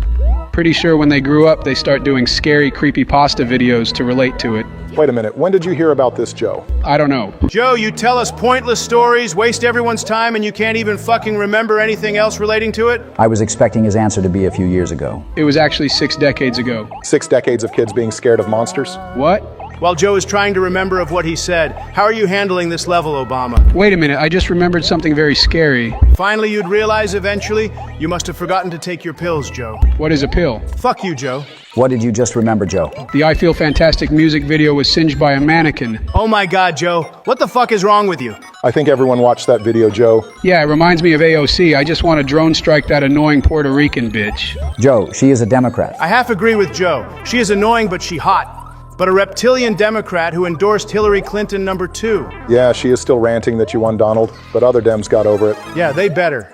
Pretty sure when they grew up, they start doing scary creepypasta videos to relate to it. Wait a minute, when did you hear about this, Joe? I don't know. Joe, you tell us pointless stories, waste everyone's time, and you can't even fucking remember anything else relating to it? I was expecting his answer to be a few years ago. It was actually 6 decades ago. 6 decades of kids being scared of monsters? What? While Joe is trying to remember of what he said, how are you handling this level, Obama? Wait a minute, I just remembered something very scary. Finally, you'd realize eventually, you must have forgotten to take your pills, Joe. What is a pill? Fuck you, Joe. What did you just remember, Joe? The I Feel Fantastic music video was singed by a mannequin. Oh my God, Joe. What the fuck is wrong with you? I think everyone watched that video, Joe. Yeah, it reminds me of AOC. I just want to drone strike that annoying Puerto Rican bitch. Joe, she is a Democrat. I half agree with Joe. She is annoying, but she hot. But a reptilian Democrat who endorsed Hillary Clinton #2. Yeah, she is still ranting that you won, Donald, but other Dems got over it. Yeah, they better.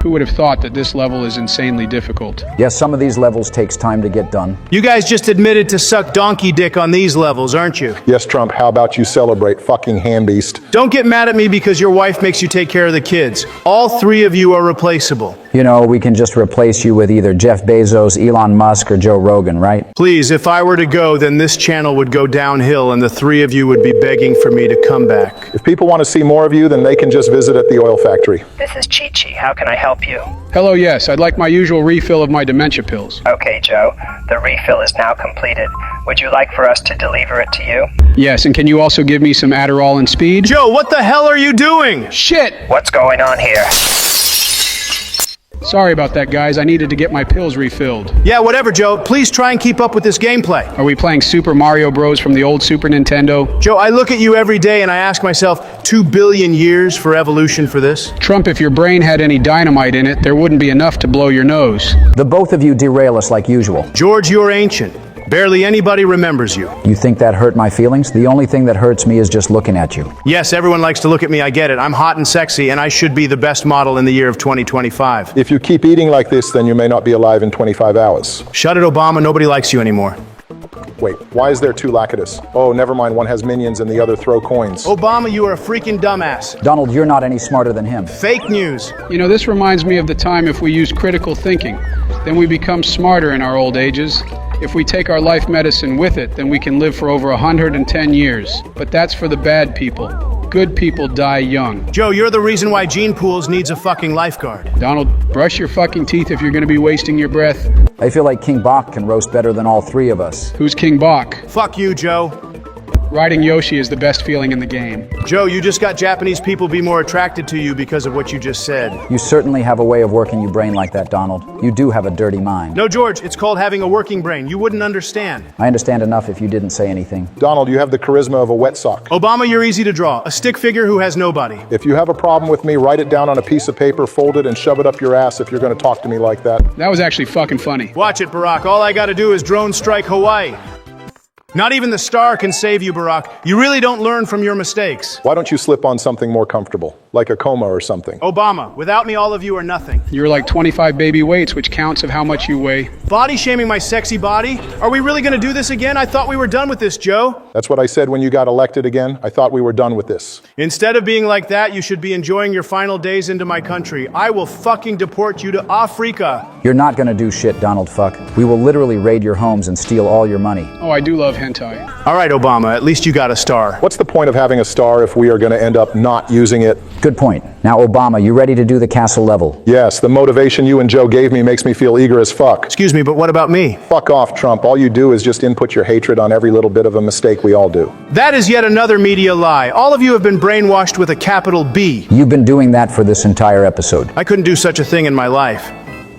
Who would have thought that this level is insanely difficult? Yes, some of these levels takes time to get done. You guys just admitted to suck donkey dick on these levels, aren't you? Yes, Trump, how about you celebrate, fucking ham beast? Don't get mad at me because your wife makes you take care of the kids. All 3 of you are replaceable. You know, we can just replace you with either Jeff Bezos, Elon Musk, or Joe Rogan, right? Please, if I were to go, then this channel would go downhill and the 3 of you would be begging for me to come back. If people want to see more of you, then they can just visit at the oil factory. This is Chi-Chi. How can I help you? Hello, yes. I'd like my usual refill of my dementia pills. Okay, Joe. The refill is now completed. Would you like for us to deliver it to you? Yes, and can you also give me some Adderall and speed? Joe, what the hell are you doing? Shit! What's going on here? Sorry about that, guys. I needed to get my pills refilled. Yeah, whatever, Joe. Please try and keep up with this gameplay. Are we playing Super Mario Bros. From the old Super Nintendo? Joe, I look at you every day and I ask myself, 2 billion years for evolution for this? Trump, if your brain had any dynamite in it, there wouldn't be enough to blow your nose. The both of you derail us like usual. George, you're ancient. Barely anybody remembers you. You think that hurt my feelings? The only thing that hurts me is just looking at you. Yes, everyone likes to look at me, I get it. I'm hot and sexy, and I should be the best model in the year of 2025. If you keep eating like this, then you may not be alive in 25 hours. Shut it, Obama. Nobody likes you anymore. Wait, why is there 2 Lacatus? Oh, never mind, one has minions and the other throw coins. Obama, you are a freaking dumbass. Donald, you're not any smarter than him. Fake news. You know, this reminds me of the time if we use critical thinking, then we become smarter in our old ages. If we take our life medicine with it, then we can live for over 110 years. But that's for the bad people. Good people die young. Joe, you're the reason why Gene Pools needs a fucking lifeguard. Donald, brush your fucking teeth if you're going to be wasting your breath. I feel like King Bach can roast better than all 3 of us. Who's King Bach? Fuck you, Joe. Riding Yoshi is the best feeling in the game. Joe, you just got Japanese people be more attracted to you because of what you just said. You certainly have a way of working your brain like that, Donald. You do have a dirty mind. No, George, it's called having a working brain. You wouldn't understand. I understand enough if you didn't say anything. Donald, you have the charisma of a wet sock. Obama, you're easy to draw. A stick figure who has nobody. If you have a problem with me, write it down on a piece of paper, fold it, and shove it up your ass if you're going to talk to me like that. That was actually fucking funny. Watch it, Barack. All I gotta do is drone strike Hawaii. Not even the star can save you, Barack. You really don't learn from your mistakes. Why don't you slip on something more comfortable, like a coma or something? Obama, without me, all of you are nothing. You're like 25 baby weights, which counts of how much you weigh. Body shaming my sexy body? Are we really gonna do this again? I thought we were done with this, Joe. That's what I said when you got elected again. I thought we were done with this. Instead of being like that, you should be enjoying your final days into my country. I will fucking deport you to Africa. You're not gonna do shit, Donald fuck. We will literally raid your homes and steal all your money. Oh, I do love hentai. All right, Obama, at least you got a star. What's the point of having a star if we are going to end up not using it? Good point. Now, Obama, you ready to do the castle level? Yes, the motivation you and Joe gave me makes me feel eager as fuck. Excuse me, but what about me? Fuck off, Trump. All you do is just input your hatred on every little bit of a mistake we all do. That is yet another media lie. All of you have been brainwashed with a capital B. You've been doing that for this entire episode. I couldn't do such a thing in my life.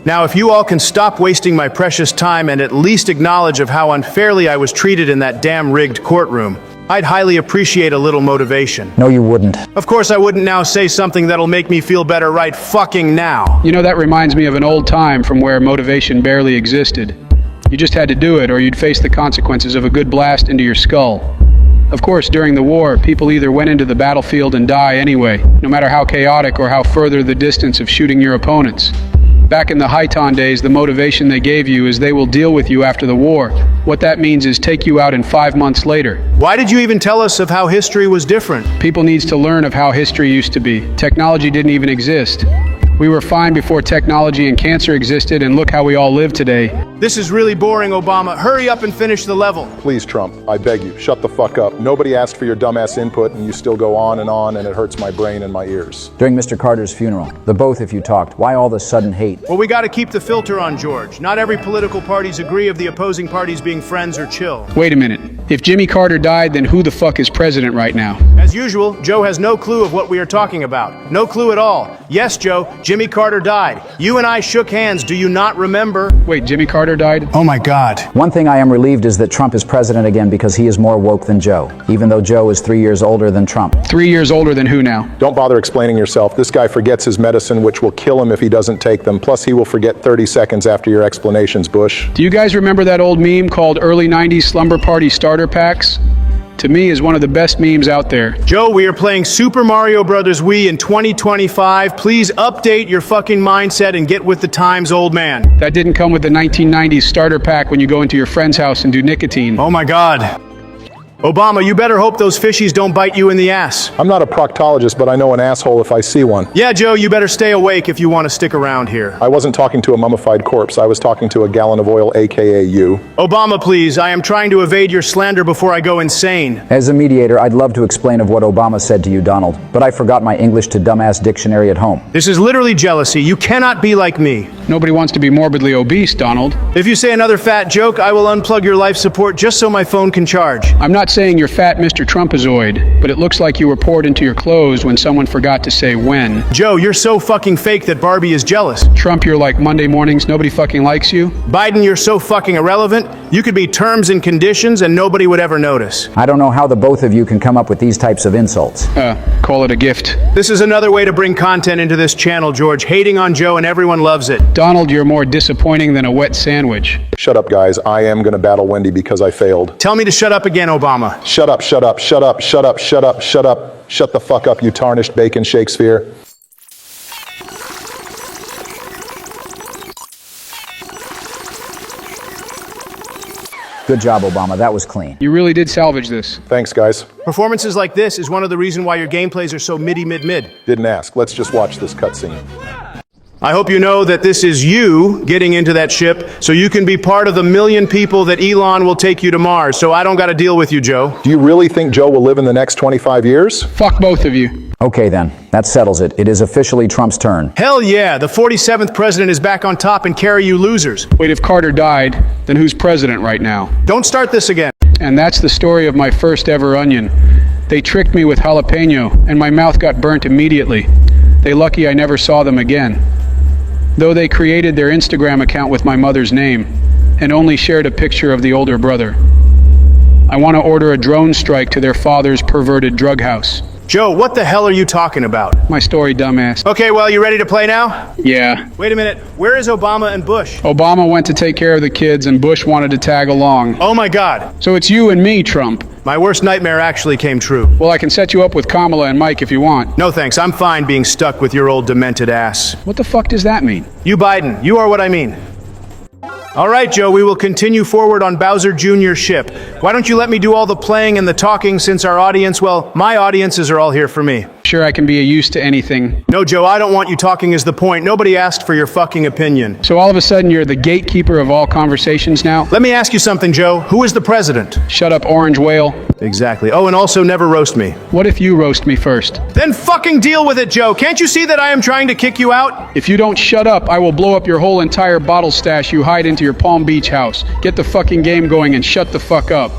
Now, if you all can stop wasting my precious time and at least acknowledge of how unfairly I was treated in that damn rigged courtroom, I'd highly appreciate a little motivation. No, you wouldn't. Of course, I wouldn't now say something that'll make me feel better right fucking now. You know, that reminds me of an old time from where motivation barely existed. You just had to do it or you'd face the consequences of a good blast into your skull. Of course, during the war, people either went into the battlefield and die anyway, no matter how chaotic or how further the distance of shooting your opponents. Back in the Highton days, the motivation they gave you is they will deal with you after the war. What that means is take you out in 5 months later. Why did you even tell us of how history was different? People needs to learn of how history used to be. Technology didn't even exist. We were fine before technology and cancer existed, and look how we all live today. This is really boring, Obama. Hurry up and finish the level. Please, Trump, I beg you, shut the fuck up. Nobody asked for your dumbass input, and you still go on, and it hurts my brain and my ears. During Mr. Carter's funeral, the both of you talked. Why all the sudden hate? Well, we gotta keep the filter on, George. Not every political parties agree of the opposing parties being friends or chill. Wait a minute. If Jimmy Carter died, then who the fuck is president right now? As usual, Joe has no clue of what we are talking about. No clue at all. Yes, Joe, Jimmy Carter died. You and I shook hands. Do you not remember? Wait, Jimmy Carter died? Oh my God. One thing I am relieved is that Trump is president again because he is more woke than Joe, even though Joe is 3 years older than Trump. 3 years older than who now? Don't bother explaining yourself. This guy forgets his medicine, which will kill him if he doesn't take them. Plus, he will forget 30 seconds after your explanations, Bush. Do you guys remember that old meme called early 90s slumber party starter packs? To me, is one of the best memes out there. Joe, we are playing Super Mario Bros. Wii in 2025. Please update your fucking mindset and get with the times, old man. That didn't come with the 1990s starter pack when you go into your friend's house and do nicotine. Oh my God. Obama, you better hope those fishies don't bite you in the ass. I'm not a proctologist, but I know an asshole if I see one. Yeah, Joe, you better stay awake if you want to stick around here. I wasn't talking to a mummified corpse. I was talking to a gallon of oil, aka you. Obama, please, I am trying to evade your slander before I go insane. As a mediator, I'd love to explain of what Obama said to you, Donald, but I forgot my English to dumbass dictionary at home. This is literally jealousy. You cannot be like me. Nobody wants to be morbidly obese, Donald. If you say another fat joke, I will unplug your life support just so my phone can charge. I'm not saying you're fat, Mr. Trumpazoid, but it looks like you were poured into your clothes when someone forgot to say when. Joe, you're so fucking fake that Barbie is jealous. Trump, you're like Monday mornings, nobody fucking likes you. Biden, you're so fucking irrelevant. You could be terms and conditions and nobody would ever notice. I don't know how the both of you can come up with these types of insults. Call it a gift. This is another way to bring content into this channel, George. Hating on Joe and everyone loves it. Donald, you're more disappointing than a wet sandwich. Shut up, guys. I am gonna battle Wendy because I failed. Tell me to shut up again, Obama. Shut up, shut up, shut up, shut up, shut up, shut up. Shut the fuck up, you tarnished bacon Shakespeare. Good job, Obama. That was clean. You really did salvage this. Thanks, guys. Performances like this is one of the reasons why your gameplays are so mid-mid. Didn't ask. Let's just watch this cutscene. I hope you know that this is you getting into that ship so you can be part of the million people that Elon will take you to Mars, so I don't got to deal with you, Joe. Do you really think Joe will live in the next 25 years? Fuck both of you. Okay then, that settles it. It is officially Trump's turn. Hell yeah, the 47th president is back on top and carry you losers. Wait, if Carter died, then who's president right now? Don't start this again. And that's the story of my first ever onion. They tricked me with jalapeno, and my mouth got burnt immediately. They lucky I never saw them again. Though they created their Instagram account with my mother's name, and only shared a picture of the older brother. I want to order a drone strike to their father's perverted drug house. Joe, what the hell are you talking about? My story, dumbass. Okay, well, you ready to play now? Yeah. Wait a minute. Where is Obama and Bush? Obama went to take care of the kids, and Bush wanted to tag along. Oh my God. So it's you and me, Trump. My worst nightmare actually came true. Well, I can set you up with Kamala and Mike if you want. No thanks, I'm fine being stuck with your old demented ass. What the fuck does that mean? You Biden, you are what I mean. All right, Joe, we will continue forward on Bowser Jr.'s ship. Why don't you let me do all the playing and the talking since our audience, well, my audiences are all here for me. Sure, I can be a use to anything. No, Joe, I don't want you talking is the point. Nobody asked for your fucking opinion. So all of a sudden you're the gatekeeper of all conversations now? Let me ask you something, Joe. Who is the president? Shut up, orange whale. Exactly. Oh, and also never roast me. What if you roast me first? Then fucking deal with it, Joe. Can't you see that I am trying to kick you out? If you don't shut up, I will blow up your whole entire bottle stash you hide into your Palm Beach house. Get the fucking game going and shut the fuck up.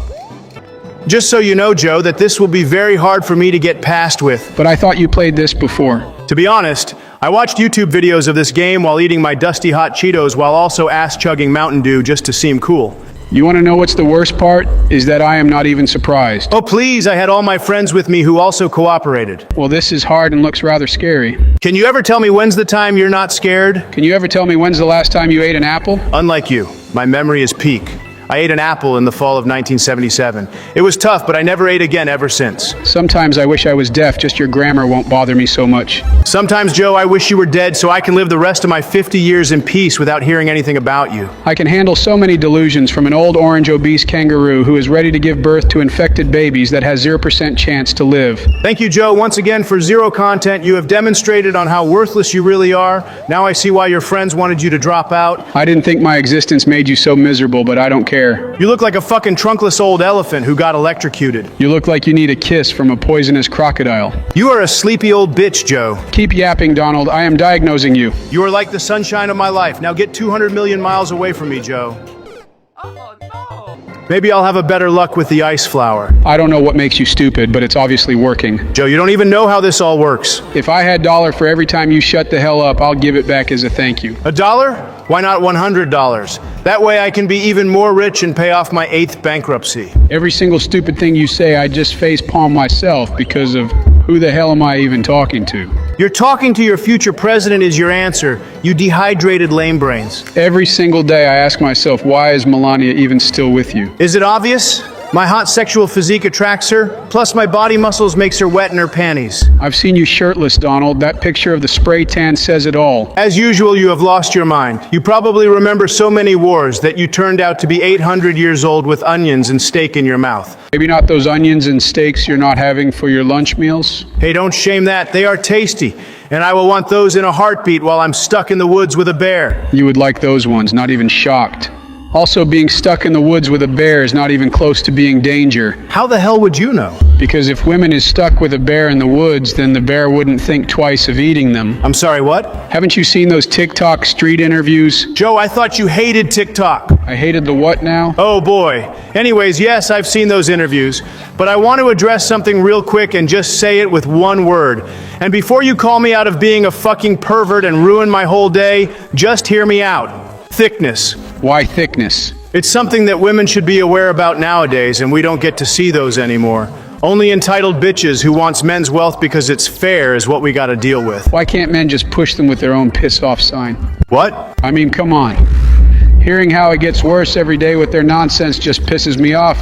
Just so you know, Joe, that this will be very hard for me to get past with. But I thought you played this before. To be honest, I watched YouTube videos of this game while eating my dusty hot Cheetos while also ass-chugging Mountain Dew just to seem cool. You want to know what's the worst part? Is that I am not even surprised. Oh please, I had all my friends with me who also cooperated. Well, this is hard and looks rather scary. Can you ever tell me when's the time you're not scared? Can you ever tell me when's the last time you ate an apple? Unlike you, my memory is peak. I ate an apple in the fall of 1977. It was tough, but I never ate again ever since. Sometimes I wish I was deaf, just your grammar won't bother me so much. Sometimes, Joe, I wish you were dead so I can live the rest of my 50 years in peace without hearing anything about you. I can handle so many delusions from an old orange obese kangaroo who is ready to give birth to infected babies that has 0% chance to live. Thank you, Joe, once again for zero content. You have demonstrated on how worthless you really are. Now I see why your friends wanted you to drop out. I didn't think my existence made you so miserable, but I don't care. You look like a fucking trunkless old elephant who got electrocuted. You look like you need a kiss from a poisonous crocodile. You are a sleepy old bitch, Joe. Keep yapping, Donald. I am diagnosing you. You are like the sunshine of my life. Now get 200 million miles away from me, Joe. Oh no! Maybe I'll have a better luck with the ice flower. I don't know what makes you stupid, but it's obviously working. Joe, you don't even know how this all works. If I had $1 for every time you shut the hell up, I'll give it back as a thank you. $1? Why not $100? That way I can be even more rich and pay off my 8th bankruptcy. Every single stupid thing you say, I just facepalm myself because of who the hell am I even talking to? You're talking to your future president is your answer, you dehydrated lame brains. Every single day I ask myself, why is Melania even still with you? Is it obvious? My hot sexual physique attracts her, plus my body muscles makes her wet in her panties. I've seen you shirtless, Donald. That picture of the spray tan says it all. As usual, you have lost your mind. You probably remember so many wars that you turned out to be 800 years old with onions and steak in your mouth. Maybe not those onions and steaks you're not having for your lunch meals? Hey, don't shame that. They are tasty, and I will want those in a heartbeat while I'm stuck in the woods with a bear. You would like those ones, not even shocked. Also, being stuck in the woods with a bear is not even close to being danger. How the hell would you know? Because if women is stuck with a bear in the woods, then the bear wouldn't think twice of eating them. I'm sorry, what? Haven't you seen those TikTok street interviews? Joe, I thought you hated TikTok. I hated the what now? Oh boy. Anyways, yes, I've seen those interviews, but I want to address something real quick and just say it with one word. And before you call me out of being a fucking pervert and ruin my whole day, just hear me out. Thickness. Why thickness? It's something that women should be aware about nowadays, and we don't get to see those anymore. Only entitled bitches who wants men's wealth because it's fair is what we gotta deal with. Why can't men just push them with their own piss-off sign? What? I mean, come on. Hearing how it gets worse every day with their nonsense just pisses me off.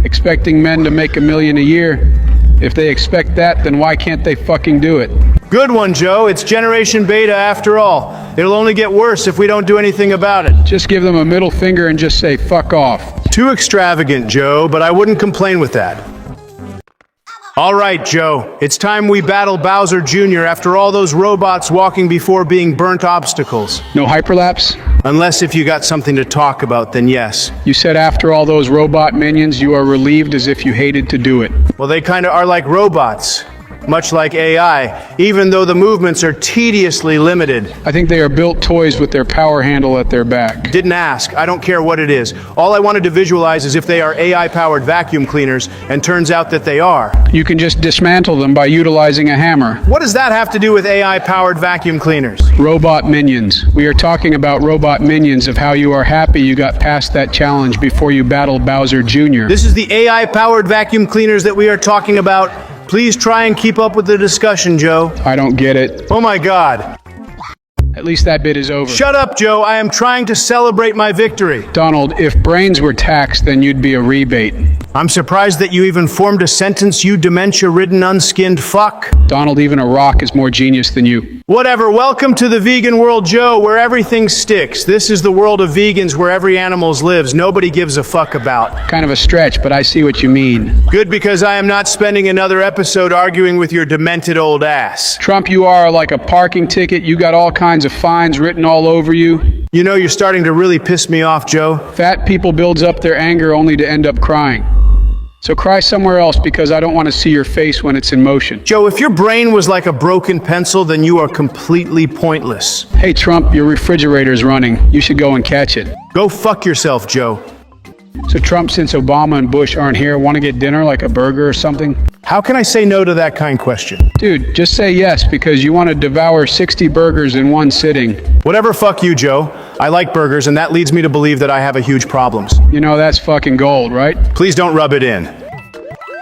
Expecting men to make $1 million a year. If they expect that, then why can't they fucking do it? Good one, Joe. It's Generation Beta after all. It'll only get worse if we don't do anything about it. Just give them a middle finger and just say, fuck off. Too extravagant, Joe, but I wouldn't complain with that. All right, Joe. It's time we battle Bowser Jr. after all those robots walking before being burnt obstacles. No hyperlapse? Unless if you got something to talk about, then yes. You said after all those robot minions, you are relieved as if you hated to do it. Well, they kind of are like robots. much like AI, even though the movements are tediously limited. I think they are built toys with their power handle at their back. Didn't ask. I don't care what it is. All I wanted to visualize is if they are AI-powered vacuum cleaners, and turns out that they are. You can just dismantle them by utilizing a hammer. What does that have to do with AI-powered vacuum cleaners? Robot minions. We are talking about robot minions of how you are happy you got past that challenge before you battled Bowser Jr. This is the AI-powered vacuum cleaners that we are talking about. Please try and keep up with the discussion, Joe. I don't get it. Oh my God. At least that bit is over. Shut up, Joe. I am trying to celebrate my victory. Donald, if brains were taxed, then you'd be a rebate. I'm surprised that you even formed a sentence, you dementia-ridden, unskinned fuck. Donald, even a rock is more genius than you. Whatever. Welcome to the vegan world, Joe, where everything sticks. This is the world of vegans where every animal lives. Nobody gives a fuck about. Kind of a stretch, but I see what you mean. Good, because I am not spending another episode arguing with your demented old ass. Trump, you are like a parking ticket. You got all kinds of fines written all over you. You know, you're starting to really piss me off, Joe. Fat people builds up their anger only to end up crying. So cry somewhere else, because I don't want to see your face when it's in motion. Joe, if your brain was like a broken pencil, then you are completely pointless. Hey Trump, your refrigerator's running. You should go and catch it. Go fuck yourself, Joe. So Trump, since Obama and Bush aren't here, want to get dinner, like a burger or something? How can I say no to that kind question? Dude, just say yes, because you want to devour 60 burgers in one sitting. Whatever, fuck you, Joe. I like burgers, and that leads me to believe that I have a huge problems. You know, that's fucking gold, right? Please don't rub it in.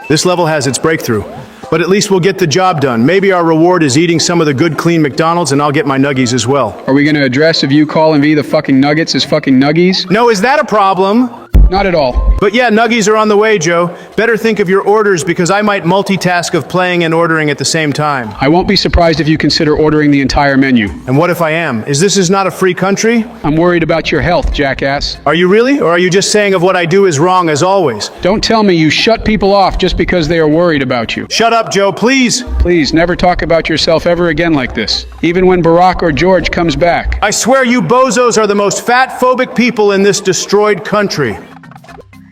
This level has its breakthrough, but at least we'll get the job done. Maybe our reward is eating some of the good, clean McDonald's, and I'll get my nuggies as well. Are we going to address if you calling V the fucking nuggets as fucking nuggies? No, is that a problem? Not at all. But yeah, nuggies are on the way, Joe. Better think of your orders, because I might multitask of playing and ordering at the same time. I won't be surprised if you consider ordering the entire menu. And what if I am? This is not a free country? I'm worried about your health, jackass. Are you really? Or are you just saying of what I do is wrong as always? Don't tell me you shut people off just because they are worried about you. Shut up, Joe, please. Please, never talk about yourself ever again like this. Even when Barack or George comes back. I swear you bozos are the most fat-phobic people in this destroyed country.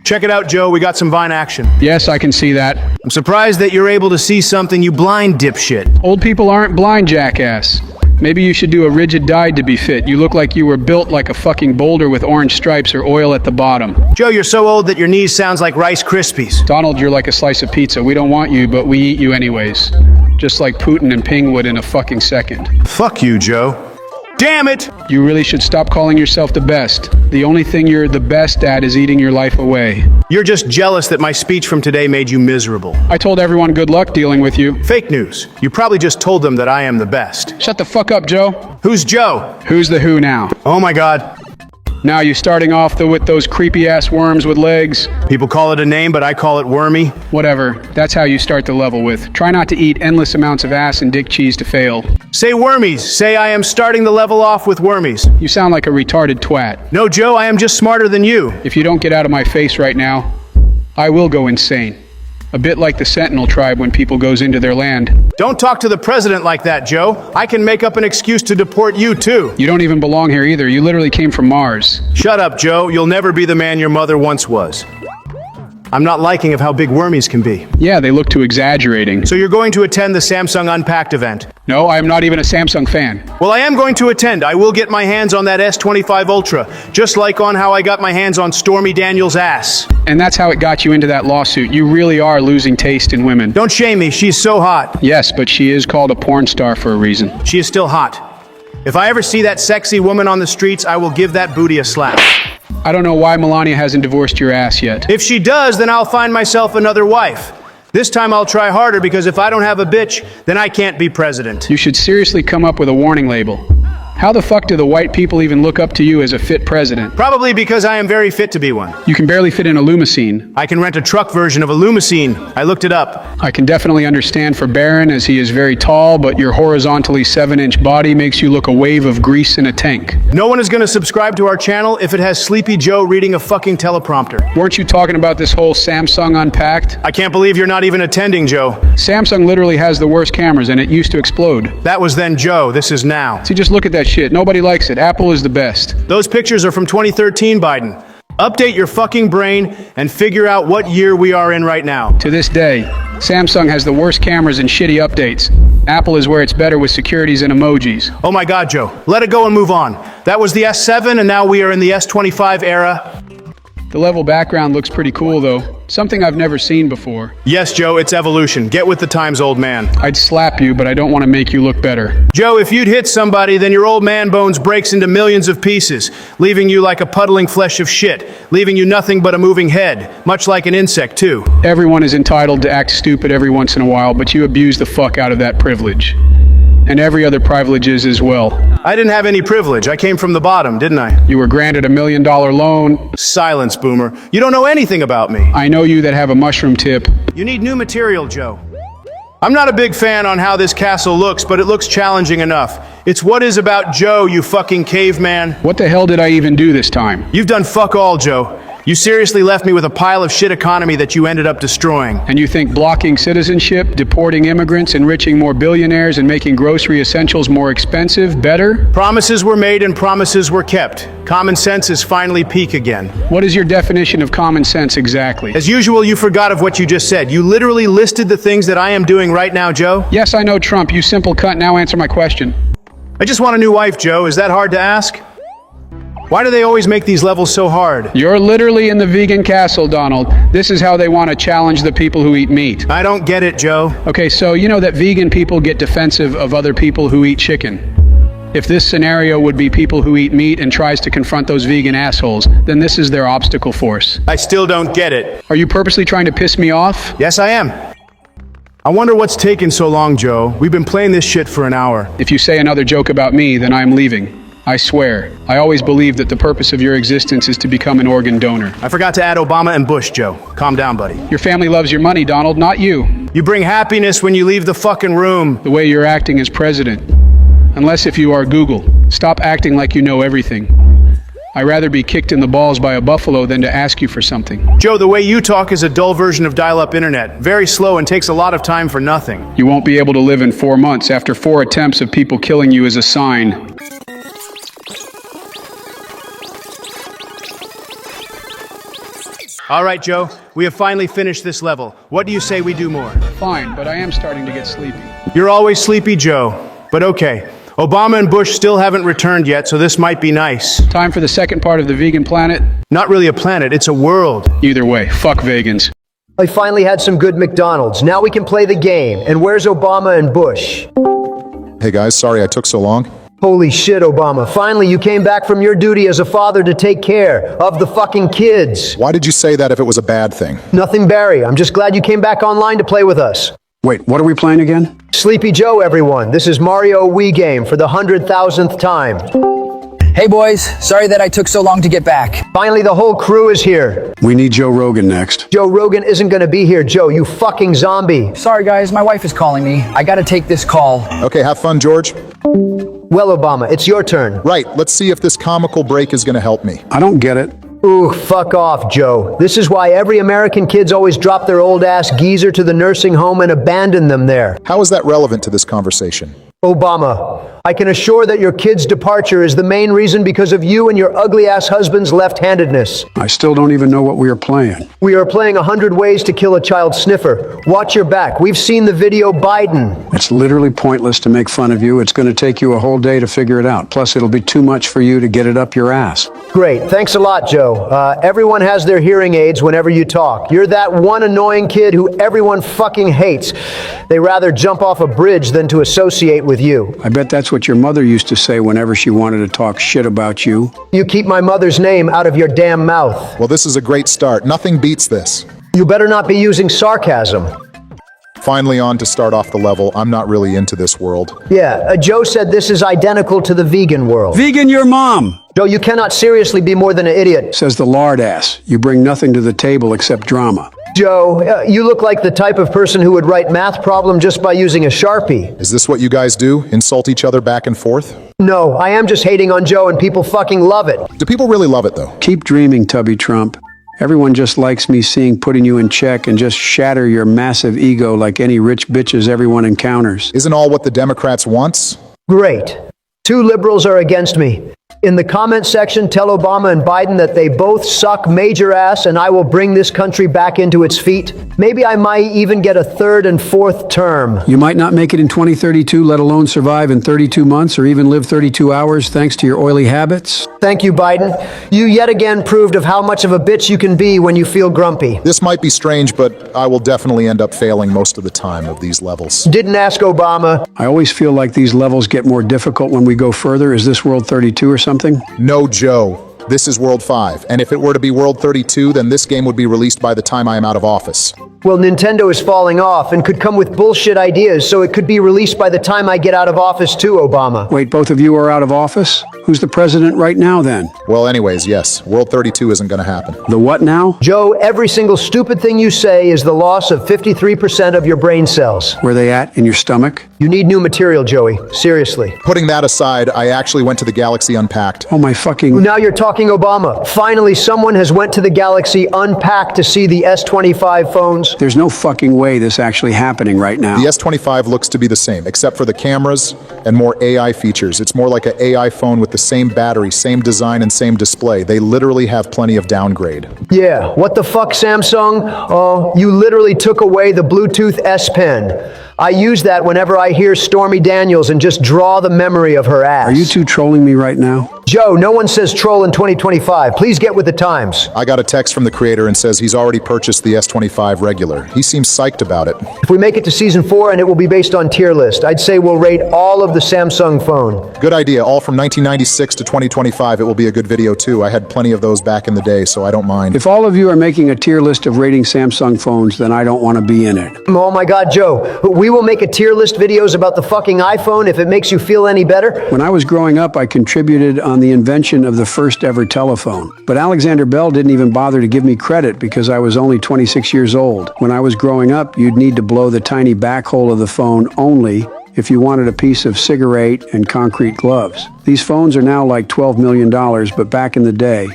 Check it out, Joe. We got some Vine action. Yes, I can see that. I'm surprised that you're able to see something, you blind dipshit. Old people aren't blind, jackass. Maybe you should do a rigid diet to be fit. You look like you were built like a fucking boulder with orange stripes or oil at the bottom. Joe, you're so old that your knees sounds like Rice Krispies. Donald, you're like a slice of pizza. We don't want you, but we eat you anyways. Just like Putin and Ping would in a fucking second. Fuck you, Joe. Damn it! You really should stop calling yourself the best. The only thing you're the best at is eating your life away. You're just jealous that my speech from today made you miserable. I told everyone good luck dealing with you. Fake news. You probably just told them that I am the best. Shut the fuck up, Joe. Who's Joe? Who's the who now? Oh my God. Now you starting off with those creepy-ass worms with legs? People call it a name, but I call it wormy. Whatever. That's how you start the level with. Try not to eat endless amounts of ass and dick cheese to fail. Say wormies. Say I am starting the level off with wormies. You sound like a retarded twat. No, Joe, I am just smarter than you. If you don't get out of my face right now, I will go insane. A bit like the Sentinel tribe when people goes into their land. Don't talk to the president like that, Joe. I can make up an excuse to deport you, too. You don't even belong here either. You literally came from Mars. Shut up, Joe. You'll never be the man your mother once was. I'm not liking of how big wormies can be. Yeah, they look too exaggerating. So you're going to attend the Samsung Unpacked event? No, I'm not even a Samsung fan. Well, I am going to attend. I will get my hands on that S25 Ultra, just like on how I got my hands on Stormy Daniels' ass. And that's how it got you into that lawsuit. You really are losing taste in women. Don't shame me. She's so hot. Yes, but she is called a porn star for a reason. She is still hot. If I ever see that sexy woman on the streets, I will give that booty a slap. I don't know why Melania hasn't divorced your ass yet. If she does, then I'll find myself another wife. This time I'll try harder, because if I don't have a bitch, then I can't be president. You should seriously come up with a warning label. How the fuck do the white people even look up to you as a fit president? Probably because I am very fit to be one. You can barely fit in a limousine. I can rent a truck version of a limousine. I looked it up. I can definitely understand for Barron, as he is very tall, but your horizontally 7-inch body makes you look a wave of grease in a tank. No one is going to subscribe to our channel if it has Sleepy Joe reading a fucking teleprompter. Weren't you talking about this whole Samsung Unpacked? I can't believe you're not even attending, Joe. Samsung literally has the worst cameras, and it used to explode. That was then, Joe. This is now. See, just look at that shit. Nobody likes it. Apple is the best. Those pictures are from 2013, Biden. Update your fucking brain and figure out what year we are in right now. To this day, Samsung has the worst cameras and shitty updates. Apple is where it's better with securities and emojis. Oh my God, Joe. Let it go and move on. That was the S7 and now we are in the S25 era. The level background looks pretty cool though. Something I've never seen before. Yes, Joe, it's evolution. Get with the times, old man. I'd slap you, but I don't want to make you look better. Joe, if you'd hit somebody, then your old man bones breaks into millions of pieces, leaving you like a puddling flesh of shit, leaving you nothing but a moving head, much like an insect, too. Everyone is entitled to act stupid every once in a while, but you abuse the fuck out of that privilege. And every other privilege is as well. I didn't have any privilege. I came from the bottom, didn't I? You were granted $1 million loan. Silence, Boomer. You don't know anything about me. I know you that have a mushroom tip. You need new material, Joe. I'm not a big fan on how this castle looks, but it looks challenging enough. It's what is about Joe, you fucking caveman. What the hell did I even do this time? You've done fuck all, Joe. You seriously left me with a pile of shit economy that you ended up destroying. And you think blocking citizenship, deporting immigrants, enriching more billionaires, and making grocery essentials more expensive better? Promises were made and promises were kept. Common sense is finally peak again. What is your definition of common sense exactly? As usual, you forgot of what you just said. You literally listed the things that I am doing right now, Joe. Yes, I know, Trump. You simple cunt. Now answer my question. I just want a new wife, Joe. Is that hard to ask? Why do they always make these levels so hard? You're literally in the vegan castle, Donald. This is how they want to challenge the people who eat meat. I don't get it, Joe. Okay, so you know that vegan people get defensive of other people who eat chicken. If this scenario would be people who eat meat and tries to confront those vegan assholes, then this is their obstacle force. I still don't get it. Are you purposely trying to piss me off? Yes, I am. I wonder what's taken so long, Joe. We've been playing this shit for an hour. If you say another joke about me, then I'm leaving. I swear, I always believed that the purpose of your existence is to become an organ donor. I forgot to add Obama and Bush, Joe. Calm down, buddy. Your family loves your money, Donald, not you. You bring happiness when you leave the fucking room. The way you're acting as president. Unless if you are Google. Stop acting like you know everything. I'd rather be kicked in the balls by a buffalo than to ask you for something. Joe, the way you talk is a dull version of dial-up internet. Very slow and takes a lot of time for nothing. You won't be able to live in 4 months after 4 attempts of people killing you as a sign. All right, Joe, we have finally finished this level. What do you say we do more? Fine, but I am starting to get sleepy. You're always sleepy, Joe. But okay. Obama and Bush still haven't returned yet, so this might be nice. Time for the second part of the vegan planet? Not really a planet, it's a world. Either way, fuck vegans. I finally had some good McDonald's. Now we can play the game. And where's Obama and Bush? Hey guys, sorry I took so long. Holy shit, Obama. Finally, you came back from your duty as a father to take care of the fucking kids. Why did you say that if it was a bad thing? Nothing, Barry. I'm just glad you came back online to play with us. Wait, what are we playing again? Sleepy Joe, everyone. This is Mario Wii game for the 100,000th time. Hey boys, sorry that I took so long to get back. Finally, the whole crew is here. We need Joe Rogan next. Joe Rogan isn't gonna be here, Joe, you fucking zombie. Sorry guys, my wife is calling me. I gotta take this call. Okay, have fun, George. Well, Obama, it's your turn. Right, let's see if this comical break is gonna help me. I don't get it. Ooh, fuck off, Joe. This is why every American kid's always drop their old-ass geezer to the nursing home and abandon them there. How is that relevant to this conversation? Obama, I can assure that your kid's departure is the main reason because of you and your ugly-ass husband's left-handedness. I still don't even know what we are playing. We are playing 100 Ways to Kill a Child Sniffer. Watch your back. We've seen the video, Biden. It's literally pointless to make fun of you. It's going to take you a whole day to figure it out. Plus, it'll be too much for you to get it up your ass. Great. Thanks a lot, Joe. Everyone has their hearing aids whenever you talk. You're that one annoying kid who everyone fucking hates. They rather jump off a bridge than to associate with you. I bet that's what your mother used to say whenever she wanted to talk shit about you. You keep my mother's name out of your damn mouth. Well, this is a great start. Nothing beats this. You better not be using sarcasm. Finally on to start off the level. I'm not really into this world. Yeah, Joe said this is identical to the vegan world. Vegan your mom! Joe, you cannot seriously be more than an idiot. Says the lard ass. You bring nothing to the table except drama. Joe, you look like the type of person who would write math problem just by using a Sharpie. Is this what you guys do? Insult each other back and forth? No, I am just hating on Joe and people fucking love it. Do people really love it though? Keep dreaming, Tubby Trump. Everyone just likes me seeing putting you in check and just shatter your massive ego like any rich bitches everyone encounters. Isn't all what the Democrats wants? Great. 2 liberals are against me. In the comment section, tell Obama and Biden that they both suck major ass and I will bring this country back into its feet. Maybe I might even get a third and fourth term. You might not make it in 2032, let alone survive in 32 months or even live 32 hours thanks to your oily habits. Thank you, Biden. You yet again proved of how much of a bitch you can be when you feel grumpy. This might be strange, but I will definitely end up failing most of the time of these levels. Didn't ask Obama. I always feel like these levels get more difficult when we go further. Is this World 32 or something? No, Joe. This is World 5, and if it were to be World 32, then this game would be released by the time I am out of office. Well, Nintendo is falling off and could come with bullshit ideas, so it could be released by the time I get out of office too, Obama. Wait, both of you are out of office? Who's the president right now then? Well, anyways, yes, World 32 isn't going to happen. The what now? Joe, every single stupid thing you say is the loss of 53% of your brain cells. Where they at? In your stomach? You need new material, Joey. Seriously. Putting that aside, I actually went to the Galaxy Unpacked. Oh my fucking... Now you're talking Obama. Finally, someone has went to the Galaxy Unpacked to see the S25 phones. There's no fucking way this actually happening right now. The S25 looks to be the same, except for the cameras and more AI features. It's more like an AI phone with the same battery, same design, and same display. They literally have plenty of downgrade. Yeah, what the fuck, Samsung? Oh, you literally took away the Bluetooth S Pen. I use that whenever I hear Stormy Daniels and just draw the memory of her ass. Are you two trolling me right now? Joe, no one says troll in 2025. Please get with the times. I got a text from the creator and says he's already purchased the S25 regular. He seems psyched about it. If we make it to season 4 and it will be based on tier list, I'd say we'll rate all of the Samsung phone. Good idea. All from 1996 to 2025. It will be a good video too. I had plenty of those back in the day, so I don't mind. If all of you are making a tier list of rating Samsung phones, then I don't want to be in it. Oh my God, Joe. We will make a tier list videos about the fucking iPhone if it makes you feel any better. When I was growing up, I contributed on the invention of the first ever telephone. But Alexander Bell didn't even bother to give me credit because I was only 26 years old. When I was growing up, you'd need to blow the tiny back hole of the phone only if you wanted a piece of cigarette and concrete gloves. These phones are now like $12 million, but back in the day,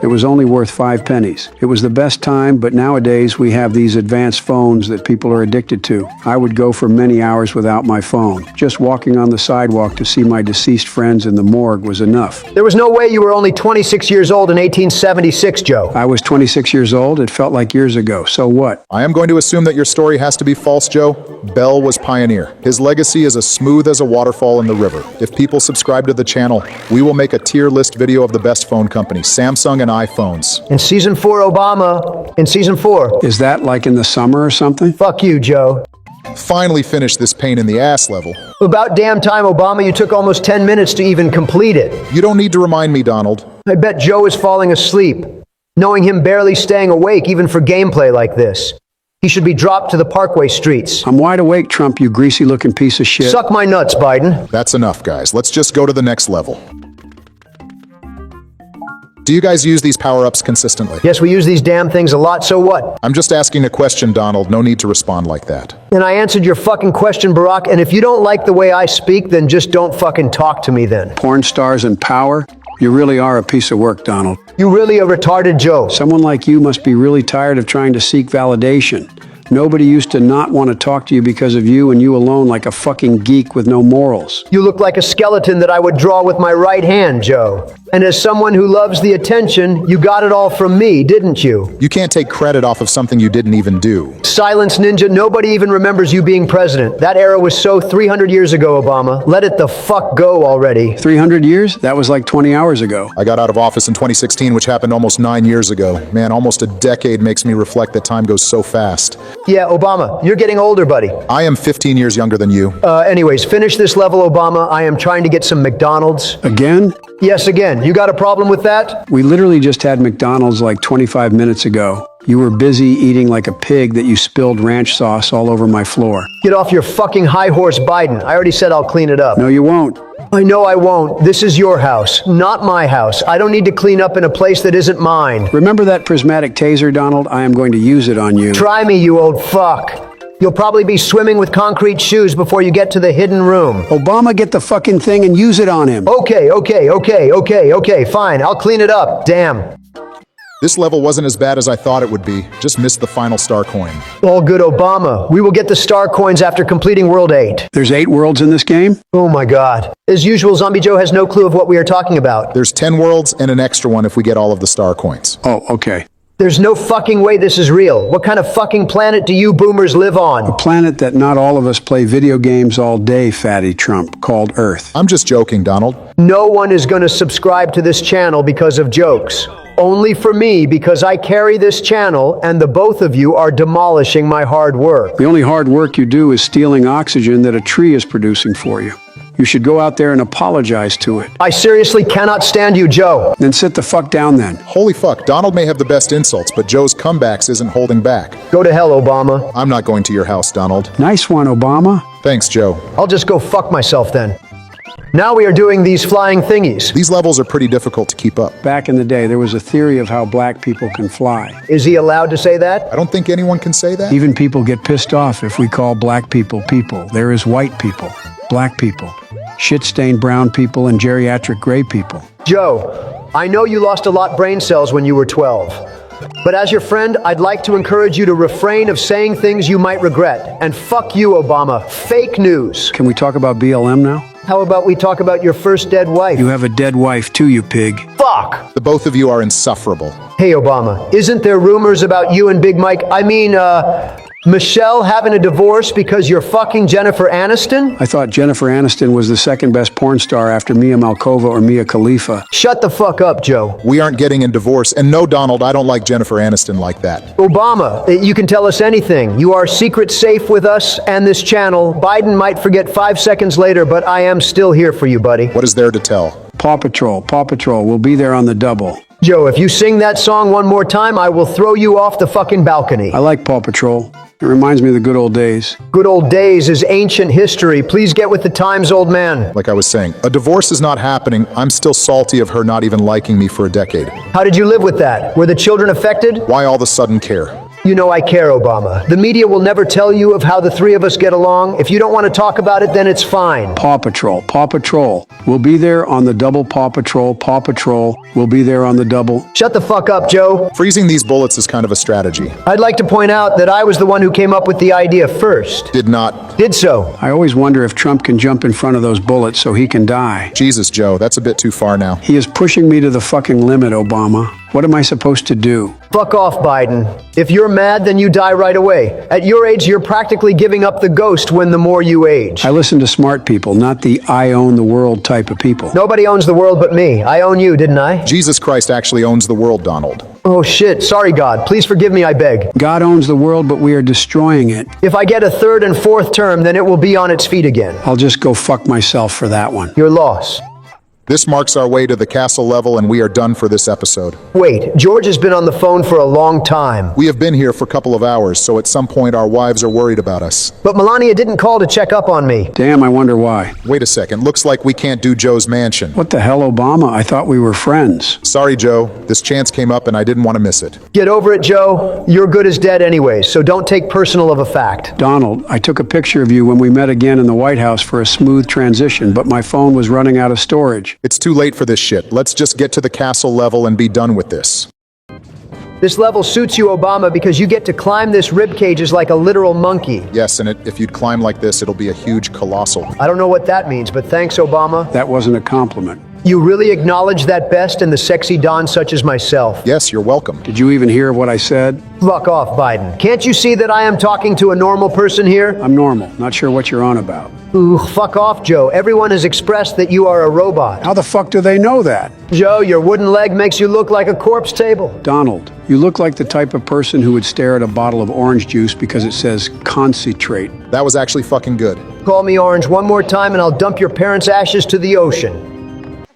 it was only worth 5 pennies. It was the best time, but nowadays we have these advanced phones that people are addicted to. I would go for many hours without my phone. Just walking on the sidewalk to see my deceased friends in the morgue was enough. There was no way you were only 26 years old in 1876, Joe. I was 26 years old. It felt like years ago. So what? I am going to assume that your story has to be false, Joe. Bell was pioneer. His legacy is as smooth as a waterfall in the river. If people subscribe to the channel, we will make a tier list video of the best phone companies, Samsung and iPhones. In season 4, Obama. In season 4. Is that like in the summer or something? Fuck you, Joe. Finally finished this pain in the ass level. About damn time, Obama. You took almost 10 minutes to even complete it. You don't need to remind me, Donald. I bet Joe is falling asleep, knowing him barely staying awake even for gameplay like this. He should be dropped to the Parkway streets. I'm wide awake, Trump, you greasy-looking piece of shit. Suck my nuts, Biden. That's enough, guys. Let's just go to the next level. Do you guys use these power-ups consistently? Yes, we use these damn things a lot, so what? I'm just asking a question, Donald. No need to respond like that. And I answered your fucking question, Barack, and if you don't like the way I speak, then just don't fucking talk to me then. Porn stars and power? You really are a piece of work, Donald. You really a retarded Joe. Someone like you must be really tired of trying to seek validation. Nobody used to not want to talk to you because of you and you alone, like a fucking geek with no morals. You look like a skeleton that I would draw with my right hand, Joe. And as someone who loves the attention, you got it all from me, didn't you? You can't take credit off of something you didn't even do. Silence, Ninja. Nobody even remembers you being president. That era was so 300 years ago, Obama. Let it the fuck go already. 300 years? That was like 20 hours ago. I got out of office in 2016, which happened almost 9 years ago. Man, almost a decade makes me reflect that time goes so fast. Yeah, Obama, you're getting older, buddy. I am 15 years younger than you. Anyways, finish this level, Obama. I am trying to get some McDonald's. Again? Yes, again. You got a problem with that? We literally just had McDonald's like 25 minutes ago. You were busy eating like a pig that you spilled ranch sauce all over my floor. Get off your fucking high horse, Biden. I already said I'll clean it up. No, you won't. I know I won't. This is your house, not my house. I don't need to clean up in a place that isn't mine. Remember that prismatic taser, Donald? I am going to use it on you. Try me, you old fuck. You'll probably be swimming with concrete shoes before you get to the hidden room. Obama, get the fucking thing and use it on him. Okay, fine. I'll clean it up. Damn. This level wasn't as bad as I thought it would be. Just missed the final star coin. All good, Obama. We will get the star coins after completing World 8. There's 8 worlds in this game? Oh my god. As usual, Zombie Joe has no clue of what we are talking about. There's 10 worlds and an extra one if we get all of the star coins. Oh, okay. There's no fucking way this is real. What kind of fucking planet do you boomers live on? A planet that not all of us play video games all day, Fatty Trump, called Earth. I'm just joking, Donald. No one is going to subscribe to this channel because of jokes. Only for me, because I carry this channel and the both of you are demolishing my hard work. The only hard work you do is stealing oxygen that a tree is producing for you. You should go out there and apologize to it. I seriously cannot stand you, Joe. Then sit the fuck down then. Holy fuck, Donald may have the best insults, but Joe's comebacks isn't holding back. Go to hell, Obama. I'm not going to your house, Donald. Nice one, Obama. Thanks, Joe. I'll just go fuck myself then. Now we are doing these flying thingies. These levels are pretty difficult to keep up. Back in the day, there was a theory of how black people can fly. Is he allowed to say that? I don't think anyone can say that. Even people get pissed off if we call black people people. There is white people, black people, shit-stained brown people, and geriatric gray people. Joe, I know you lost a lot brain cells when you were 12. But as your friend, I'd like to encourage you to refrain of saying things you might regret. And fuck you, Obama. Fake news. Can we talk about BLM now? How about we talk about your first dead wife? You have a dead wife too, you pig. Fuck! The both of you are insufferable. Hey, Obama, isn't there rumors about you and Big Mike, Michelle having a divorce because you're fucking Jennifer Aniston? I thought Jennifer Aniston was the second best porn star after Mia Malkova or Mia Khalifa. Shut the fuck up, Joe. We aren't getting a divorce, and no, Donald, I don't like Jennifer Aniston like that. Obama, you can tell us anything. You are secret safe with us and this channel. Biden might forget 5 seconds later, but I am still here for you, buddy. What is there to tell? Paw Patrol, we'll be there on the double. Joe, if you sing that song one more time, I will throw you off the fucking balcony. I like Paw Patrol. It reminds me of the good old days. Good old days is ancient history. Please get with the times, old man. Like I was saying, a divorce is not happening. I'm still salty of her not even liking me for a decade. How did you live with that? Were the children affected? Why all of a sudden care? You know I care, Obama. The media will never tell you of how the three of us get along. If you don't want to talk about it, then it's fine. Paw Patrol. We'll be there on the double, Paw Patrol. We'll be there on the double. Shut the fuck up, Joe. Freezing these bullets is kind of a strategy. I'd like to point out that I was the one who came up with the idea first. Did not. Did so. I always wonder if Trump can jump in front of those bullets so he can die. Jesus, Joe, that's a bit too far now. He is pushing me to the fucking limit, Obama. What am I supposed to do? Fuck off, Biden. If you're mad, then you die right away. At your age, you're practically giving up the ghost when the more you age. I listen to smart people, not the I own the world type of people. Nobody owns the world but me. I own you, didn't I? Jesus Christ actually owns the world, Donald. Oh shit, sorry God. Please forgive me, I beg. God owns the world, but we are destroying it. If I get a third and fourth term, then it will be on its feet again. I'll just go fuck myself for that one. Your loss. This marks our way to the castle level, and we are done for this episode. Wait, George has been on the phone for a long time. We have been here for a couple of hours, so at some point our wives are worried about us. But Melania didn't call to check up on me. Damn, I wonder why. Wait a second, looks like we can't do Joe's mansion. What the hell, Obama? I thought we were friends. Sorry, Joe. This chance came up and I didn't want to miss it. Get over it, Joe. You're good as dead anyways, so don't take personal of a fact. Donald, I took a picture of you when we met again in the White House for a smooth transition, but my phone was running out of storage. It's too late for this shit. Let's just get to the castle level and be done with this. This level suits you, Obama, because you get to climb this rib cages like a literal monkey. Yes, and if you'd climb like this, it'll be a huge colossal. I don't know what that means, but thanks, Obama. That wasn't a compliment. You really acknowledge that best in the sexy don such as myself. Yes, you're welcome. Did you even hear what I said? Fuck off, Biden. Can't you see that I am talking to a normal person here? I'm normal. Not sure what you're on about. Ooh, fuck off, Joe. Everyone has expressed that you are a robot. How the fuck do they know that? Joe, your wooden leg makes you look like a corpse table. Donald, you look like the type of person who would stare at a bottle of orange juice because it says concentrate. That was actually fucking good. Call me orange one more time and I'll dump your parents' ashes to the ocean.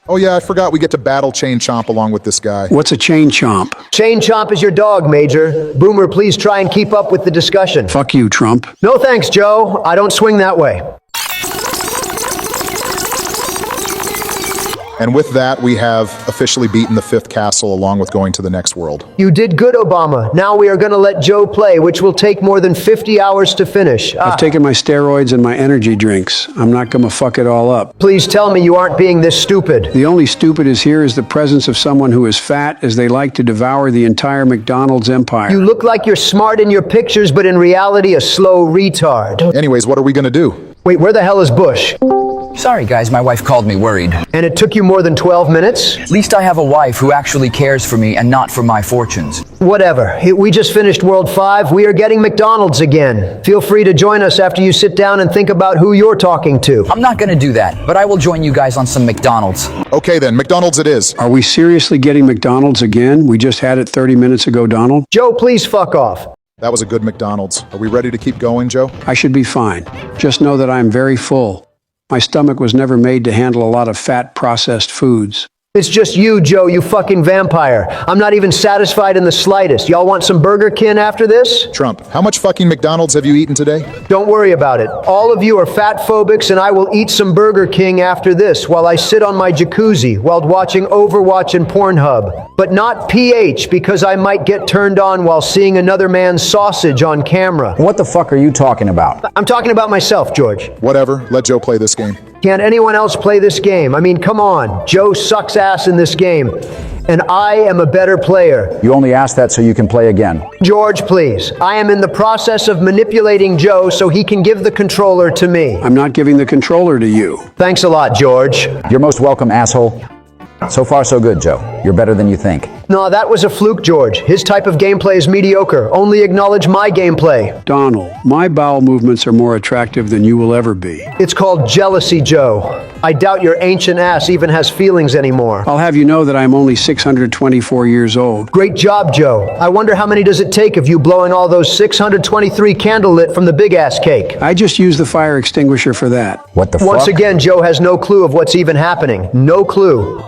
Oh yeah, I forgot we get to battle Chain Chomp along with this guy. What's a chain chomp? Chain Chomp is your dog, Major. Boomer, please try and keep up with the discussion. Fuck you, Trump. No thanks, Joe. I don't swing that way. And with that, we have officially beaten the fifth castle along with going to the next world. You did good, Obama. Now we are going to let Joe play, which will take more than 50 hours to finish. I've taken my steroids and my energy drinks. I'm not gonna fuck it all up. Please tell me you aren't being this stupid. The only stupid is here is the presence of someone who is fat as they like to devour the entire McDonald's empire. You look like you're smart in your pictures, but in reality a slow retard. Anyways, what are we gonna do? Wait, where the hell is Bush? Sorry, guys, my wife called me worried. And it took you more than 12 minutes? At least I have a wife who actually cares for me and not for my fortunes. Whatever. We just finished World 5. We are getting McDonald's again. Feel free to join us after you sit down and think about who you're talking to. I'm not gonna do that, but I will join you guys on some McDonald's. Okay then, McDonald's it is. Are we seriously getting McDonald's again? We just had it 30 minutes ago, Donald. Joe, please fuck off. That was a good McDonald's. Are we ready to keep going, Joe? I should be fine. Just know that I am very full. My stomach was never made to handle a lot of fat processed foods. It's just you, Joe, you fucking vampire. I'm not even satisfied in the slightest. Y'all want some Burger King after this? Trump, how much fucking McDonald's have you eaten today? Don't worry about it. All of you are fat phobics and I will eat some Burger King after this while I sit on my jacuzzi while watching Overwatch and Pornhub. But not PH because I might get turned on while seeing another man's sausage on camera. What the fuck are you talking about? I'm talking about myself, George. Whatever, let Joe play this game. Can't anyone else play this game? I mean, come on. Joe sucks ass in this game. And I am a better player. You only asked that so you can play again. George, please. I am in the process of manipulating Joe so he can give the controller to me. I'm not giving the controller to you. Thanks a lot, George. You're most welcome, asshole. So far, so good, Joe. You're better than you think. No, that was a fluke, George. His type of gameplay is mediocre. Only acknowledge my gameplay. Donald, my bowel movements are more attractive than you will ever be. It's called jealousy, Joe. I doubt your ancient ass even has feelings anymore. I'll have you know that I'm only 624 years old. Great job, Joe. I wonder how many does it take of you blowing all those 623 candle lit from the big ass cake? I just used the fire extinguisher for that. What the fuck? Once again, Joe has no clue of what's even happening. No clue.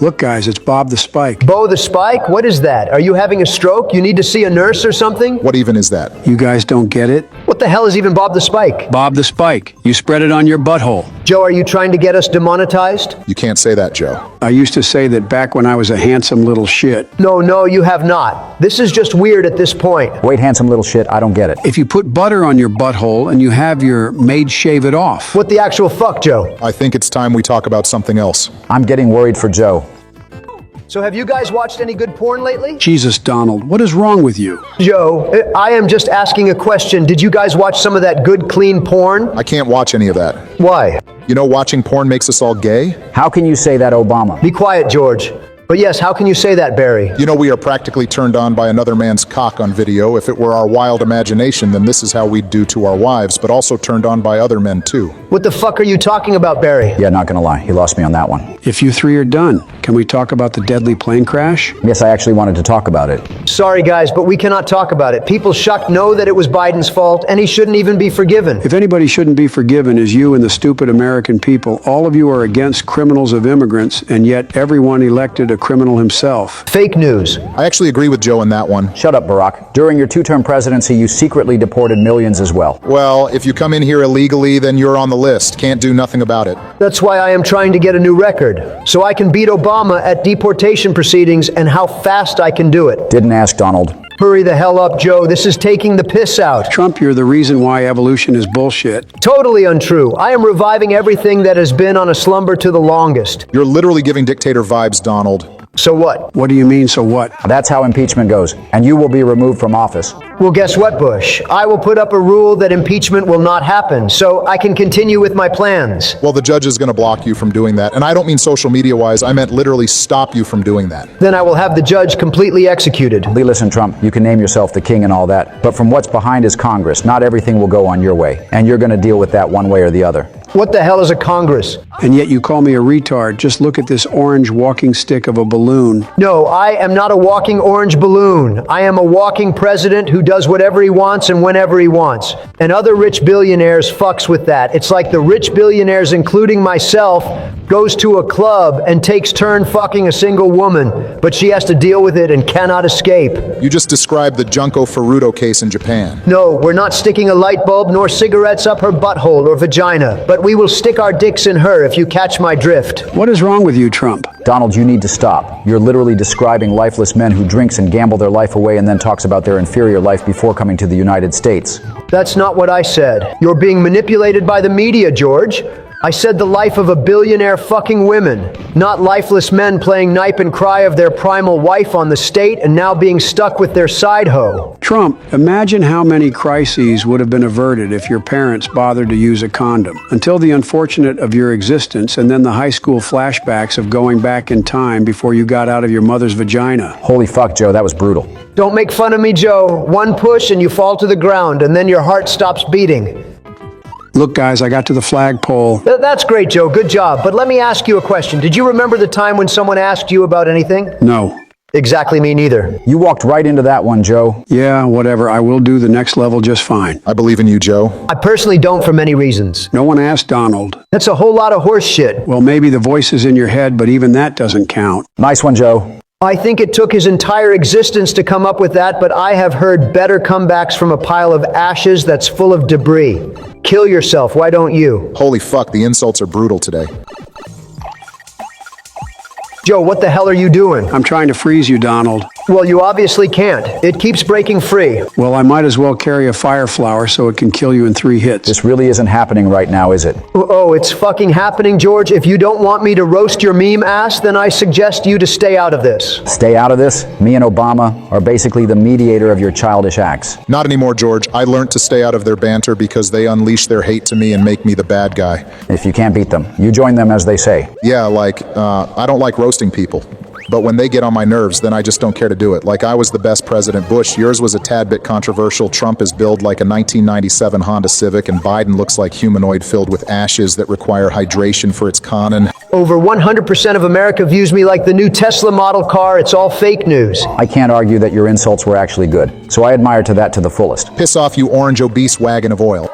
Look, guys, it's Bob the Spike. Bo the Spike? What is that? Are you having a stroke? You need to see a nurse or something? What even is that? You guys don't get it? What the hell is even Bob the Spike? Bob the Spike. You spread it on your butthole. Joe, are you trying to get us demonetized? You can't say that, Joe. I used to say that back when I was a handsome little shit. No, you have not. This is just weird at this point. Wait, handsome little shit, I don't get it. If you put butter on your butthole and you have your maid shave it off. What the actual fuck, Joe? I think it's time we talk about something else. I'm getting worried for Joe. So have you guys watched any good porn lately? Jesus, Donald, what is wrong with you? Joe, I am just asking a question. Did you guys watch some of that good, clean porn? I can't watch any of that. Why? You know, watching porn makes us all gay? How can you say that, Obama? Be quiet, George. But yes, how can you say that, Barry? You know, we are practically turned on by another man's cock on video. If it were our wild imagination, then this is how we'd do to our wives, but also turned on by other men too. What the fuck are you talking about, Barry? Yeah, not gonna lie, he lost me on that one. If you three are done, can we talk about the deadly plane crash? Yes, I actually wanted to talk about it. Sorry, guys, but we cannot talk about it. People shocked know that it was Biden's fault, and he shouldn't even be forgiven. If anybody shouldn't be forgiven is you and the stupid American people. All of you are against criminals of immigrants, and yet everyone elected a criminal himself. Fake news. I actually agree with Joe in that one. Shut up, Barack. During your two-term presidency, you secretly deported millions as well. Well, if you come in here illegally, then you're on the list. Can't do nothing about it. That's why I am trying to get a new record, so I can beat Obama at deportation proceedings and how fast I can do it. Didn't ask, Donald. Hurry the hell up, Joe. This is taking the piss out. Trump, you're the reason why evolution is bullshit. Totally untrue. I am reviving everything that has been on a slumber to the longest. You're literally giving dictator vibes, Donald. So what? What do you mean, so what? That's how impeachment goes, and you will be removed from office. Well, guess what, Bush? I will put up a rule that impeachment will not happen, so I can continue with my plans. Well, the judge is going to block you from doing that. And I don't mean social media-wise. I meant literally stop you from doing that. Then I will have the judge completely executed. Lee, listen, Trump, you can name yourself the king and all that, but from what's behind is Congress. Not everything will go on your way, and you're going to deal with that one way or the other. What the hell is a Congress? And yet you call me a retard. Just look at this orange walking stick of a balloon. No, I am not a walking orange balloon. I am a walking president who does whatever he wants and whenever he wants. And other rich billionaires fucks with that. It's like the rich billionaires, including myself, goes to a club and takes turn fucking a single woman, but she has to deal with it and cannot escape. You just described the Junko Furuto case in Japan. No, we're not sticking a light bulb nor cigarettes up her butthole or vagina, but we will stick our dicks in her, if you catch my drift. What is wrong with you, Trump? Donald, you need to stop. You're literally describing lifeless men who drinks and gamble their life away and then talks about their inferior life before coming to the United States. That's not what I said. You're being manipulated by the media, George. I said the life of a billionaire fucking women, not lifeless men playing knipe and cry of their primal wife on the state and now being stuck with their side hoe. Trump, imagine how many crises would have been averted if your parents bothered to use a condom. Until the unfortunate of your existence and then the high school flashbacks of going back in time before you got out of your mother's vagina. Holy fuck, Joe, that was brutal. Don't make fun of me, Joe. One push and you fall to the ground and then your heart stops beating. Look, guys, I got to the flagpole. That's great, Joe. Good job. But let me ask you a question. Did you remember the time when someone asked you about anything? No. Exactly, me neither. You walked right into that one, Joe. Yeah, whatever. I will do the next level just fine. I believe in you, Joe. I personally don't for many reasons. No one asked Donald. That's a whole lot of horse shit. Well, maybe the voice is in your head, but even that doesn't count. Nice one, Joe. I think it took his entire existence to come up with that, but I have heard better comebacks from a pile of ashes that's full of debris. Kill yourself, why don't you? Holy fuck, the insults are brutal today. Joe, what the hell are you doing? I'm trying to freeze you, Donald. Well, you obviously can't. It keeps breaking free. Well, I might as well carry a fire flower so it can kill you in 3 hits. This really isn't happening right now, is it? Oh, it's fucking happening, George. If you don't want me to roast your meme ass, then I suggest you to stay out of this. Stay out of this? Me and Obama are basically the mediator of your childish acts. Not anymore, George. I learned to stay out of their banter because they unleash their hate to me and make me the bad guy. If you can't beat them, you join them, as they say. Yeah, I don't like roasting people. But when they get on my nerves, then I just don't care to do it. Like I was the best President Bush. Yours was a tad bit controversial. Trump is billed like a 1997 Honda Civic, and Biden looks like humanoid filled with ashes that require hydration for its con. Over 100% of America views me like the new Tesla model car. It's all fake news. I can't argue that your insults were actually good, so I admire to that to the fullest. Piss off, you orange obese wagon of oil.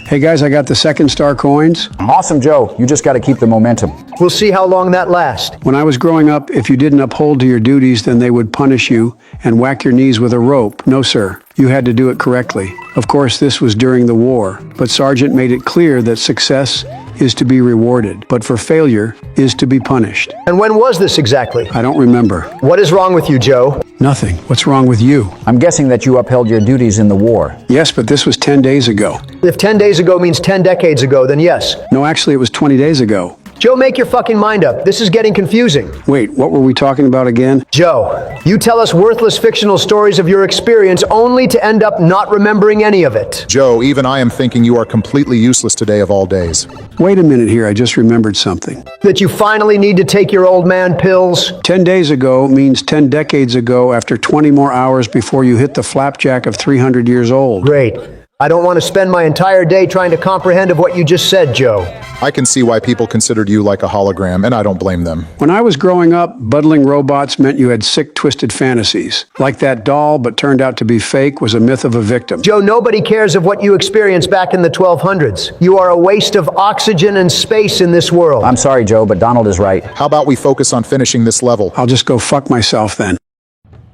Hey guys, I got the second star coins. Awesome, Joe. You just got to keep the momentum. We'll see how long that lasts. When I was growing up, if you didn't uphold to your duties, then they would punish you and whack your knees with a rope. No, sir. You had to do it correctly. Of course, this was during the war, but Sergeant made it clear that success is to be rewarded, but for failure is to be punished. And when was this exactly? I don't remember. What is wrong with you, Joe? Nothing. What's wrong with you? I'm guessing that you upheld your duties in the war. Yes, but this was 10 days ago. If 10 days ago means 10 decades ago, then yes. No, actually, it was 20 days ago. Joe, make your fucking mind up. This is getting confusing. Wait, what were we talking about again? Joe, you tell us worthless fictional stories of your experience only to end up not remembering any of it. Joe, even I am thinking you are completely useless today of all days. Wait a minute here, I just remembered something. That you finally need to take your old man pills? 10 days ago means 10 decades ago after 20 more hours before you hit the flapjack of 300 years old. Great. I don't want to spend my entire day trying to comprehend of what you just said, Joe. I can see why people considered you like a hologram, and I don't blame them. When I was growing up, buddling robots meant you had sick, twisted fantasies. Like that doll, but turned out to be fake, was a myth of a victim. Joe, nobody cares of what you experienced back in the 1200s. You are a waste of oxygen and space in this world. I'm sorry, Joe, but Donald is right. How about we focus on finishing this level? I'll just go fuck myself then.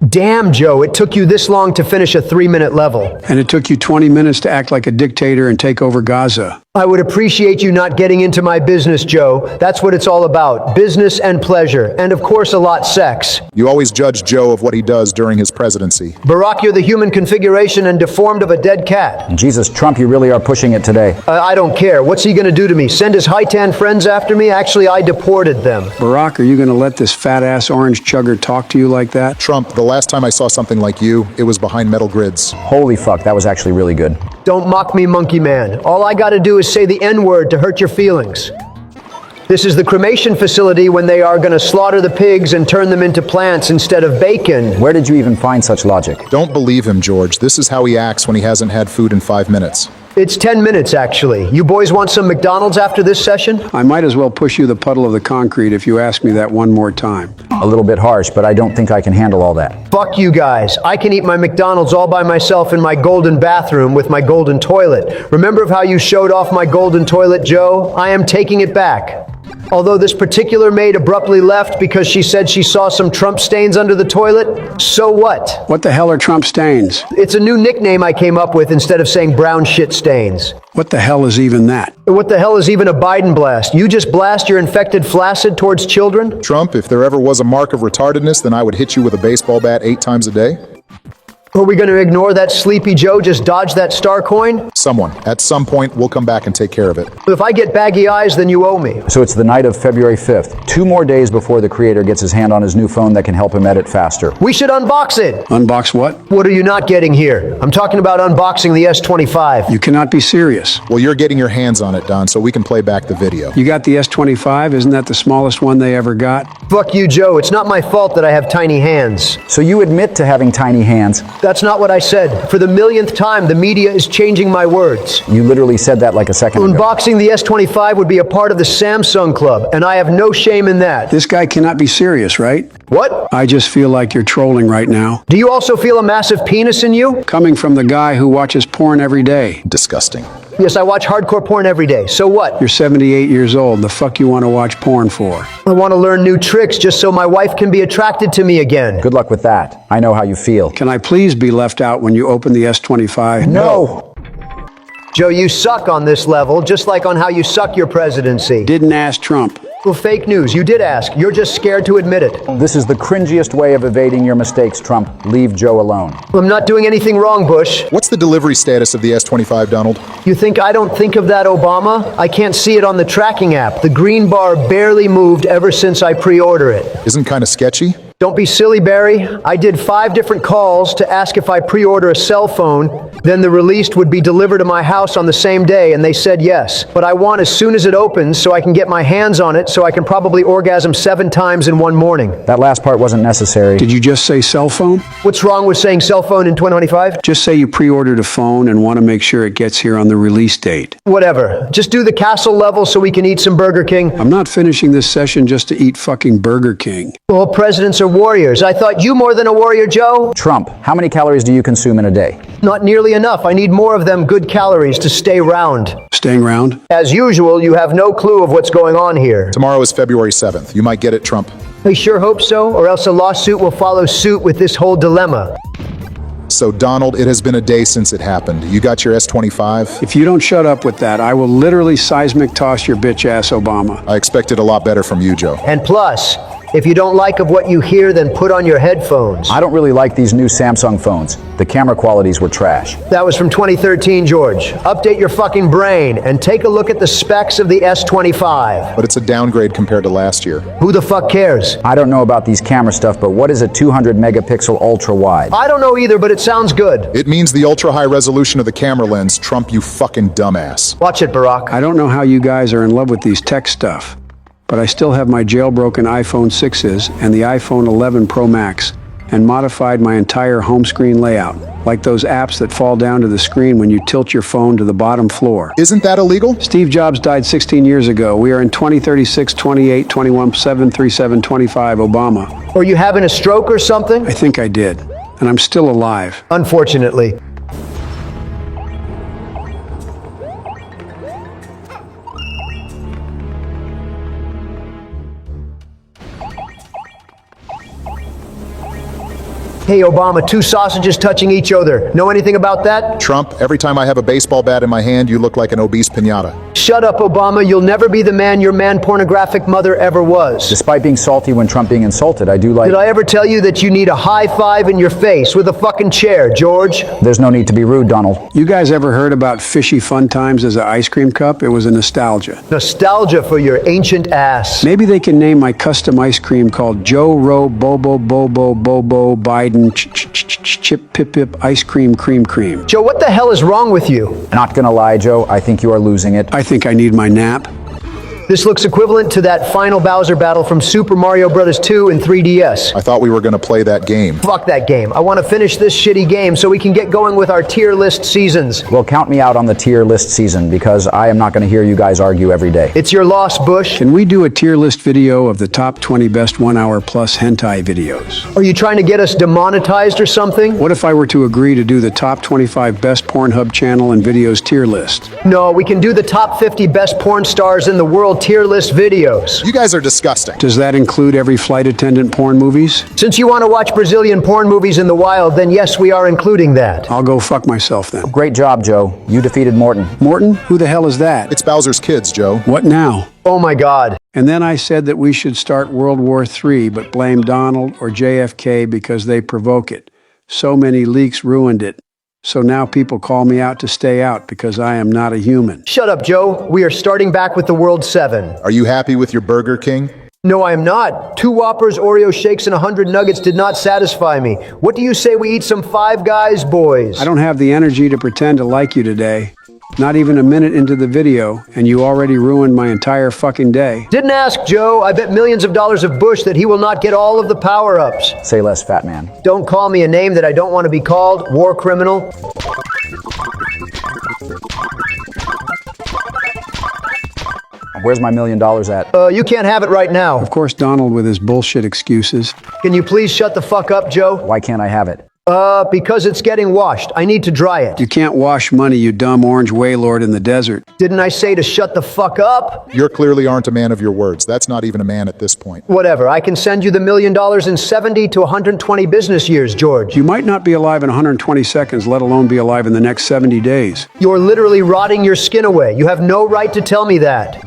Damn, Joe, it took you this long to finish a 3-minute level. And it took you 20 minutes to act like a dictator and take over Gaza. I would appreciate you not getting into my business, Joe. That's what it's all about. Business and pleasure. And of course, a lot sex. You always judge Joe of what he does during his presidency. Barack, you're the human configuration and deformed of a dead cat. Jesus, Trump, you really are pushing it today. I don't care. What's he gonna do to me? Send his high-tan friends after me? Actually, I deported them. Barack, are you gonna let this fat-ass orange chugger talk to you like that? Trump, the last time I saw something like you, it was behind metal grids. Holy fuck, that was actually really good. Don't mock me, monkey man. All I gotta do is say the N-word to hurt your feelings. This is the cremation facility when they are gonna slaughter the pigs and turn them into plants instead of bacon. Where did you even find such logic? Don't believe him, George. This is how he acts when he hasn't had food in 5 minutes. It's 10 minutes, actually. You boys want some McDonald's after this session? I might as well push you the puddle of the concrete if you ask me that one more time. A little bit harsh, but I don't think I can handle all that. Fuck you guys. I can eat my McDonald's all by myself in my golden bathroom with my golden toilet. Remember how you showed off my golden toilet, Joe? I am taking it back. Although this particular maid abruptly left because she said she saw some Trump stains under the toilet, so what? What the hell are Trump stains? It's a new nickname I came up with instead of saying brown shit stains. What the hell is even that? What the hell is even a Biden blast? You just blast your infected flaccid towards children? Trump, if there ever was a mark of retardedness, then I would hit you with a baseball bat 8 times a day. Are we going to ignore that Sleepy Joe just dodge that star coin? Someone, at some point, will come back and take care of it. If I get baggy eyes, then you owe me. So it's the night of February 5th, 2 more days before the creator gets his hand on his new phone that can help him edit faster. We should unbox it. Unbox what? What are you not getting here? I'm talking about unboxing the S25. You cannot be serious. Well, you're getting your hands on it, Don, so we can play back the video. You got the S25? Isn't that the smallest one they ever got? Fuck you, Joe. It's not my fault that I have tiny hands. So you admit to having tiny hands? That's not what I said. For the millionth time, the media is changing my words. You literally said that like a second ago. Unboxing the S25 would be a part of the Samsung Club, and I have no shame in that. This guy cannot be serious, right? What? I just feel like you're trolling right now. Do you also feel a massive penis in you? Coming from the guy who watches porn every day. Disgusting. Yes, I watch hardcore porn every day. So what? You're 78 years old. The fuck you want to watch porn for? I want to learn new tricks just so my wife can be attracted to me again. Good luck with that. I know how you feel. Can I please be left out when you open the S25? No. Joe, you suck on this level, just like on how you suck your presidency. Didn't ask Trump. Well, fake news. You did ask. You're just scared to admit it. This is the cringiest way of evading your mistakes, Trump. Leave Joe alone. I'm not doing anything wrong, Bush. What's the delivery status of the S25, Donald? You think I don't think of that, Obama? I can't see it on the tracking app. The green bar barely moved ever since I pre-order it. Isn't kind of sketchy? Don't be silly, Barry. I did 5 different calls to ask if I pre-order a cell phone, then the released would be delivered to my house on the same day, and they said yes. But I want as soon as it opens so I can get my hands on it so I can probably orgasm 7 times in one morning. That last part wasn't necessary. Did you just say cell phone? What's wrong with saying cell phone in 2025? Just say you pre-ordered a phone and want to make sure it gets here on the release date. Whatever. Just do the castle level so we can eat some Burger King. I'm not finishing this session just to eat fucking Burger King. Well, presidents are warriors. I thought you more than a warrior, Joe. Trump, how many calories do you consume in a day? Not nearly enough. I need more of them good calories to stay round. Staying round? As usual, you have no clue of what's going on here. Tomorrow is February 7th. You might get it, Trump. I sure hope so, or else a lawsuit will follow suit with this whole dilemma. So, Donald, it has been a day since it happened. You got your S25? If you don't shut up with that, I will literally seismic toss your bitch ass, Obama. I expected a lot better from you, Joe. And plus, if you don't like of what you hear, then put on your headphones. I don't really like these new Samsung phones. The camera qualities were trash. That was from 2013, George. Update your fucking brain and take a look at the specs of the S25. But it's a downgrade compared to last year. Who the fuck cares? I don't know about these camera stuff, but what is a 200 megapixel ultra wide? I don't know either, but it sounds good. It means the ultra high resolution of the camera lens. Trump, you fucking dumbass. Watch it, Barack. I don't know how you guys are in love with these tech stuff, but I still have my jailbroken iPhone 6s and the iPhone 11 Pro Max, and modified my entire home screen layout, like those apps that fall down to the screen when you tilt your phone to the bottom floor. Isn't that illegal? Steve Jobs died 16 years ago. We are in 2036, 28, 21, 7, 37, 25, Obama. Are you having a stroke or something? I think I did, and I'm still alive. Unfortunately. Hey, Obama, 2 sausages touching each other. Know anything about that? Trump, every time I have a baseball bat in my hand, you look like an obese piñata. Shut up, Obama. You'll never be the man your man-pornographic mother ever was. Despite being salty when Trump being insulted, I do like... Did I ever tell you that you need a high five in your face with a fucking chair, George? There's no need to be rude, Donald. You guys ever heard about fishy fun times as an ice cream cup? It was a nostalgia. Nostalgia for your ancient ass. Maybe they can name my custom ice cream called Joe Roe Bobo Bobo Bobo Biden Chip Pip Pip Ice Cream Cream Cream. Joe, what the hell is wrong with you? Not gonna lie, Joe, I think you are losing it. I think I need my nap. This looks equivalent to that final Bowser battle from Super Mario Bros. 2 in 3DS. I thought we were going to play that game. Fuck that game. I want to finish this shitty game so we can get going with our tier list seasons. Well, count me out on the tier list season because I am not going to hear you guys argue every day. It's your loss, Bush. Can we do a tier list video of the top 20 best 1 hour plus hentai videos? Are you trying to get us demonetized or something? What if I were to agree to do the top 25 best Pornhub channel and videos tier list? No, we can do the top 50 best porn stars in the world tier list videos. You guys are disgusting. Does that include every flight attendant porn movies? Since you want to watch Brazilian porn movies in the wild, then yes, we are including that. I'll go fuck myself then. Great job, Joe. You defeated Morton. Morton? Who the hell is that? It's Bowser's kids, Joe. What now? Oh my God. And then I said that we should start World War III, but blame Donald or JFK because they provoke it. So many leaks ruined it. So now people call me out to stay out because I am not a human. Shut up, Joe. We are starting back with the World 7. Are you happy with your Burger King? No, I am not. 2 Whoppers, Oreo shakes, and 100 nuggets did not satisfy me. What do you say we eat some Five Guys, boys? I don't have the energy to pretend to like you today. Not even a minute into the video, and you already ruined my entire fucking day. Didn't ask, Joe. I bet millions of dollars of Bush that he will not get all of the power-ups. Say less, fat man. Don't call me a name that I don't want to be called. War criminal. Where's my $1 million at? You can't have it right now. Of course, Donald with his bullshit excuses. Can you please shut the fuck up, Joe? Why can't I have it? Because it's getting washed. I need to dry it. You can't wash money, you dumb orange waylord in the desert. Didn't I say to shut the fuck up? You clearly aren't a man of your words. That's not even a man at this point. Whatever. I can send you the $1 million in 70 to 120 business years, George. You might not be alive in 120 seconds, let alone be alive in the next 70 days. You're literally rotting your skin away. You have no right to tell me that.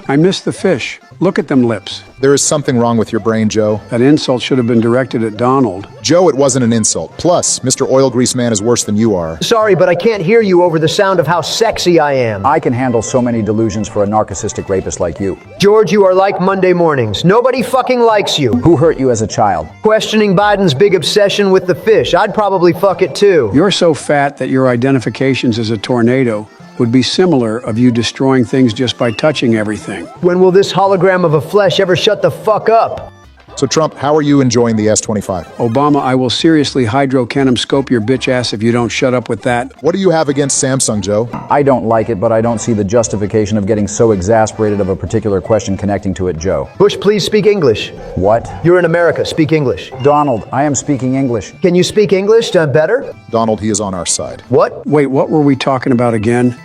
I miss the fish. Look at them lips. There is something wrong with your brain, Joe. That insult should have been directed at Donald. Joe, it wasn't an insult. Plus, Mr. Oil Grease Man is worse than you are. Sorry, but I can't hear you over the sound of how sexy I am. I can handle so many delusions for a narcissistic rapist like you. George, you are like Monday mornings. Nobody fucking likes you. Who hurt you as a child? Questioning Biden's big obsession with the fish. I'd probably fuck it too. You're so fat that your identifications as a tornado would be similar of you destroying things just by touching everything. When will this hologram of a flesh ever shut the fuck up? So, Trump, how are you enjoying the S-25? Obama, I will seriously hydrocanum-scope your bitch ass if you don't shut up with that. What do you have against Samsung, Joe? I don't like it, but I don't see the justification of getting so exasperated of a particular question connecting to it, Joe. Bush, please speak English. What? You're in America. Speak English. Donald, I am speaking English. Can you speak English better? Donald, he is on our side. What? Wait, what were we talking about again?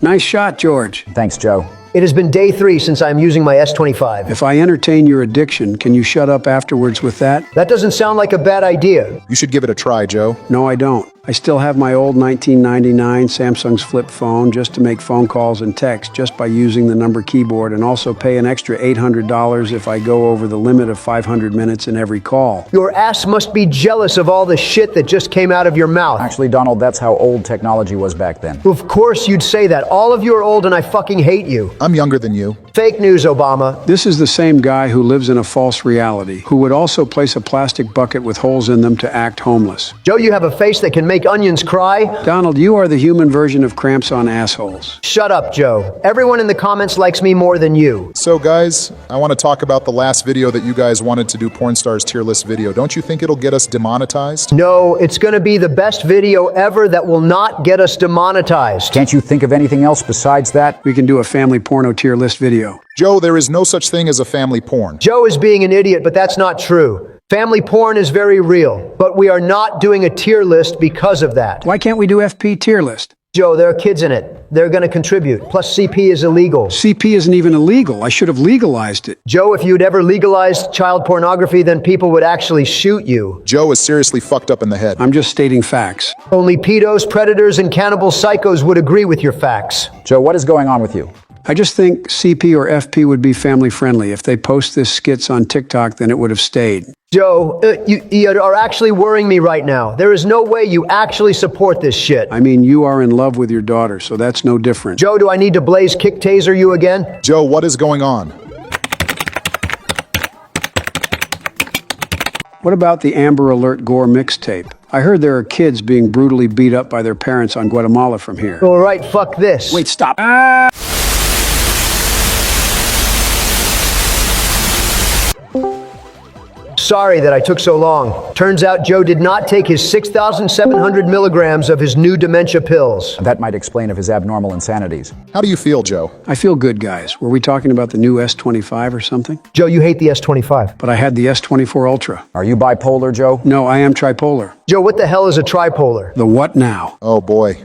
Nice shot, George. Thanks, Joe. It has been day 3 since I'm using my S-25. If I entertain your addiction, can you shut up afterwards with that? That doesn't sound like a bad idea. You should give it a try, Joe. No, I don't. I still have my old 1999 Samsung's flip phone just to make phone calls and text just by using the number keyboard, and also pay an extra $800 if I go over the limit of 500 minutes in every call. Your ass must be jealous of all the shit that just came out of your mouth. Actually, Donald, that's how old technology was back then. Of course you'd say that. All of you are old and I fucking hate you. I'm younger than you. Fake news, Obama. This is the same guy who lives in a false reality, who would also place a plastic bucket with holes in them to act homeless. Joe, you have a face that can make onions cry. Donald, you are the human version of cramps on assholes. Shut up, Joe. Everyone in the comments likes me more than you. So, guys, I want to talk about the last video that you guys wanted to do, Porn Stars Tier List video. Don't you think it'll get us demonetized? No, it's going to be the best video ever that will not get us demonetized. Can't you think of anything else besides that? We can do a family porno tier list video. Joe, there is no such thing as a family porn. Joe is being an idiot, but that's not true. Family porn is very real, but we are not doing a tier list because of that. Why can't we do FP tier list? Joe, there are kids in it. They're going to contribute. Plus, CP is illegal. CP isn't even illegal. I should have legalized it. Joe, if you'd ever legalized child pornography, then people would actually shoot you. Joe is seriously fucked up in the head. I'm just stating facts. Only pedos, predators, and cannibal psychos would agree with your facts. Joe, what is going on with you? I just think CP or FP would be family friendly. If they post this skits on TikTok, then it would have stayed. Joe, you are actually worrying me right now. There is no way you actually support this shit. I mean, you are in love with your daughter, so that's no different. Joe, do I need to blaze kick taser you again? Joe, what is going on? What about the Amber Alert Gore mixtape? I heard there are kids being brutally beat up by their parents on Guatemala from here. All right, fuck this. Wait, stop. Sorry that I took so long. Turns out Joe did not take his 6,700 milligrams of his new dementia pills. That might explain of his abnormal insanities. How do you feel, Joe? I feel good, guys. Were we talking about the new S25 or something? Joe, you hate the S25. But I had the S24 Ultra. Are you bipolar, Joe? No, I am tripolar. Joe, what the hell is a tripolar? The what now? Oh, boy.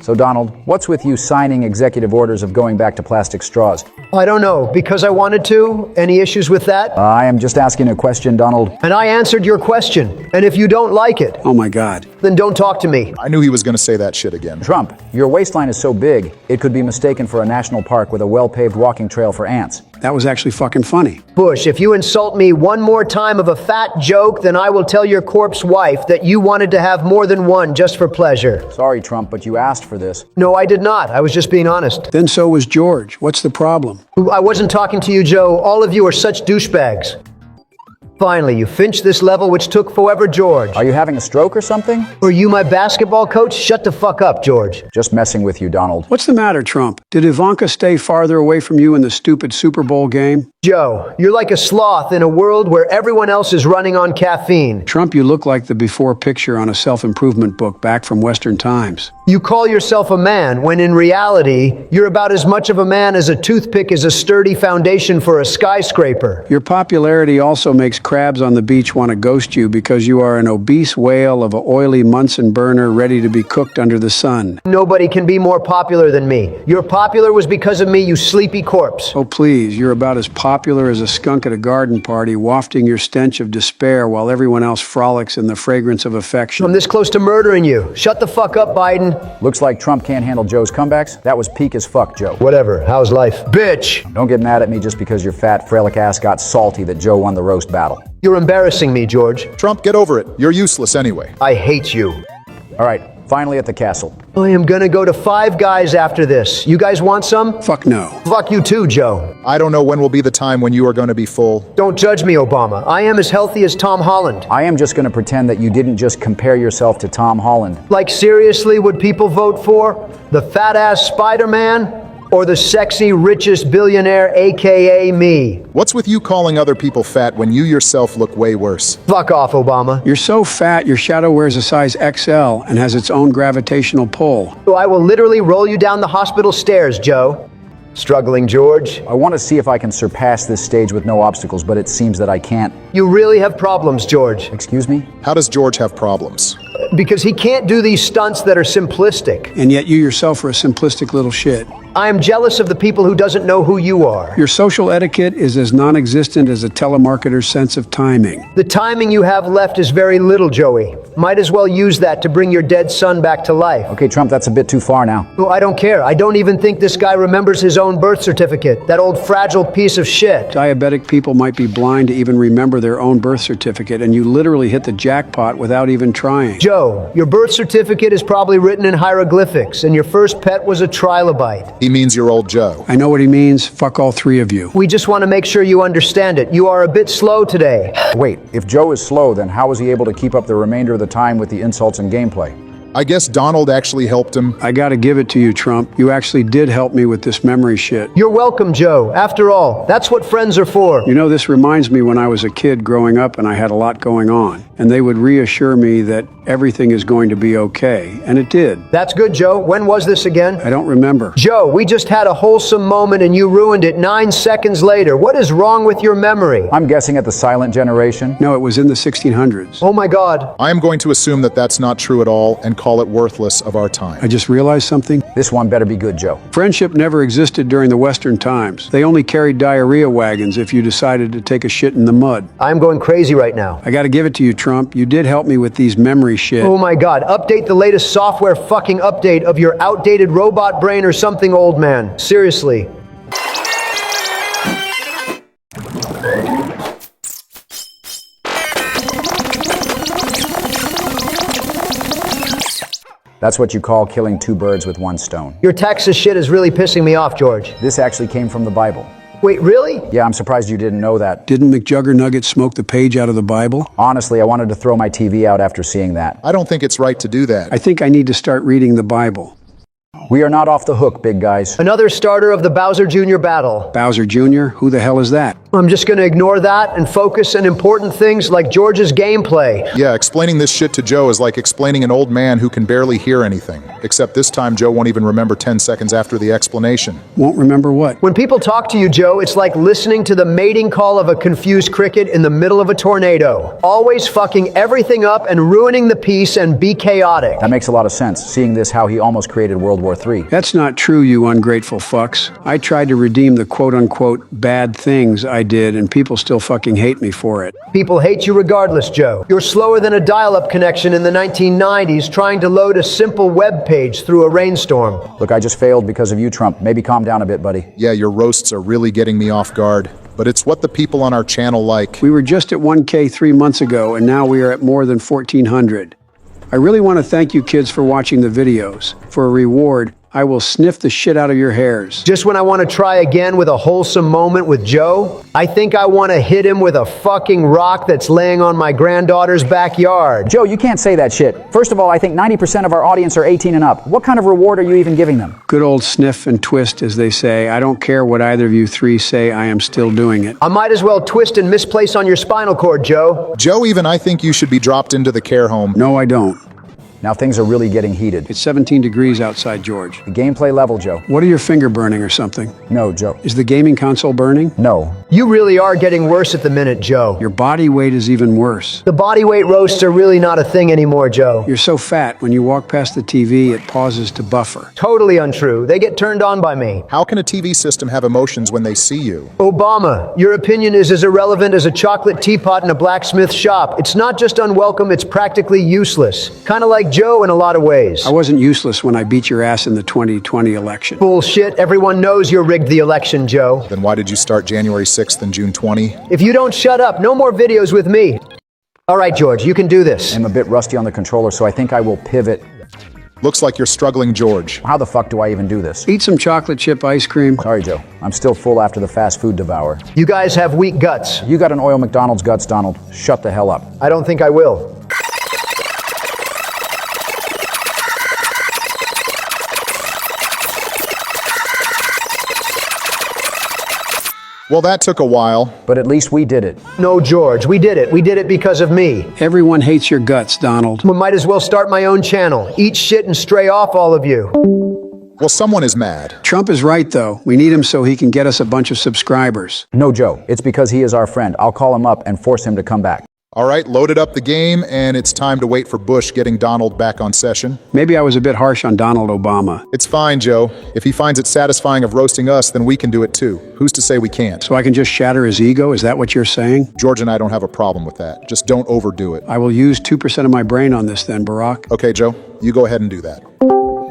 So Donald, what's with you signing executive orders of going back to plastic straws? I don't know, because I wanted to. Any issues with that? I am just asking a question, Donald. And I answered your question. And if you don't like it, Oh my God. then don't talk to me. I knew he was going to say that shit again. Trump, your waistline is so big, it could be mistaken for a national park with a well-paved walking trail for ants. That was actually fucking funny. Bush, if you insult me one more time of a fat joke, then I will tell your corpse wife that you wanted to have more than one just for pleasure. Sorry, Trump, but you asked for this. No, I did not. I was just being honest. Then so was George. What's the problem? I wasn't talking to you, Joe. All of you are such douchebags. Finally, you finished this level, which took forever, George. Are you having a stroke or something? Were you my basketball coach? Shut the fuck up, George. Just messing with you, Donald. What's the matter, Trump? Did Ivanka stay farther away from you in the stupid Super Bowl game? Joe, you're like a sloth in a world where everyone else is running on caffeine. Trump, you look like the before picture on a self-improvement book back from Western Times. You call yourself a man when in reality, you're about as much of a man as a toothpick is a sturdy foundation for a skyscraper. Your popularity also makes crabs on the beach want to ghost you because you are an obese whale of an oily Munson burner ready to be cooked under the sun. Nobody can be more popular than me. You're popular was because of me, you sleepy corpse. Oh please, you're about as popular as a skunk at a garden party, wafting your stench of despair while everyone else frolics in the fragrance of affection. I'm this close to murdering you. Shut the fuck up, Biden. Looks like Trump can't handle Joe's comebacks. That was peak as fuck, Joe. Whatever. How's life? Bitch! Don't get mad at me just because your fat, frelic ass got salty that Joe won the roast battle. You're embarrassing me, George. Trump, get over it. You're useless anyway. I hate you. All right, finally at the castle. I am gonna go to Five Guys after this. You guys want some? Fuck no. Fuck you too, Joe. I don't know when will be the time when you are going to be full. Don't judge me, Obama. I am as healthy as Tom Holland. I am just going to pretend that you didn't just compare yourself to Tom Holland. Like seriously, would people vote for the fat-ass Spider-Man or the sexy richest billionaire, aka me? What's with you calling other people fat when you yourself look way worse? Fuck off, Obama. You're so fat, your shadow wears a size XL and has its own gravitational pull. So I will literally roll you down the hospital stairs, Joe. Struggling, George? I want to see if I can surpass this stage with no obstacles, but it seems that I can't. You really have problems, George. Excuse me? How does George have problems? Because he can't do these stunts that are simplistic. And yet you yourself are a simplistic little shit. I am jealous of the people who doesn't know who you are. Your social etiquette is as non-existent as a telemarketer's sense of timing. The timing you have left is very little, Joey. Might as well use that to bring your dead son back to life. Okay, Trump, that's a bit too far now. Oh, I don't care. I don't even think this guy remembers his own birth certificate. That old fragile piece of shit. Diabetic people might be blind to even remember their own birth certificate, and you literally hit the jackpot without even trying. Joe, your birth certificate is probably written in hieroglyphics, and your first pet was a trilobite. He means your old Joe. I know what he means. Fuck all three of you. We just want to make sure you understand it. You are a bit slow today. Wait, if Joe is slow, then how was he able to keep up the remainder of the time with the insults and gameplay? I guess Donald actually helped him. I gotta give it to you, Trump. You actually did help me with this memory shit. You're welcome, Joe. After all, that's what friends are for. You know, this reminds me when I was a kid growing up and I had a lot going on. And they would reassure me that everything is going to be okay. And it did. That's good, Joe. When was this again? I don't remember. Joe, we just had a wholesome moment and you ruined it 9 seconds later. What is wrong with your memory? I'm guessing at the silent generation. No, it was in the 1600s. Oh my God. I am going to assume that that's not true at all and call it worthless of our time. I just realized something. This one better be good, Joe. Friendship never existed during the Western times. They only carried diarrhea wagons if you decided to take a shit in the mud. I'm going crazy right now. I gotta give it to you, Trump. You did help me with these memory shit. Oh my God, update the latest software fucking update of your outdated robot brain or something, old man. Seriously. That's what you call killing two birds with one stone. Your Texas shit is really pissing me off, George. This actually came from the Bible. Wait, really? Yeah, I'm surprised you didn't know that. Didn't McJuggerNugget smoke the page out of the Bible? Honestly, I wanted to throw my TV out after seeing that. I don't think it's right to do that. I think I need to start reading the Bible. We are not off the hook, big guys. Another starter of the Bowser Jr. battle. Bowser Jr.? Who the hell is that? I'm just gonna ignore that and focus on important things like George's gameplay. Yeah, explaining this shit to Joe is like explaining an old man who can barely hear anything. Except this time Joe won't even remember 10 seconds after the explanation. Won't remember what? When people talk to you, Joe, it's like listening to the mating call of a confused cricket in the middle of a tornado. Always fucking everything up and ruining the peace and be chaotic. That makes a lot of sense, seeing this how he almost created World War III. That's not true, you ungrateful fucks. I tried to redeem the quote-unquote bad things I did, and people still fucking hate me for it. People hate you regardless, Joe. You're slower than a dial-up connection in the 1990s trying to load a simple web page through a rainstorm. Look, I just failed because of you, Trump. Maybe calm down a bit, buddy. Yeah, your roasts are really getting me off guard. But it's what the people on our channel like. We were just at 1K 3 months ago, and now we are at more than 1,400. I really want to thank you kids for watching the videos. For a reward, I will sniff the shit out of your hairs. Just when I want to try again with a wholesome moment with Joe, I think I want to hit him with a fucking rock that's laying on my granddaughter's backyard. Joe, you can't say that shit. First of all, I think 90% of our audience are 18 and up. What kind of reward are you even giving them? Good old sniff and twist, as they say. I don't care what either of you three say, I am still doing it. I might as well twist and misplace on your spinal cord, Joe. Joe, even I think you should be dropped into the care home. No, I don't. Now things are really getting heated. It's 17 degrees outside, George. The gameplay level, Joe. What are your finger burning or something? No, Joe. Is the gaming console burning? No. You really are getting worse at the minute, Joe. Your body weight is even worse. The body weight roasts are really not a thing anymore, Joe. You're so fat, when you walk past the TV, it pauses to buffer. Totally untrue. They get turned on by me. How can a TV system have emotions when they see you? Obama, your opinion is as irrelevant as a chocolate teapot in a blacksmith shop. It's not just unwelcome, it's practically useless. Kind of like Joe in a lot of ways. I wasn't useless when I beat your ass in the 2020 election. Bullshit. Everyone knows you rigged the election, Joe. Then why did you start January 6th and June 20? If you don't shut up, no more videos with me. All right, George, you can do this. I'm a bit rusty on the controller, so I think I will pivot. Looks like you're struggling, George. How the fuck do I even do this? Eat some chocolate chip ice cream. Sorry, Joe. I'm still full after the fast food devour. You guys have weak guts. You got an oil McDonald's guts, Donald. Shut the hell up. I don't think I will. Well, that took a while. But at least we did it. No, George, we did it. We did it because of me. Everyone hates your guts, Donald. We might as well start my own channel. Eat shit and stray off, all of you. Well, someone is mad. Trump is right, though. We need him so he can get us a bunch of subscribers. No, Joe. It's because he is our friend. I'll call him up and force him to come back. All right, loaded up the game, and it's time to wait for Bush getting Donald back on session. Maybe I was a bit harsh on Donald Obama. It's fine, Joe. If he finds it satisfying of roasting us, then we can do it too. Who's to say we can't? So I can just shatter his ego? Is that what you're saying? George and I don't have a problem with that. Just don't overdo it. I will use 2% of my brain on this then, Barack. Okay, Joe, you go ahead and do that.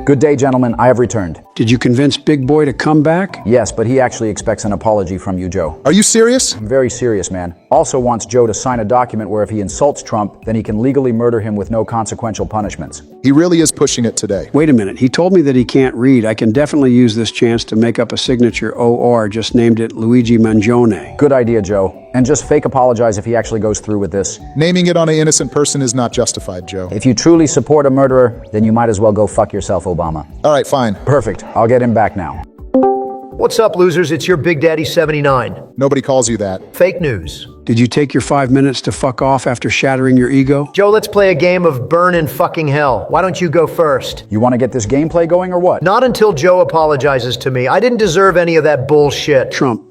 Good day, gentlemen. I have returned. Did you convince Big Boy to come back? Yes, but he actually expects an apology from you, Joe. Are you serious? I'm very serious, man. Also wants Joe to sign a document where if he insults Trump, then he can legally murder him with no consequential punishments. He really is pushing it today. Wait a minute. He told me that he can't read. I can definitely use this chance to make up a signature OR. Just named it Luigi Mangione. Good idea, Joe. And just fake apologize if he actually goes through with this. Naming it on an innocent person is not justified, Joe. If you truly support a murderer, then you might as well go fuck yourself, Obama. All right, fine. Perfect. I'll get him back now. What's up, losers? It's your Big Daddy 79. Nobody calls you that. Fake news. Did you take your 5 minutes to fuck off after shattering your ego? Joe, let's play a game of burn in fucking hell. Why don't you go first? You want to get this gameplay going or what? Not until Joe apologizes to me. I didn't deserve any of that bullshit. Trump,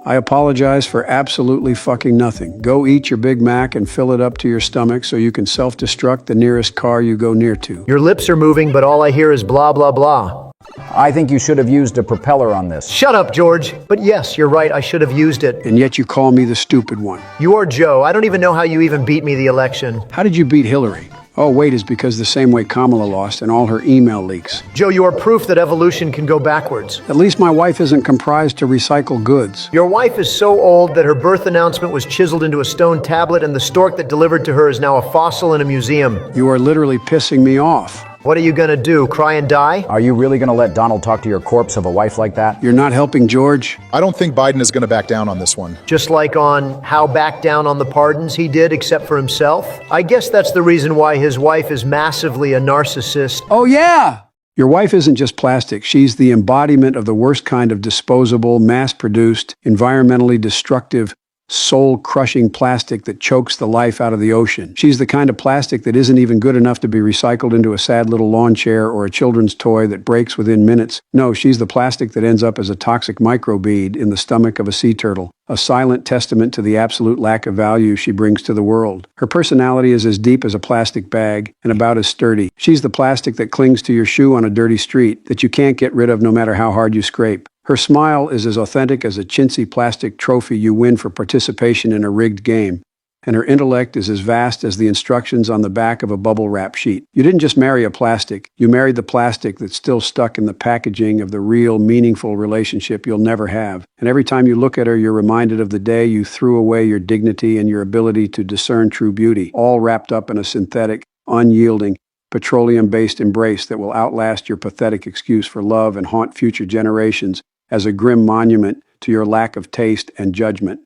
I apologize for absolutely fucking nothing. Go eat your Big Mac and fill it up to your stomach so you can self-destruct the nearest car you go near to. Your lips are moving, but all I hear is blah, blah, blah. I think you should have used a propeller on this. Shut up, George. But yes, you're right, I should have used it. And yet you call me the stupid one. You are Joe. I don't even know how you even beat me the election. How did you beat Hillary? Oh, wait, it's because the same way Kamala lost and all her email leaks. Joe, you are proof that evolution can go backwards. At least my wife isn't comprised to recycle goods. Your wife is so old that her birth announcement was chiseled into a stone tablet and the stork that delivered to her is now a fossil in a museum. You are literally pissing me off. What are you gonna do, cry and die? Are you really gonna let Donald talk to your corpse of a wife like that? You're not helping George. I don't think Biden is going to back down on this one. Just like on how back down on the pardons he did except for himself? I guess that's the reason why his wife is massively a narcissist. Oh yeah! Your wife isn't just plastic, she's the embodiment of the worst kind of disposable, mass-produced, environmentally destructive, soul-crushing plastic that chokes the life out of the ocean. She's the kind of plastic that isn't even good enough to be recycled into a sad little lawn chair or a children's toy that breaks within minutes. No, she's the plastic that ends up as a toxic microbead in the stomach of a sea turtle, a silent testament to the absolute lack of value she brings to the world. Her personality is as deep as a plastic bag and about as sturdy. She's the plastic that clings to your shoe on a dirty street that you can't get rid of no matter how hard you scrape. Her smile is as authentic as a chintzy plastic trophy you win for participation in a rigged game, and her intellect is as vast as the instructions on the back of a bubble wrap sheet. You didn't just marry a plastic, you married the plastic that's still stuck in the packaging of the real, meaningful relationship you'll never have. And every time you look at her, you're reminded of the day you threw away your dignity and your ability to discern true beauty, all wrapped up in a synthetic, unyielding, petroleum-based embrace that will outlast your pathetic excuse for love and haunt future generations as a grim monument to your lack of taste and judgment.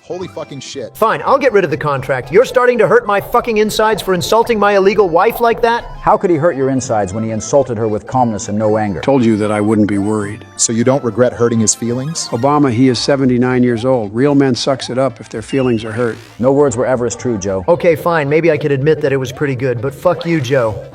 Holy fucking shit. Fine, I'll get rid of the contract. You're starting to hurt my fucking insides for insulting my illegal wife like that? How could he hurt your insides when he insulted her with calmness and no anger? Told you that I wouldn't be worried. So you don't regret hurting his feelings? Obama, he is 79 years old. Real men sucks it up if their feelings are hurt. No words were ever as true, Joe. Okay, fine, maybe I could admit that it was pretty good, but fuck you, Joe.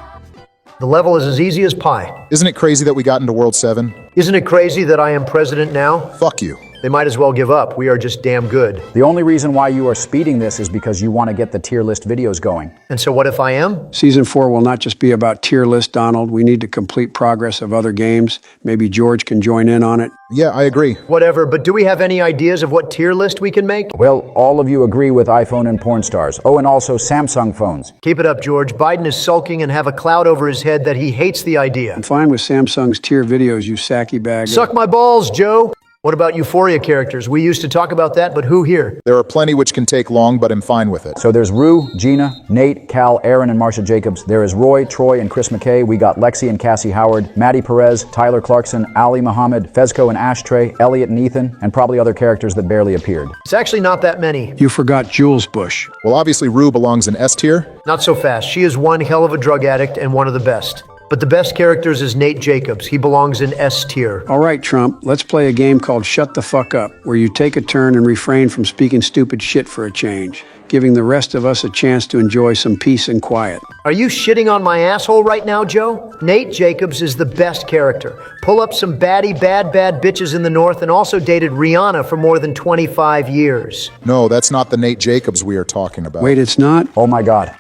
The level is as easy as pie. Isn't it crazy that we got into World 7? Isn't it crazy that I am president now? Fuck you. They might as well give up. We are just damn good. The only reason why you are speeding this is because you want to get the tier list videos going. And so what if I am? Season 4 will not just be about tier list, Donald. We need to complete progress of other games. Maybe George can join in on it. Yeah, I agree. Whatever, but do we have any ideas of what tier list we can make? Well, all of you agree with iPhone and porn stars. Oh, and also Samsung phones. Keep it up, George. Biden is sulking and have a cloud over his head that he hates the idea. I'm fine with Samsung's tier videos, you sacky bag. Suck my balls, Joe. What about Euphoria characters? We used to talk about that, but who here? There are plenty which can take long, but I'm fine with it. So there's Rue, Gina, Nate, Cal, Aaron, and Marsha Jacobs. There is Roy, Troy, and Chris McKay. We got Lexi and Cassie Howard, Maddie Perez, Tyler Clarkson, Ali Muhammad, Fezco and Ashtray, Elliot and Ethan, and probably other characters that barely appeared. It's actually not that many. You forgot Jules Bush. Well, obviously Rue belongs in S tier. Not so fast. She is one hell of a drug addict and one of the best. But the best characters is Nate Jacobs. He belongs in S tier. All right, Trump, let's play a game called Shut the Fuck Up, where you take a turn and refrain from speaking stupid shit for a change, giving the rest of us a chance to enjoy some peace and quiet. Are you shitting on my asshole right now, Joe? Nate Jacobs is the best character. Pull up some bad bitches in the north and also dated Rihanna for more than 25 years. No, that's not the Nate Jacobs we are talking about. Wait, it's not? Oh my God.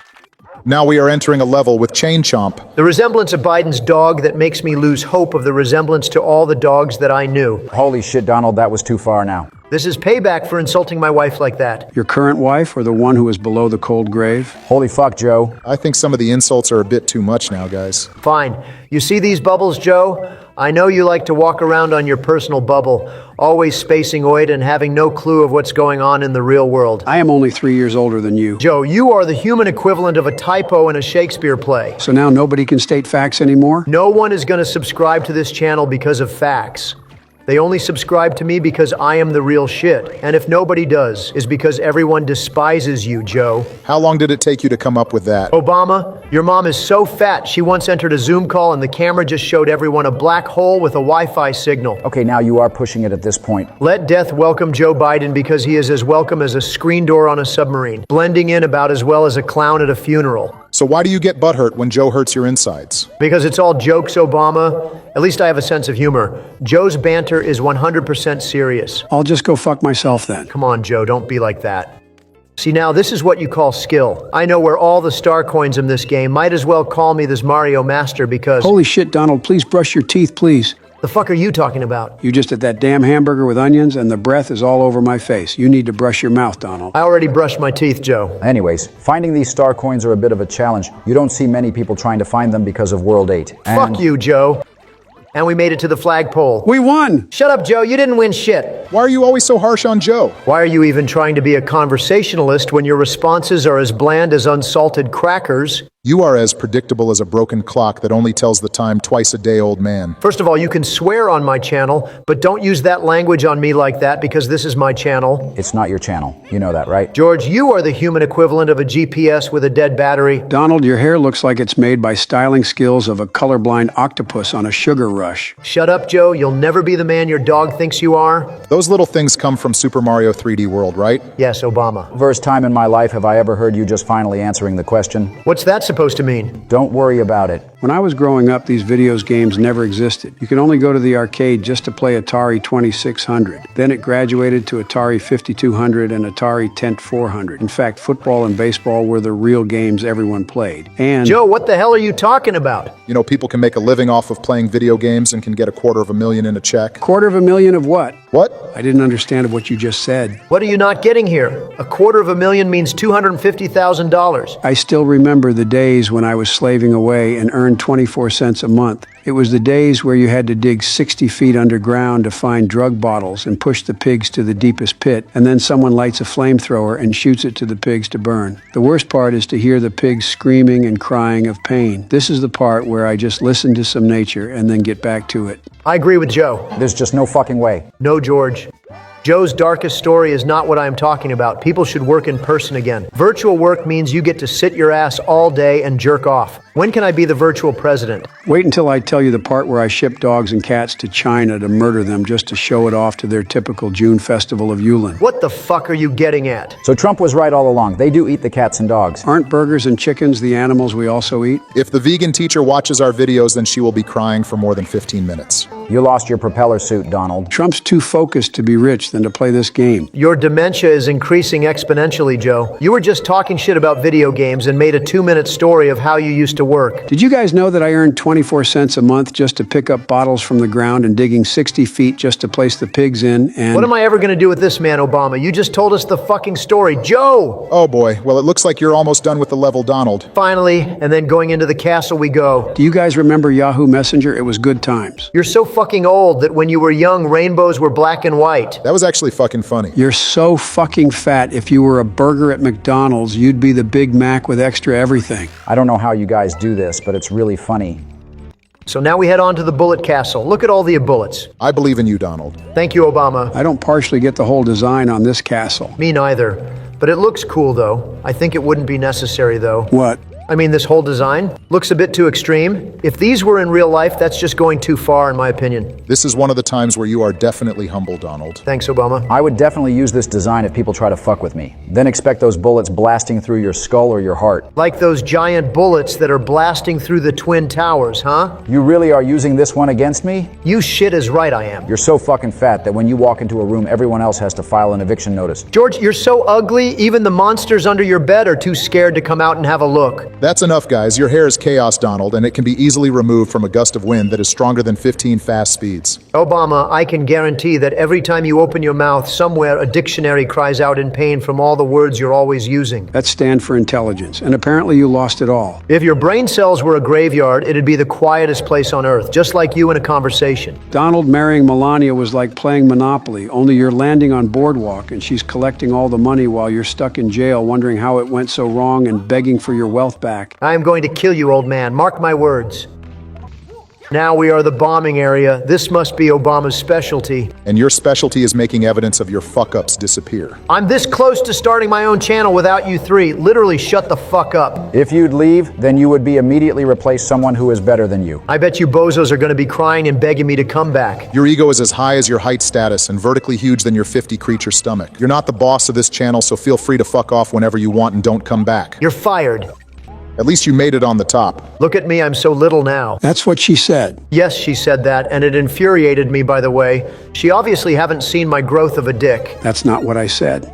Now we are entering a level with Chain Chomp. The resemblance of Biden's dog that makes me lose hope of the resemblance to all the dogs that I knew. Holy shit, Donald, that was too far now. This is payback for insulting my wife like that. Your current wife or the one who is below the cold grave? Holy fuck, Joe. I think some of the insults are a bit too much now, guys. Fine. You see these bubbles, Joe? I know you like to walk around on your personal bubble, always spacing oid and having no clue of what's going on in the real world. I am only 3 years older than you. Joe, you are the human equivalent of a typo in a Shakespeare play. So now nobody can state facts anymore? No one is going to subscribe to this channel because of facts. They only subscribe to me because I am the real shit. And if nobody does, is because everyone despises you, Joe. How long did it take you to come up with that? Obama, your mom is so fat, she once entered a Zoom call and the camera just showed everyone a black hole with a Wi-Fi signal. Okay, now you are pushing it at this point. Let death welcome Joe Biden because he is as welcome as a screen door on a submarine, blending in about as well as a clown at a funeral. So why do you get butthurt when Joe hurts your insides? Because it's all jokes, Obama. At least I have a sense of humor. Joe's banter is 100% serious. I'll just go fuck myself then. Come on, Joe, don't be like that. See, now this is what you call skill. I know where all the star coins in this game. Might as well call me this Mario Master because... Holy shit, Donald, please brush your teeth, please. The fuck are you talking about? You just ate that damn hamburger with onions and the breath is all over my face. You need to brush your mouth, Donald. I already brushed my teeth, Joe. Anyways, finding these star coins are a bit of a challenge. You don't see many people trying to find them because of World 8. Fuck you, Joe. And we made it to the flagpole. We won! Shut up, Joe. You didn't win shit. Why are you always so harsh on Joe? Why are you even trying to be a conversationalist when your responses are as bland as unsalted crackers? You are as predictable as a broken clock that only tells the time twice a day, old man. First of all, you can swear on my channel, but don't use that language on me like that because this is my channel. It's not your channel. You know that, right? George, you are the human equivalent of a GPS with a dead battery. Donald, your hair looks like it's made by styling skills of a colorblind octopus on a sugar rush. Shut up, Joe. You'll never be the man your dog thinks you are. Those little things come from Super Mario 3D World, right? Yes, Obama. First time in my life have I ever heard you just finally answering the question. What's that supposed to mean? Don't worry about it. When I was growing up, these videos games never existed. You could only go to the arcade just to play Atari 2600. Then it graduated to Atari 5200 and Atari 10400. In fact, football and baseball were the real games everyone played. And Joe, what the hell are you talking about? You know, people can make a living off of playing video games and can get $250,000 in a check. $250,000 of what? What? I didn't understand what you just said. What are you not getting here? $250,000 means $250,000. I still remember the days when I was slaving away and earned 24 cents a month. It was the days where you had to dig 60 feet underground to find drug bottles and push the pigs to the deepest pit, and then someone lights a flamethrower and shoots it to the pigs to burn. The worst part is to hear the pigs screaming and crying of pain. This is the part where I just listen to some nature and then get back to it. I agree with Joe. There's just no fucking way. No, George. Joe's darkest story is not what I'm talking about. People should work in person again. Virtual work means you get to sit your ass all day and jerk off. When can I be the virtual president? Wait until I tell you the part where I ship dogs and cats to China to murder them just to show it off to their typical June festival of Yulin. What the fuck are you getting at? So Trump was right all along. They do eat the cats and dogs. Aren't burgers and chickens the animals we also eat? If the vegan teacher watches our videos, then she will be crying for more than 15 minutes. You lost your propeller suit, Donald. Trump's too focused to be rich than to play this game. Your dementia is increasing exponentially, Joe. You were just talking shit about video games and made a 2-minute story of how you used to work. Did you guys know that I earned 24 cents a month just to pick up bottles from the ground and digging 60 feet just to place the pigs in? And what am I ever going to do with this man, Obama? You just told us the fucking story. Joe! Oh boy, well it looks like you're almost done with the level, Donald. Finally, and then going into the castle we go. Do you guys remember Yahoo Messenger? It was good times. You're so fucking old that when you were young, rainbows were black and white. That was actually fucking funny. You're so fucking fat. If you were a burger at McDonald's, you'd be the Big Mac with extra everything. I don't know how you guys do this, but it's really funny. So now we head on to the bullet castle. Look at all the bullets. I believe in you, Donald. Thank you, Obama. I don't partially get the whole design on this castle. Me neither. But it looks cool, though. I think it wouldn't be necessary, though. What? I mean, this whole design looks a bit too extreme. If these were in real life, that's just going too far, in my opinion. This is one of the times where you are definitely humble, Donald. Thanks, Obama. I would definitely use this design if people try to fuck with me. Then expect those bullets blasting through your skull or your heart. Like those giant bullets that are blasting through the Twin Towers, huh? You really are using this one against me? You shit is right, I am. You're so fucking fat that when you walk into a room, everyone else has to file an eviction notice. George, you're so ugly, even the monsters under your bed are too scared to come out and have a look. That's enough, guys. Your hair is chaos, Donald, and it can be easily removed from a gust of wind that is stronger than 15 fast speeds. Obama, I can guarantee that every time you open your mouth, somewhere a dictionary cries out in pain from all the words you're always using. That stands for intelligence, and apparently you lost it all. If your brain cells were a graveyard, it'd be the quietest place on earth, just like you in a conversation. Donald marrying Melania was like playing Monopoly, only you're landing on Boardwalk and she's collecting all the money while you're stuck in jail wondering how it went so wrong and begging for your wealth back. I am going to kill you, old man. Mark my words. Now we are the bombing area. This must be Obama's specialty. And your specialty is making evidence of your fuck-ups disappear. I'm this close to starting my own channel without you three. Literally, shut the fuck up. If you'd leave, then you would be immediately replaced someone who is better than you. I bet you bozos are going to be crying and begging me to come back. Your ego is as high as your height status and vertically huge than your 50-creature stomach. You're not the boss of this channel, so feel free to fuck off whenever you want and don't come back. You're fired. At least you made it on the top. Look at me, I'm so little now. That's what she said. Yes, she said that, and it infuriated me, by the way. She obviously haven't seen my growth of a dick. That's not what I said.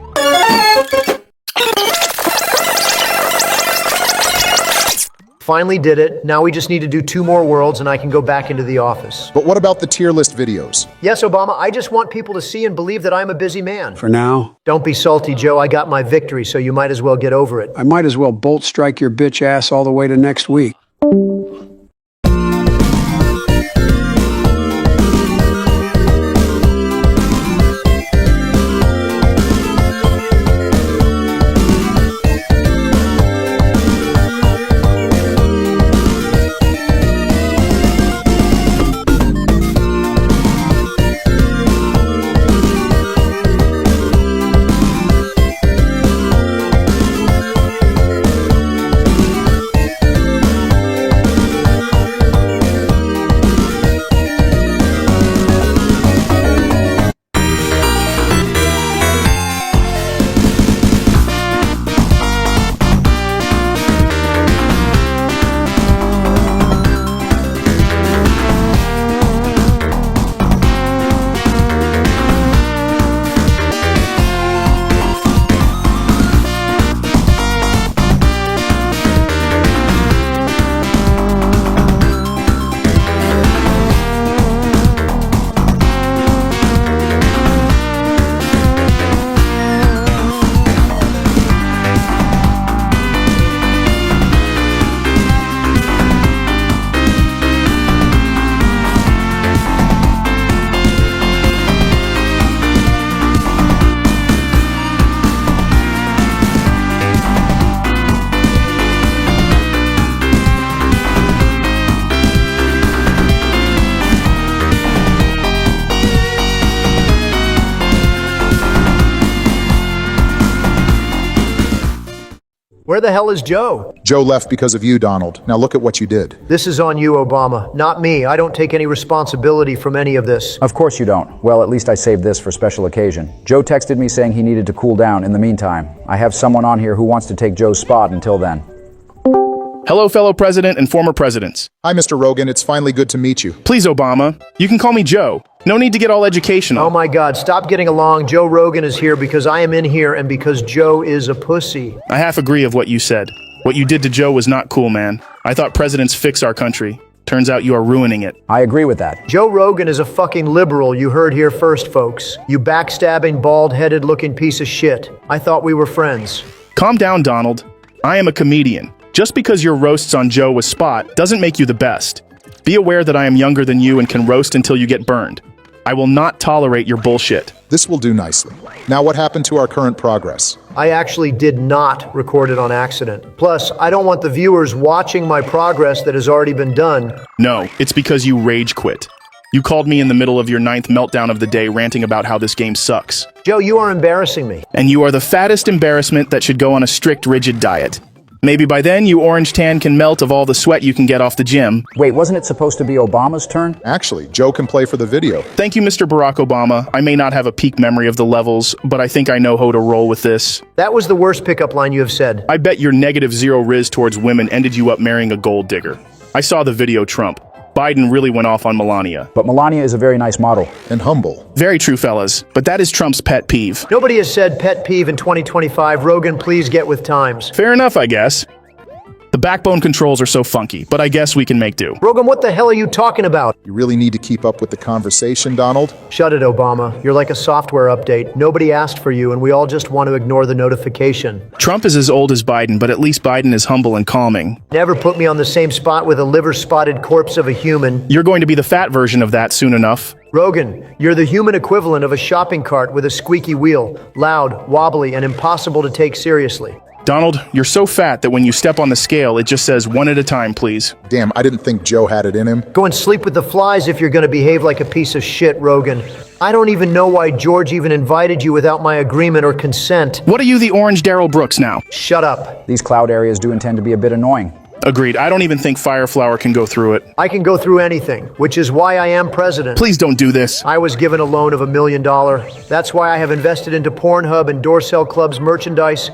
Finally did it. Now we just need to do 2 more worlds and I can go back into the office. But what about the tier list videos? Yes, Obama, I just want people to see and believe that I'm a busy man. For now. Don't be salty, Joe. I got my victory, so you might as well get over it. I might as well bolt strike your bitch ass all the way to next week. Where the hell is Joe? Joe left because of you, Donald. Now look at what you did. This is on you, Obama, not me. I don't take any responsibility from any of this. Of course you don't. Well, at least I saved this for special occasion. Joe texted me saying he needed to cool down. In the meantime, I have someone on here who wants to take Joe's spot until then. Hello, fellow president and former presidents. Hi, Mr. Rogan. It's finally good to meet you. Please, Obama, you can call me Joe. No need to get all educational. Oh my God, stop getting along. Joe Rogan is here because I am in here and because Joe is a pussy. I half agree of what you said. What you did to Joe was not cool, man. I thought presidents fix our country. Turns out you are ruining it. I agree with that. Joe Rogan is a fucking liberal. You heard here first, folks. You backstabbing, bald-headed looking piece of shit. I thought we were friends. Calm down, Donald. I am a comedian. Just because your roasts on Joe was spot doesn't make you the best. Be aware that I am younger than you and can roast until you get burned. I will not tolerate your bullshit. This will do nicely. Now what happened to our current progress? I actually did not record it on accident. Plus, I don't want the viewers watching my progress that has already been done. No, it's because you rage quit. You called me in the middle of your 9th meltdown of the day ranting about how this game sucks. Joe, you are embarrassing me. And you are the fattest embarrassment that should go on a strict, rigid diet. Maybe by then, you orange tan can melt of all the sweat you can get off the gym. Wait, wasn't it supposed to be Obama's turn? Actually, Joe can play for the video. Thank you, Mr. Barack Obama. I may not have a peak memory of the levels, but I think I know how to roll with this. That was the worst pickup line you have said. I bet your -0 riz towards women ended you up marrying a gold digger. I saw the video, Trump. Biden really went off on Melania. But Melania is a very nice model. And humble. Very true, fellas. But that is Trump's pet peeve. Nobody has said pet peeve in 2025. Rogan, please get with times. Fair enough, I guess. The backbone controls are so funky, but I guess we can make do. Rogan, what the hell are you talking about? You really need to keep up with the conversation, Donald. Shut it, Obama. You're like a software update. Nobody asked for you, and we all just want to ignore the notification. Trump is as old as Biden, but at least Biden is humble and calming. Never put me on the same spot with a liver-spotted corpse of a human. You're going to be the fat version of that soon enough. Rogan, you're the human equivalent of a shopping cart with a squeaky wheel. Loud, wobbly, and impossible to take seriously. Donald, you're so fat that when you step on the scale, it just says 1 at a time, please. Damn, I didn't think Joe had it in him. Go and sleep with the flies if you're going to behave like a piece of shit, Rogan. I don't even know why George even invited you without my agreement or consent. What are you, the orange Daryl Brooks now? Shut up. These cloud areas do intend to be a bit annoying. Agreed. I don't even think Fireflower can go through it. I can go through anything, which is why I am president. Please don't do this. I was given a loan of $1 million. That's why I have invested into Pornhub and Doorcell Club's merchandise.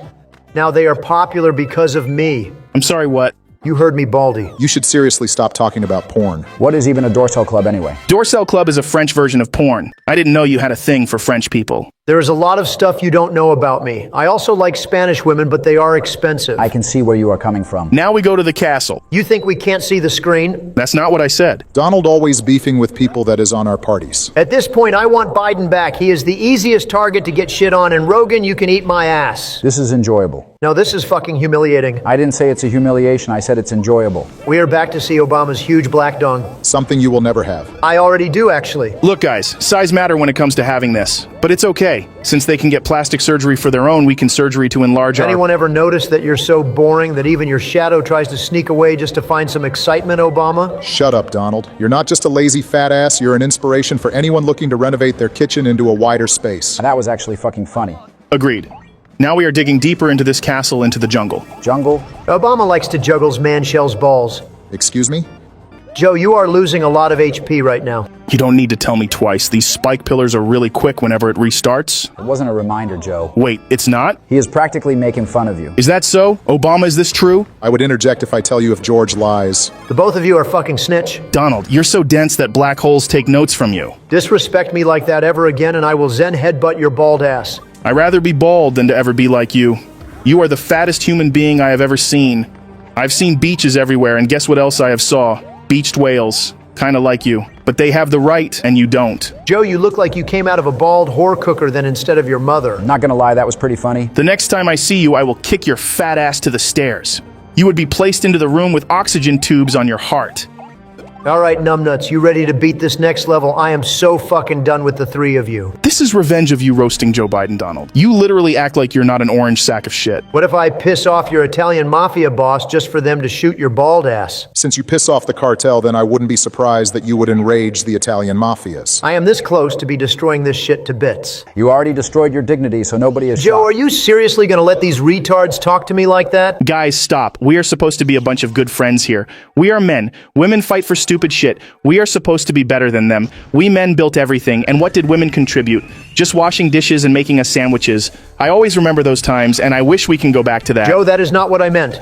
Now they are popular because of me. I'm sorry, what? You heard me, Baldy. You should seriously stop talking about porn. What is even a Doorcell Club anyway? Doorcell Club is a French version of porn. I didn't know you had a thing for French people. There is a lot of stuff you don't know about me. I also like Spanish women, but they are expensive. I can see where you are coming from. Now we go to the castle. You think we can't see the screen? That's not what I said. Donald always beefing with people that is on our parties. At this point, I want Biden back. He is the easiest target to get shit on, and Rogan, you can eat my ass. This is enjoyable. No, this is fucking humiliating. I didn't say it's a humiliation, I said it's enjoyable. We are back to see Obama's huge black dong. Something you will never have. I already do, actually. Look, guys, size matter when it comes to having this. But it's okay. Since they can get plastic surgery for their own, we can surgery to enlarge Anyone ever notice that you're so boring that even your shadow tries to sneak away just to find some excitement, Obama? Shut up, Donald. You're not just a lazy fat ass, you're an inspiration for anyone looking to renovate their kitchen into a wider space. That was actually fucking funny. Agreed. Now we are digging deeper into this castle into the jungle. Jungle? Obama likes to juggles man shells balls. Excuse me? Joe, you are losing a lot of HP right now. You don't need to tell me twice. These spike pillars are really quick whenever it restarts. It wasn't a reminder, Joe. Wait, it's not? He is practically making fun of you. Is that so? Obama, is this true? I would interject if I tell you if George lies. The both of you are fucking snitch. Donald, you're so dense that black holes take notes from you. Disrespect me like that ever again and I will zen headbutt your bald ass. I'd rather be bald than to ever be like you. You are the fattest human being I have ever seen. I've seen beaches everywhere, and guess what else I have saw? Beached whales. Kinda like you. But they have the right, and you don't. Joe, you look like you came out of a bald whore cooker then instead of your mother. Not gonna lie, that was pretty funny. The next time I see you, I will kick your fat ass to the stairs. You would be placed into the room with oxygen tubes on your heart. All right, numbnuts, you ready to beat this next level? I am so fucking done with the three of you. This is revenge of you roasting Joe Biden, Donald. You literally act like you're not an orange sack of shit. What if I piss off your Italian mafia boss just for them to shoot your bald ass? Since you piss off the cartel, then I wouldn't be surprised that you would enrage the Italian mafias. I am this close to be destroying this shit to bits. You already destroyed your dignity, so nobody is Joe, shocked. are you seriously gonna let these retards talk to me like that? Guys, stop. We are supposed to be a bunch of good friends here. We are men. Women fight for stupid shit. We are supposed to be better than them. We men built everything, and what did women contribute? Just washing dishes and making us sandwiches. I always remember those times, and I wish we can go back to that. Joe, that is not what I meant.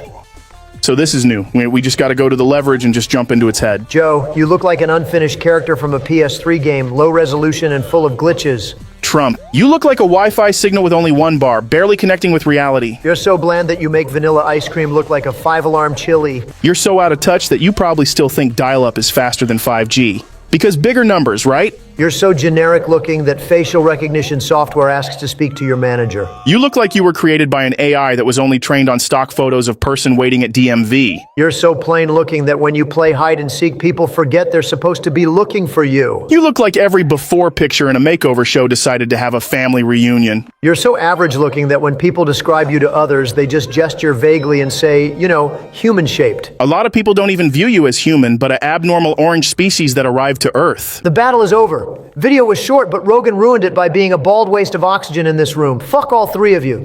So this is new. We just gotta go to the leverage and just jump into its head. Joe, you look like an unfinished character from a PS3 game, low resolution and full of glitches. Trump, you look like a Wi-Fi signal with only one bar, barely connecting with reality. You're so bland that you make vanilla ice cream look like a 5-alarm chili. You're so out of touch that you probably still think dial-up is faster than 5G. Because bigger numbers, right? You're so generic looking that facial recognition software asks to speak to your manager. You look like you were created by an AI that was only trained on stock photos of person waiting at DMV. You're so plain looking that when you play hide and seek, people forget they're supposed to be looking for you. You look like every before picture in a makeover show decided to have a family reunion. You're so average looking that when people describe you to others, they just gesture vaguely and say, you know, human-shaped. A lot of people don't even view you as human, but an abnormal orange species that arrived to Earth. The battle is over. Video was short, but Rogan ruined it by being a bald waste of oxygen in this room. Fuck all three of you.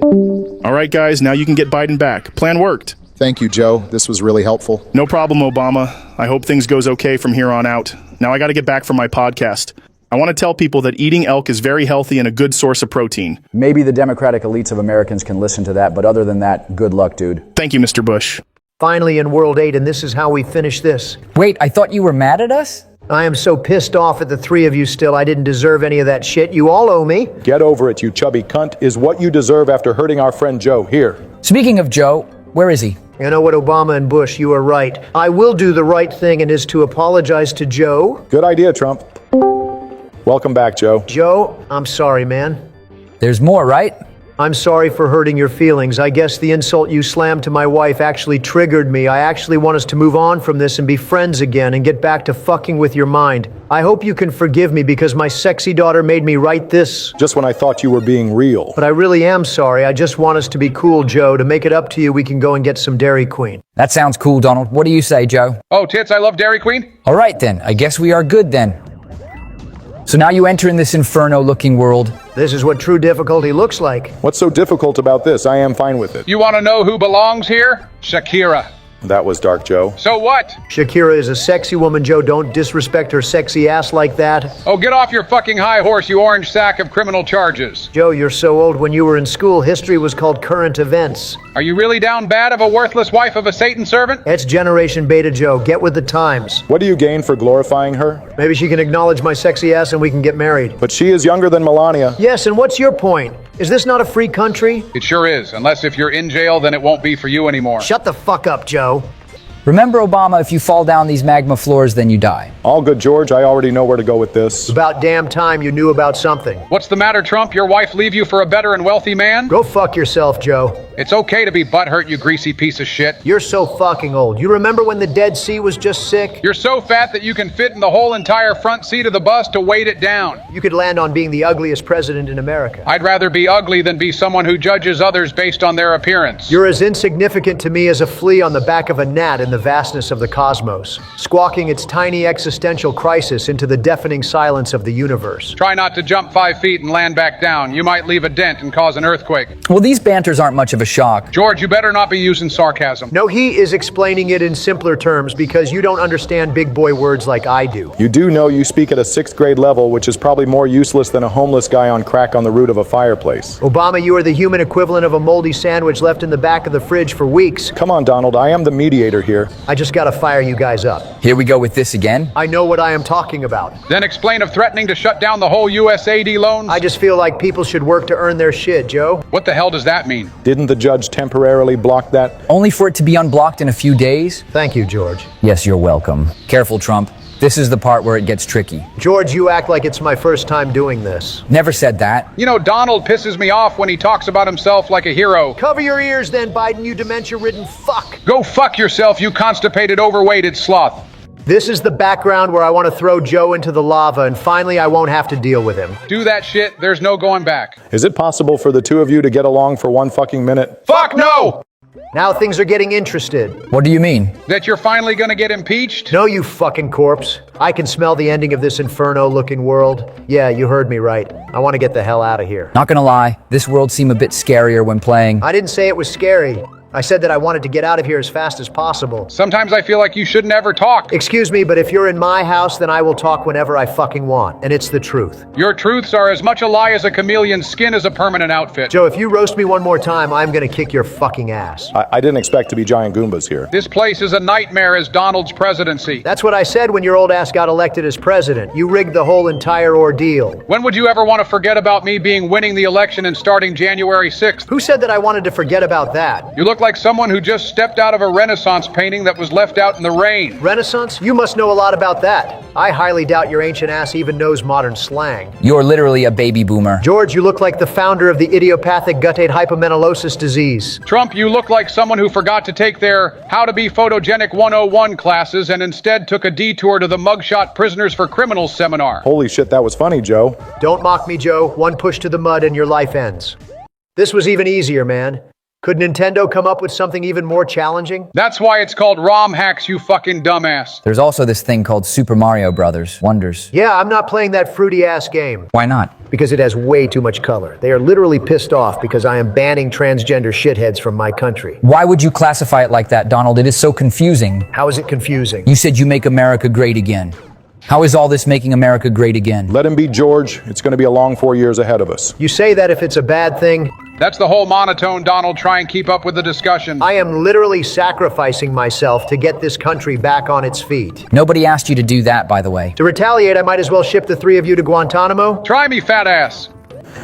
All right, guys, now you can get Biden back. Plan worked. Thank you, Joe. This was really helpful. No problem, Obama. I hope things goes okay from here on out. Now I gotta get back from my podcast. I want to tell people that eating elk is very healthy and a good source of protein. Maybe the democratic elites of Americans can listen to that, but other than that, good luck, dude. Thank you, Mr. Bush. Finally in World 8, and this is how we finish this. Wait, I thought you were mad at us? I am so pissed off at the three of you still. I didn't deserve any of that shit. You all owe me. Get over it, you chubby cunt, is what you deserve after hurting our friend Joe. Here. Speaking of Joe, where is he? You know what, Obama and Bush, you are right. I will do the right thing, and is to apologize to Joe. Good idea, Trump. Welcome back, Joe. Joe, I'm sorry, man. There's more, right? I'm sorry for hurting your feelings. I guess the insult you slammed to my wife actually triggered me. I actually want us to move on from this and be friends again and get back to fucking with your mind. I hope you can forgive me because my sexy daughter made me write this. Just when I thought you were being real. But I really am sorry. I just want us to be cool, Joe. To make it up to you, we can go and get some Dairy Queen. That sounds cool, Donald. What do you say, Joe? Oh, tits, I love Dairy Queen. All right, then. I guess we are good, then. So now you enter in this inferno-looking world. This is what true difficulty looks like. What's so difficult about this? I am fine with it. You want to know who belongs here? Shakira. That was dark, Joe. So what? Shakira is a sexy woman, Joe. Don't disrespect her sexy ass like that. Oh, get off your fucking high horse, you orange sack of criminal charges. Joe, you're so old. When you were in school, history was called current events. Are you really down bad of a worthless wife of a Satan servant? It's Generation Beta, Joe. Get with the times. What do you gain for glorifying her? Maybe she can acknowledge my sexy ass and we can get married. But she is younger than Melania. Yes, and what's your point? Is this not a free country? It sure is. Unless if you're in jail, then it won't be for you anymore. Shut the fuck up, Joe. Remember, Obama, if you fall down these magma floors, then you die. All good, George. I already know where to go with this. About damn time you knew about something. What's the matter, Trump? Your wife leave you for a better and wealthy man? Go fuck yourself, Joe. It's okay to be butthurt, you greasy piece of shit. You're so fucking old. You remember when the Dead Sea was just sick? You're so fat that you can fit in the whole entire front seat of the bus to weight it down. You could land on being the ugliest president in America. I'd rather be ugly than be someone who judges others based on their appearance. You're as insignificant to me as a flea on the back of a gnat in the vastness of the cosmos, squawking its tiny existential crisis into the deafening silence of the universe. Try not to jump 5 feet and land back down. You might leave a dent and cause an earthquake. Well, these banters aren't much of a shock. George, you better not be using sarcasm. No, he is explaining it in simpler terms because you don't understand big boy words like I do. You do know you speak at a 6th grade level, which is probably more useless than a homeless guy on crack on the root of a fireplace. Obama, you are the human equivalent of a moldy sandwich left in the back of the fridge for weeks. Come on, Donald, I am the mediator here. I just gotta fire you guys up. Here we go with this again. I know what I am talking about. Then explain of threatening to shut down the whole USAID loans. I just feel like people should work to earn their shit, Joe. What the hell does that mean? Didn't the judge temporarily block that? Only for it to be unblocked in a few days? Thank you, George. Yes, you're welcome. Careful, Trump. This is the part where it gets tricky. George, you act like it's my first time doing this. Never said that. You know, Donald pisses me off when he talks about himself like a hero. Cover your ears then, Biden, you dementia-ridden fuck. Go fuck yourself, you constipated, overweighted sloth. This is the background where I want to throw Joe into the lava, and finally I won't have to deal with him. Do that shit, there's no going back. Is it possible for the two of you to get along for one fucking minute? Fuck no! Now things are getting interested. What do you mean? That you're finally gonna get impeached? No, you fucking corpse. I can smell the ending of this inferno-looking world. Yeah, you heard me right. I want to get the hell out of here. Not gonna lie, this world seemed a bit scarier when playing. I didn't say it was scary. I said that I wanted to get out of here as fast as possible. Sometimes I feel like you shouldn't ever talk. Excuse me, but if you're in my house, then I will talk whenever I fucking want. And it's the truth. Your truths are as much a lie as a chameleon's skin is a permanent outfit. Joe, if you roast me one more time, I'm gonna kick your fucking ass. I didn't expect to be giant Goombas here. This place is a nightmare as Donald's presidency. That's what I said when your old ass got elected as president. You rigged the whole entire ordeal. When would you ever want to forget about me winning the election and starting January 6th? Who said that I wanted to forget about that? You look like someone who just stepped out of a Renaissance painting that was left out in the rain. Renaissance? You must know a lot about that. I highly doubt your ancient ass even knows modern slang. You're literally a baby boomer. George, you look like the founder of the idiopathic guttate hypomenelosis disease. Trump, you look like someone who forgot to take their How to Be Photogenic 101 classes and instead took a detour to the Mugshot Prisoners for Criminals seminar. Holy shit, that was funny, Joe. Don't mock me, Joe. One push to the mud and your life ends. This was even easier, man. Could Nintendo come up with something even more challenging? That's why it's called ROM hacks, you fucking dumbass. There's also this thing called Super Mario Brothers Wonders. Yeah, I'm not playing that fruity-ass game. Why not? Because it has way too much color. They are literally pissed off because I am banning transgender shitheads from my country. Why would you classify it like that, Donald? It is so confusing. How is it confusing? You said you make America great again. How is all this making America great again? Let him be, George. It's going to be a long 4 years ahead of us. You say that if it's a bad thing. That's the whole monotone, Donald. Try and keep up with the discussion. I am literally sacrificing myself to get this country back on its feet. Nobody asked you to do that, by the way. To retaliate, I might as well ship the three of you to Guantanamo. Try me, fat ass.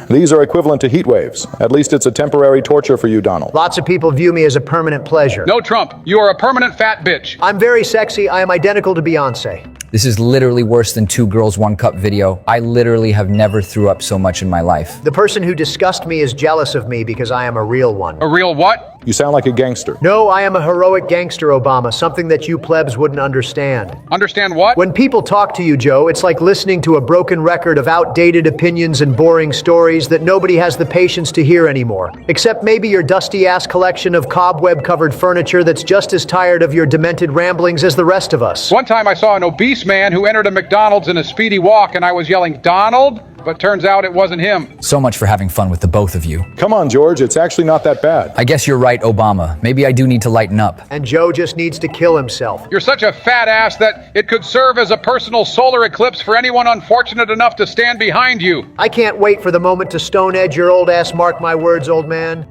These are equivalent to heat waves. At least it's a temporary torture for you, Donald. Lots of people view me as a permanent pleasure. No, Trump. You are a permanent fat bitch. I'm very sexy. I am identical to Beyonce. This is literally worse than 2 Girls 1 Cup video. I literally have never threw up so much in my life. The person who discussed me is jealous of me because I am a real one. A real what? You sound like a gangster. No, I am a heroic gangster, Obama, something that you plebs wouldn't understand. Understand what? When people talk to you, Joe, it's like listening to a broken record of outdated opinions and boring stories that nobody has the patience to hear anymore. Except maybe your dusty-ass collection of cobweb-covered furniture that's just as tired of your demented ramblings as the rest of us. One time I saw an obese man who entered a McDonald's in a speedy walk and I was yelling, "Donald?" But turns out it wasn't him. So much for having fun with the both of you. Come on, George. It's actually not that bad. I guess you're right, Obama. Maybe I do need to lighten up. And Joe just needs to kill himself. You're such a fat ass that it could serve as a personal solar eclipse for anyone unfortunate enough to stand behind you. I can't wait for the moment to stone edge your old ass, mark my words, old man.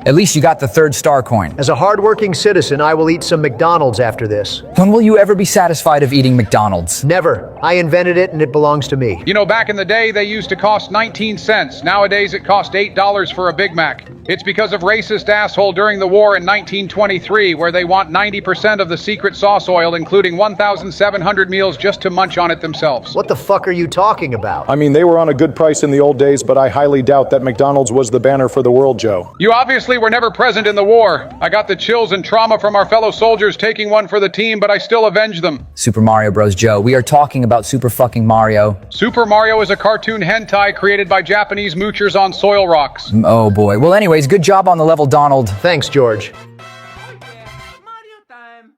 At least you got the 3rd star coin. As a hardworking citizen, I will eat some McDonald's after this. When will you ever be satisfied of eating McDonald's? Never. I invented it and it belongs to me. You know, back in the day, they used to cost 19 cents. Nowadays, it costs $8 for a Big Mac. It's because of racist asshole during the war in 1923, where they want 90% of the secret sauce oil, including 1,700 meals, just to munch on it themselves. What the fuck are you talking about? I mean, they were on a good price in the old days, but I highly doubt that McDonald's was the banner for the world, Joe. You obviously were never present in the war. I got the chills and trauma from our fellow soldiers taking one for the team, but I still avenged them. Super Mario Bros. Joe, we are talking about Super fucking Mario. Super Mario is a cartoon hentai created by Japanese moochers on soil rocks. Oh boy. Well, anyways, good job on the level, Donald. Thanks, George. Mario time.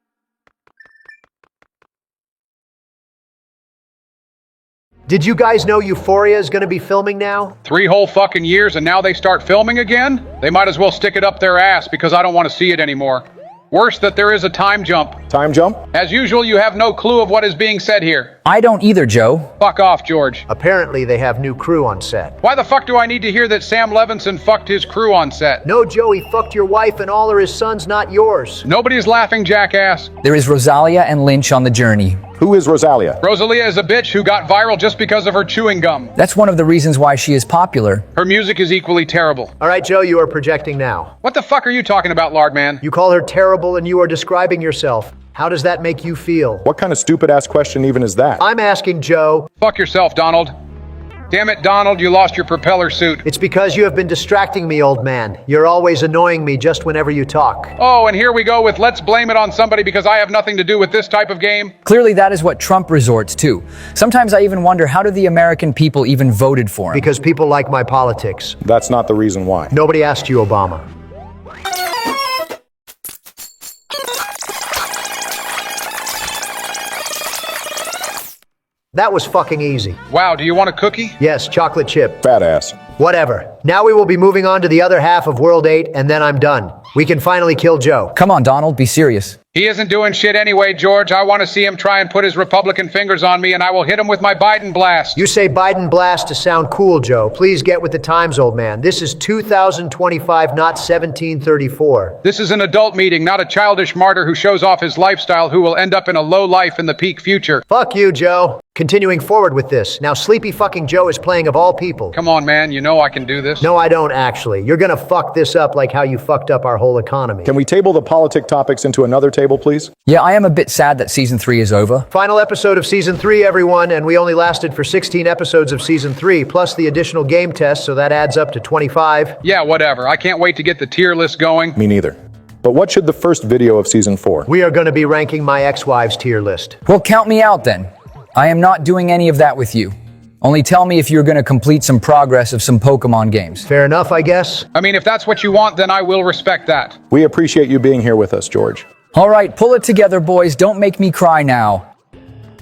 Did you guys know Euphoria is going to be filming now? 3 whole fucking years and now they start filming again? They might as well stick it up their ass because I don't want to see it anymore. Worse that there is a time jump. Time jump? As usual, you have no clue of what is being said here. I don't either, Joe. Fuck off, George. Apparently, they have new crew on set. Why the fuck do I need to hear that Sam Levinson fucked his crew on set? No, Joe, he fucked your wife and all are his sons, not yours. Nobody's laughing, jackass. There is Rosalia and Lynch on the journey. Who is Rosalia? Rosalia is a bitch who got viral just because of her chewing gum. That's one of the reasons why she is popular. Her music is equally terrible. All right, Joe, you are projecting now. What the fuck are you talking about, Lardman? You call her terrible and you are describing yourself. How does that make you feel? What kind of stupid-ass question even is that? I'm asking Joe. Fuck yourself, Donald. Damn it, Donald, you lost your propeller suit. It's because you have been distracting me, old man. You're always annoying me just whenever you talk. Oh, and here we go with let's blame it on somebody because I have nothing to do with this type of game. Clearly that is what Trump resorts to. Sometimes I even wonder, how do the American people even voted for him? Because people like my politics. That's not the reason why. Nobody asked you, Obama. That was fucking easy. Wow, do you want a cookie? Yes, chocolate chip. Fat ass. Whatever. Now we will be moving on to the other half of World 8, and then I'm done. We can finally kill Joe. Come on, Donald, be serious. He isn't doing shit anyway, George. I want to see him try and put his Republican fingers on me, and I will hit him with my Biden blast. You say Biden blast to sound cool, Joe. Please get with the times, old man. This is 2025, not 1734. This is an adult meeting, not a childish martyr who shows off his lifestyle who will end up in a low life in the peak future. Fuck you, Joe. Continuing forward with this. Now Sleepy fucking Joe is playing of all people. Come on, man. You know I can do this. No, I don't actually. You're gonna fuck this up like how you fucked up our whole economy. Can we table the politic topics into another table, please? Yeah, I am a bit sad that season 3 is over. Final episode of season 3, everyone, and we only lasted for 16 episodes of season 3, plus the additional game test, so that adds up to 25. Yeah, whatever. I can't wait to get the tier list going. Me neither. But what should the first video of season 4? We are gonna be ranking my ex-wife's tier list. Well, count me out then. I am not doing any of that with you. Only tell me if you're going to complete some progress of some Pokemon games. Fair enough, I guess. I mean, if that's what you want, then I will respect that. We appreciate you being here with us, George. All right, pull it together, boys. Don't make me cry now.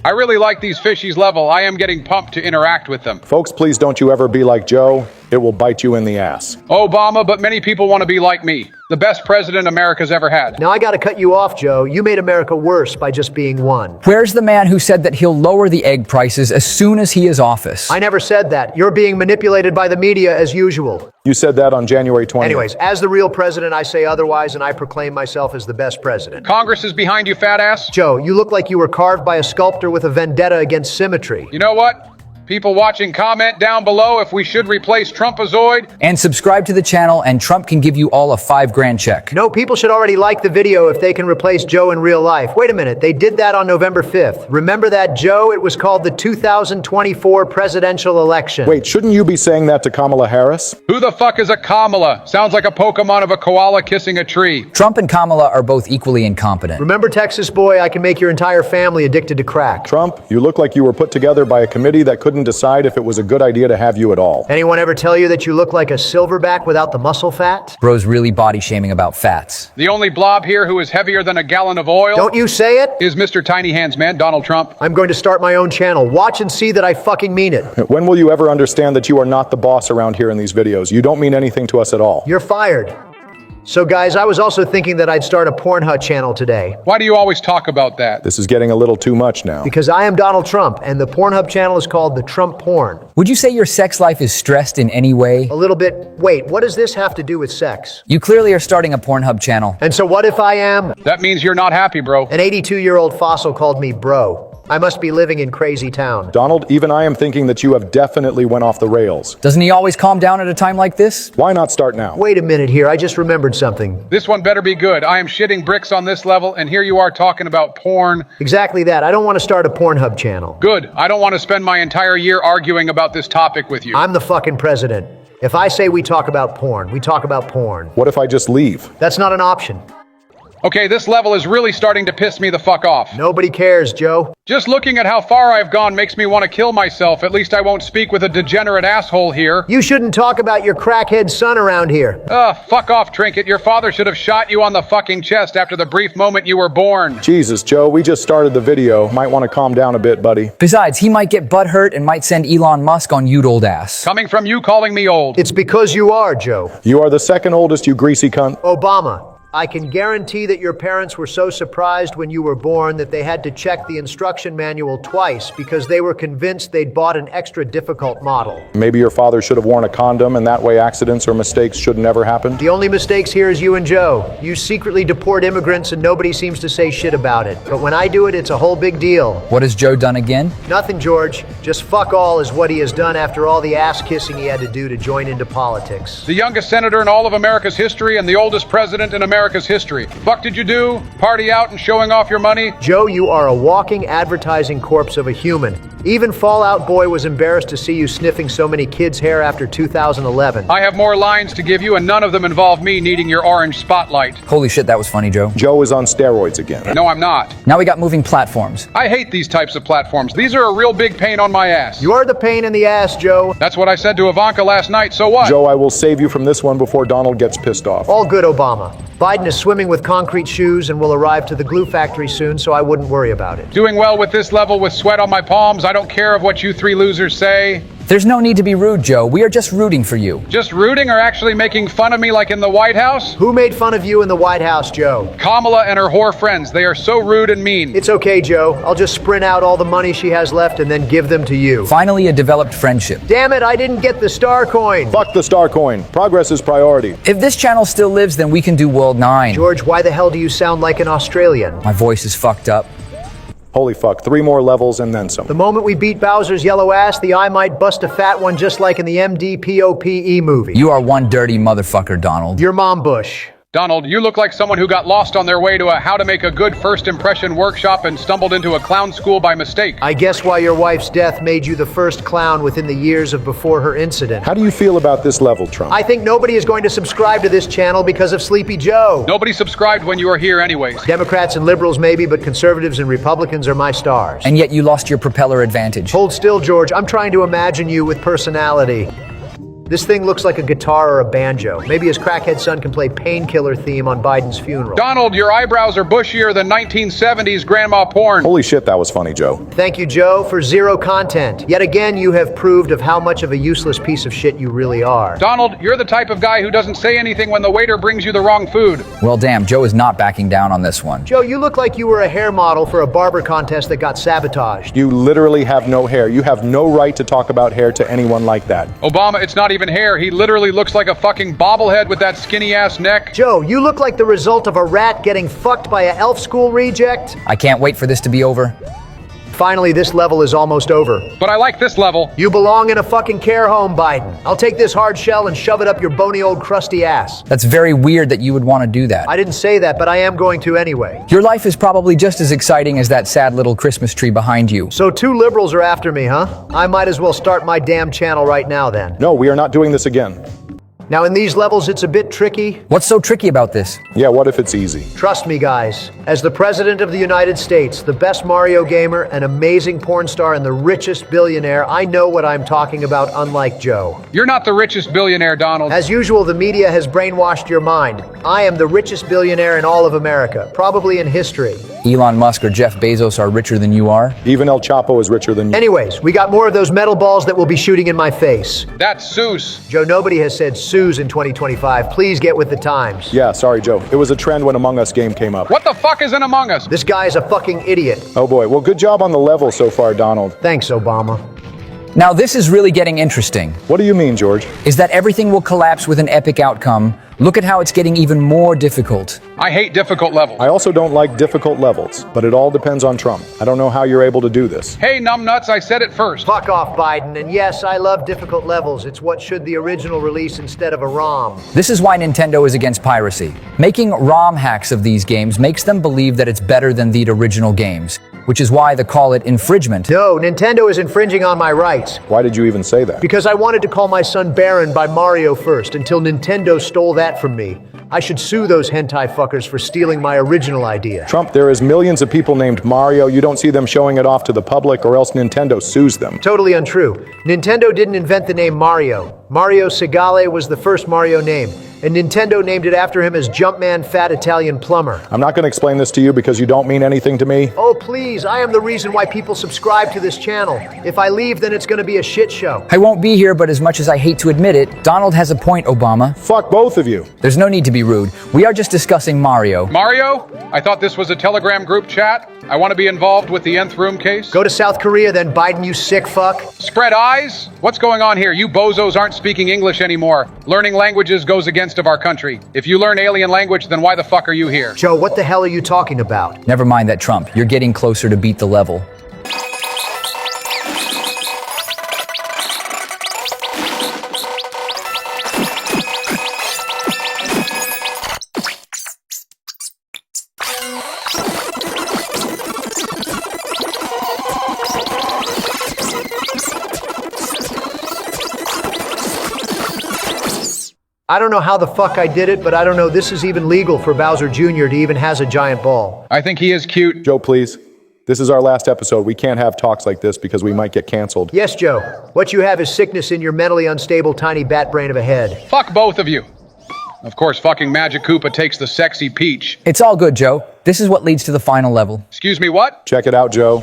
I really like these fishies level. I am getting pumped to interact with them. Folks, please don't you ever be like Joe. It will bite you in the ass. Obama, but many people want to be like me. The best president America's ever had. Now I gotta cut you off, Joe. You made America worse by just being one. Where's the man who said that he'll lower the egg prices as soon as he is office? I never said that. You're being manipulated by the media as usual. You said that on January 20th. Anyways, as the real president, I say otherwise, and I proclaim myself as the best president. Congress is behind you, fat ass. Joe, you look like you were carved by a sculptor with a vendetta against symmetry. You know what? People watching, comment down below if we should replace Trumpazoid. And subscribe to the channel, and Trump can give you all a $5,000 check. No, people should already like the video if they can replace Joe in real life. Wait a minute, they did that on November 5th. Remember that, Joe? It was called the 2024 presidential election. Wait, shouldn't you be saying that to Kamala Harris? Who the fuck is a Kamala? Sounds like a Pokemon of a koala kissing a tree. Trump and Kamala are both equally incompetent. Remember, Texas boy, I can make your entire family addicted to crack. Trump, you look like you were put together by a committee that couldn't decide if it was a good idea to have you at all. Anyone ever tell you that you look like a silverback without the muscle fat? Bro's really body shaming about fats. The only blob here who is heavier than a gallon of oil. Don't you say it? Is Mr. Tiny Hands Man, Donald Trump. I'm going to start my own channel. Watch and see that I fucking mean it. When will you ever understand that you are not the boss around here in these videos? You don't mean anything to us at all. You're fired. So guys, I was also thinking that I'd start a Pornhub channel today. Why do you always talk about that? This is getting a little too much now. Because I am Donald Trump, and the Pornhub channel is called the Trump Porn. Would you say your sex life is stressed in any way? A little bit. Wait, what does this have to do with sex? You clearly are starting a Pornhub channel. And so what if I am? That means you're not happy, bro. An 82-year-old fossil called me bro. I must be living in crazy town. Donald, even I am thinking that you have definitely went off the rails. Doesn't he always calm down at a time like this? Why not start now? Wait a minute here, I just remembered something. This one better be good. I am shitting bricks on this level, and here you are talking about porn. Exactly that. I don't want to start a Pornhub channel. Good. I don't want to spend my entire year arguing about this topic with you. I'm the fucking president. If I say we talk about porn, we talk about porn. What if I just leave? That's not an option. Okay, this level is really starting to piss me the fuck off. Nobody cares, Joe. Just looking at how far I've gone makes me want to kill myself. At least I won't speak with a degenerate asshole here. You shouldn't talk about your crackhead son around here. Fuck off, Trinket. Your father should have shot you on the fucking chest after the brief moment you were born. Jesus, Joe, we just started the video. Might want to calm down a bit, buddy. Besides, he might get butthurt and might send Elon Musk on you'd old ass. Coming from you calling me old. It's because you are, Joe. You are the second oldest, you greasy cunt. Obama. I can guarantee that your parents were so surprised when you were born that they had to check the instruction manual twice because they were convinced they'd bought an extra difficult model. Maybe your father should have worn a condom and that way accidents or mistakes should never happen. The only mistakes here is you and Joe. You secretly deport immigrants and nobody seems to say shit about it. But when I do it, it's a whole big deal. What has Joe done again? Nothing, George. Just fuck all is what he has done after all the ass kissing he had to do to join into politics. The youngest senator in all of America's history and the oldest president in America America's history. Fuck did you do? Party out and showing off your money? Joe, you are a walking advertising corpse of a human. Even Fallout Boy was embarrassed to see you sniffing so many kids' hair after 2011. I have more lines to give you, and none of them involve me needing your orange spotlight. Holy shit, that was funny, Joe. Joe is on steroids again. No, I'm not. Now we got moving platforms. I hate these types of platforms. These are a real big pain on my ass. You are the pain in the ass, Joe. That's what I said to Ivanka last night, so what? Joe, I will save you from this one before Donald gets pissed off. All good, Obama. Biden is swimming with concrete shoes and will arrive to the glue factory soon, so I wouldn't worry about it. Doing well with this level with sweat on my palms. I don't care of what you three losers say. There's no need to be rude, Joe. We are just rooting for you. Just rooting or actually making fun of me like in the White House? Who made fun of you in the White House, Joe? Kamala and her whore friends. They are so rude and mean. It's okay, Joe. I'll just sprint out all the money she has left and then give them to you. Finally, a developed friendship. Damn it, I didn't get the star coin. Fuck the star coin. Progress is priority. If this channel still lives, then we can do World 9. George, why the hell do you sound like an Australian? My voice is fucked up. Holy fuck, 3 more levels and then some. The moment we beat Bowser's yellow ass, the eye might bust a fat one just like in the MDPOPE movie. You are one dirty motherfucker, Donald. Your mom, Bush. Donald, you look like someone who got lost on their way to a how to make a good first impression workshop and stumbled into a clown school by mistake. I guess why your wife's death made you the first clown within the years of before her incident. How do you feel about this level, Trump? I think nobody is going to subscribe to this channel because of Sleepy Joe. Nobody subscribed when you were here anyways. Democrats and liberals maybe, but conservatives and Republicans are my stars. And yet you lost your propeller advantage. Hold still, George. I'm trying to imagine you with personality. This thing looks like a guitar or a banjo. Maybe his crackhead son can play Painkiller theme on Biden's funeral. Donald, your eyebrows are bushier than 1970s grandma porn. Holy shit, that was funny, Joe. Thank you, Joe, for zero content. Yet again, you have proved of how much of a useless piece of shit you really are. Donald, you're the type of guy who doesn't say anything when the waiter brings you the wrong food. Well, damn, Joe is not backing down on this one. Joe, you look like you were a hair model for a barber contest that got sabotaged. You literally have no hair. You have no right to talk about hair to anyone like that. Obama, it's not even hair. He literally looks like a fucking bobblehead with that skinny ass neck. Joe, you look like the result of a rat getting fucked by a elf school reject. I can't wait for this to be over. Finally, this level is almost over. But I like this level. You belong in a fucking care home, Biden. I'll take this hard shell and shove it up your bony old crusty ass. That's very weird that you would want to do that. I didn't say that, but I am going to anyway. Your life is probably just as exciting as that sad little Christmas tree behind you. So 2 liberals are after me, huh? I might as well start my damn channel right now then. No, we are not doing this again. Now in these levels, it's a bit tricky. What's so tricky about this? Yeah, what if it's easy? Trust me, guys. As the President of the United States, the best Mario gamer, an amazing porn star, and the richest billionaire, I know what I'm talking about, unlike Joe. You're not the richest billionaire, Donald. As usual, the media has brainwashed your mind. I am the richest billionaire in all of America, probably in history. Elon Musk or Jeff Bezos are richer than you are? Even El Chapo is richer than you. Anyways, we got more of those metal balls that will be shooting in my face. That's Seuss. Joe, nobody has said Suze in 2025. Please get with the times. Yeah, sorry, Joe. It was a trend when Among Us game came up. What the fuck is in Among Us? This guy is a fucking idiot. Oh boy, well good job on the level so far, Donald. Thanks, Obama. Now this is really getting interesting. What do you mean, George? Is that everything will collapse with an epic outcome? Look at how it's getting even more difficult. I hate difficult levels. I also don't like difficult levels, but it all depends on Trump. I don't know how you're able to do this. Hey, numbnuts, I said it first. Fuck off, Biden. And yes, I love difficult levels. It's what should the original release instead of a ROM. This is why Nintendo is against piracy. Making ROM hacks of these games makes them believe that it's better than the original games, which is why they call it infringement. No, Nintendo is infringing on my rights. Why did you even say that? Because I wanted to call my son Baron by Mario first until Nintendo stole that from me. I should sue those hentai fuckers for stealing my original idea. Trump, there is millions of people named Mario. You don't see them showing it off to the public or else Nintendo sues them. Totally untrue. Nintendo didn't invent the name Mario. Mario Segale was the first Mario name, and Nintendo named it after him as Jumpman Fat Italian Plumber. I'm not going to explain this to you because you don't mean anything to me. Oh, please, I am the reason why people subscribe to this channel. If I leave, then it's going to be a shit show. I won't be here, but as much as I hate to admit it, Donald has a point, Obama. Fuck both of you. There's no need to be rude. We are just discussing Mario. Mario? I thought this was a Telegram group chat. I want to be involved with the Nth Room case. Go to South Korea then, Biden, you sick fuck. Spread eyes? What's going on here? You bozos aren't speaking English anymore. Learning languages goes against of our country. If you learn alien language, then why the fuck are you here? Joe, what the hell are you talking about? Never mind that, Trump. You're getting closer to beat the level. I don't know how the fuck I did it, but I don't know this is even legal for Bowser Jr. to even has a giant ball. I think he is cute. Joe, please. This is our last episode. We can't have talks like this because we might get canceled. Yes, Joe. What you have is sickness in your mentally unstable tiny bat brain of a head. Fuck both of you. Of course, fucking Magic Koopa takes the sexy peach. It's all good, Joe. This is what leads to the final level. Excuse me, what? Check it out, Joe.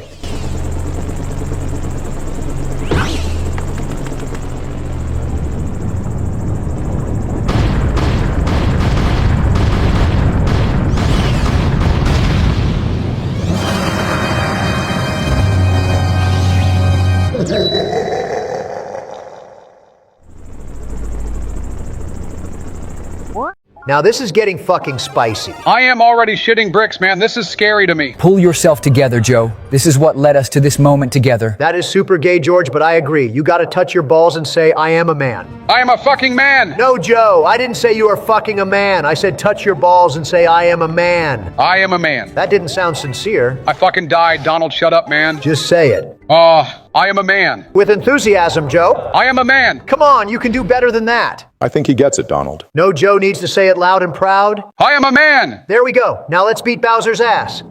Now this is getting fucking spicy. I am already shitting bricks, man. This is scary to me. Pull yourself together, Joe. This is what led us to this moment together. That is super gay, George, but I agree. You gotta touch your balls and say, I am a man. I am a fucking man. No, Joe, I didn't say you are fucking a man. I said touch your balls and say, I am a man. I am a man. That didn't sound sincere. I fucking died. Donald, shut up, man. Just say it. I am a man. With enthusiasm, Joe. I am a man. Come on, you can do better than that. I think he gets it, Donald. No, Joe needs to say it loud and proud. I am a man. There we go. Now let's beat Bowser's ass.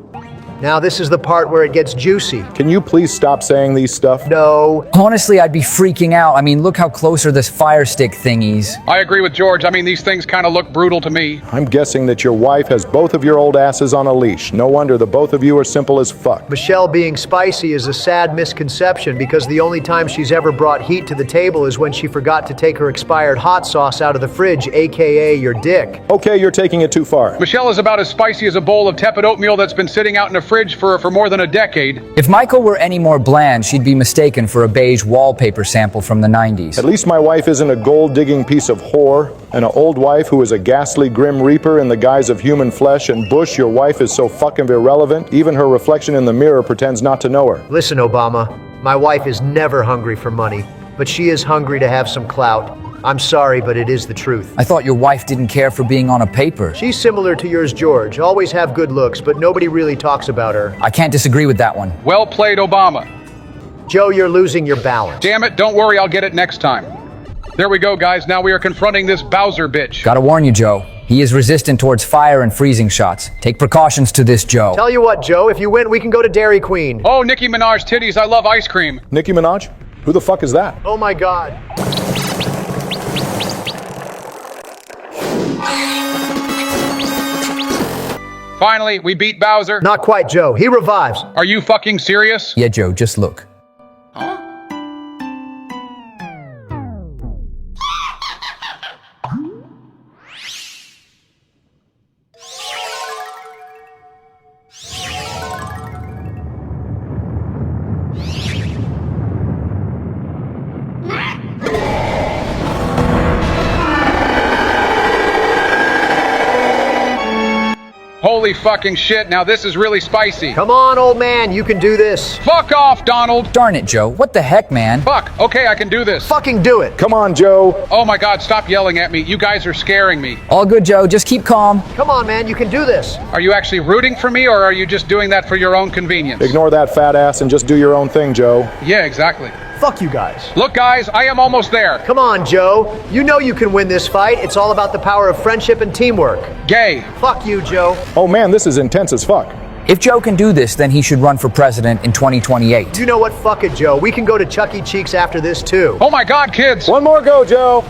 Now this is the part where it gets juicy. Can you please stop saying these stuff? No. Honestly, I'd be freaking out. I mean, look how close are this fire stick thingies. I agree with George. I mean, these things kind of look brutal to me. I'm guessing that your wife has both of your old asses on a leash. No wonder the both of you are simple as fuck. Michelle being spicy is a sad misconception because the only time she's ever brought heat to the table is when she forgot to take her expired hot sauce out of the fridge, aka your dick. Okay, you're taking it too far. Michelle is about as spicy as a bowl of tepid oatmeal that's been sitting out in a fridge for more than a decade. If Michael were any more bland, she'd be mistaken for a beige wallpaper sample from the 90s. At least my wife isn't a gold-digging piece of whore, and an old wife who is a ghastly grim reaper in the guise of human flesh, and Bush, your wife is so fucking irrelevant, even her reflection in the mirror pretends not to know her. Listen, Obama, my wife is never hungry for money, but she is hungry to have some clout. I'm sorry, but it is the truth. I thought your wife didn't care for being on a paper. She's similar to yours, George. Always have good looks, but nobody really talks about her. I can't disagree with that one. Well played, Obama. Joe, you're losing your balance. Damn it, don't worry, I'll get it next time. There we go, guys. Now we are confronting this Bowser bitch. Gotta warn you, Joe. He is resistant towards fire and freezing shots. Take precautions to this, Joe. Tell you what, Joe, if you win, we can go to Dairy Queen. Oh, Nicki Minaj titties, I love ice cream. Nicki Minaj? Who the fuck is that? Oh my God. Finally, we beat Bowser. Not quite, Joe. He revives. Are you fucking serious? Yeah, Joe, just look. Holy fucking shit, now this is really spicy. Come on, old man, you can do this. Fuck off, Donald. Darn it, Joe. What the heck, man? Fuck, okay, I can do this. Fucking do it. Come on, Joe. Oh my God, stop yelling at me. You guys are scaring me. All good, Joe. Just keep calm. Come on, man, you can do this. Are you actually rooting for me, or are you just doing that for your own convenience? Ignore that fat ass and just do your own thing, Joe. Yeah, exactly. Fuck you guys. Look, guys, I am almost there. Come on, Joe. You know you can win this fight. It's all about the power of friendship and teamwork. Gay. Fuck you, Joe. Oh man, this is intense as fuck. If Joe can do this, then he should run for president in 2028. You know what? Fuck it, Joe. We can go to Chuck E. Cheeks after this, too. Oh my God, kids. One more go, Joe.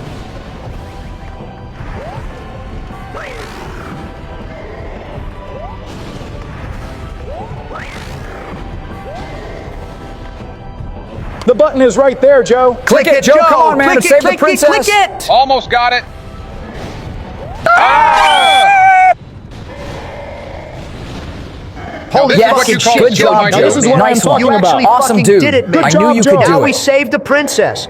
The button is right there, Joe. Click it, Joe. Come on, man. Save the princess. Click it. Almost got it. Ah! Holy Yes, what you fucking call shit, good Joe, Joe. job, my Joe. dude. This is what Nice I'm talking You about. actually Awesome, fucking dude. did it, man. I Good knew job, you Joe. could Now do we it. saved the princess.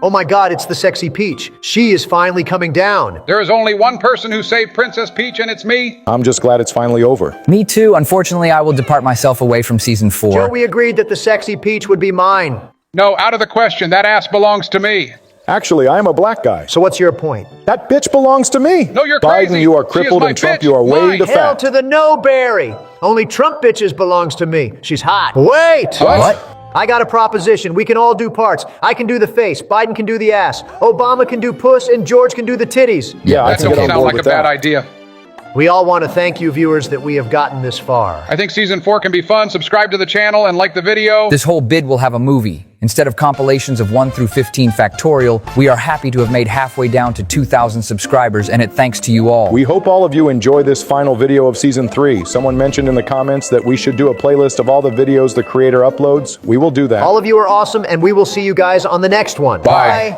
Oh my god, it's the sexy Peach. She is finally coming down. There is only one person who saved Princess Peach, and it's me. I'm just glad it's finally over. Me too. Unfortunately, I will depart myself away from season 4. Joe, we agreed that the sexy Peach would be mine. No, out of the question. That ass belongs to me. Actually, I am a black guy. So what's your point? That bitch belongs to me. No, you're Biden, crazy. you are She is crippled, my and Trump, bitch. you are way Mine. too Hell fat. to the no, Barry. Only Trump bitches belongs to me. She's hot. Wait! What? I got a proposition. We can all do parts. I can do the face, Biden can do the ass, Obama can do puss, and George can do the titties. Yeah, I That can don't get on sound board like a with bad that. idea. We all want to thank you, viewers, that we have gotten this far. I think season 4 can be fun. Subscribe to the channel and like the video. This whole bid will have a movie. Instead of compilations of 1 through 15 factorial, we are happy to have made halfway down to 2,000 subscribers, and it thanks to you all. We hope all of you enjoy this final video of season 3. Someone mentioned in the comments that we should do a playlist of all the videos the creator uploads. We will do that. All of you are awesome, and we will see you guys on the next one. Bye.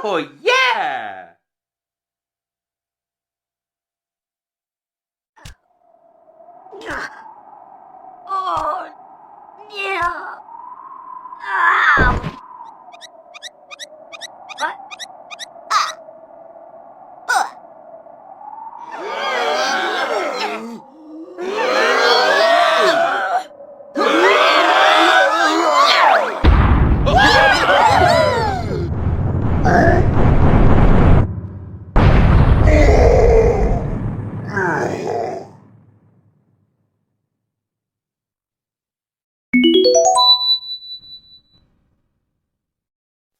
Oh, yeah! Oh, yeah. Ow. What?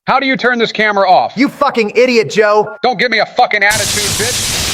How do you turn this camera off? You fucking idiot, Joe. Don't give me a fucking attitude, bitch.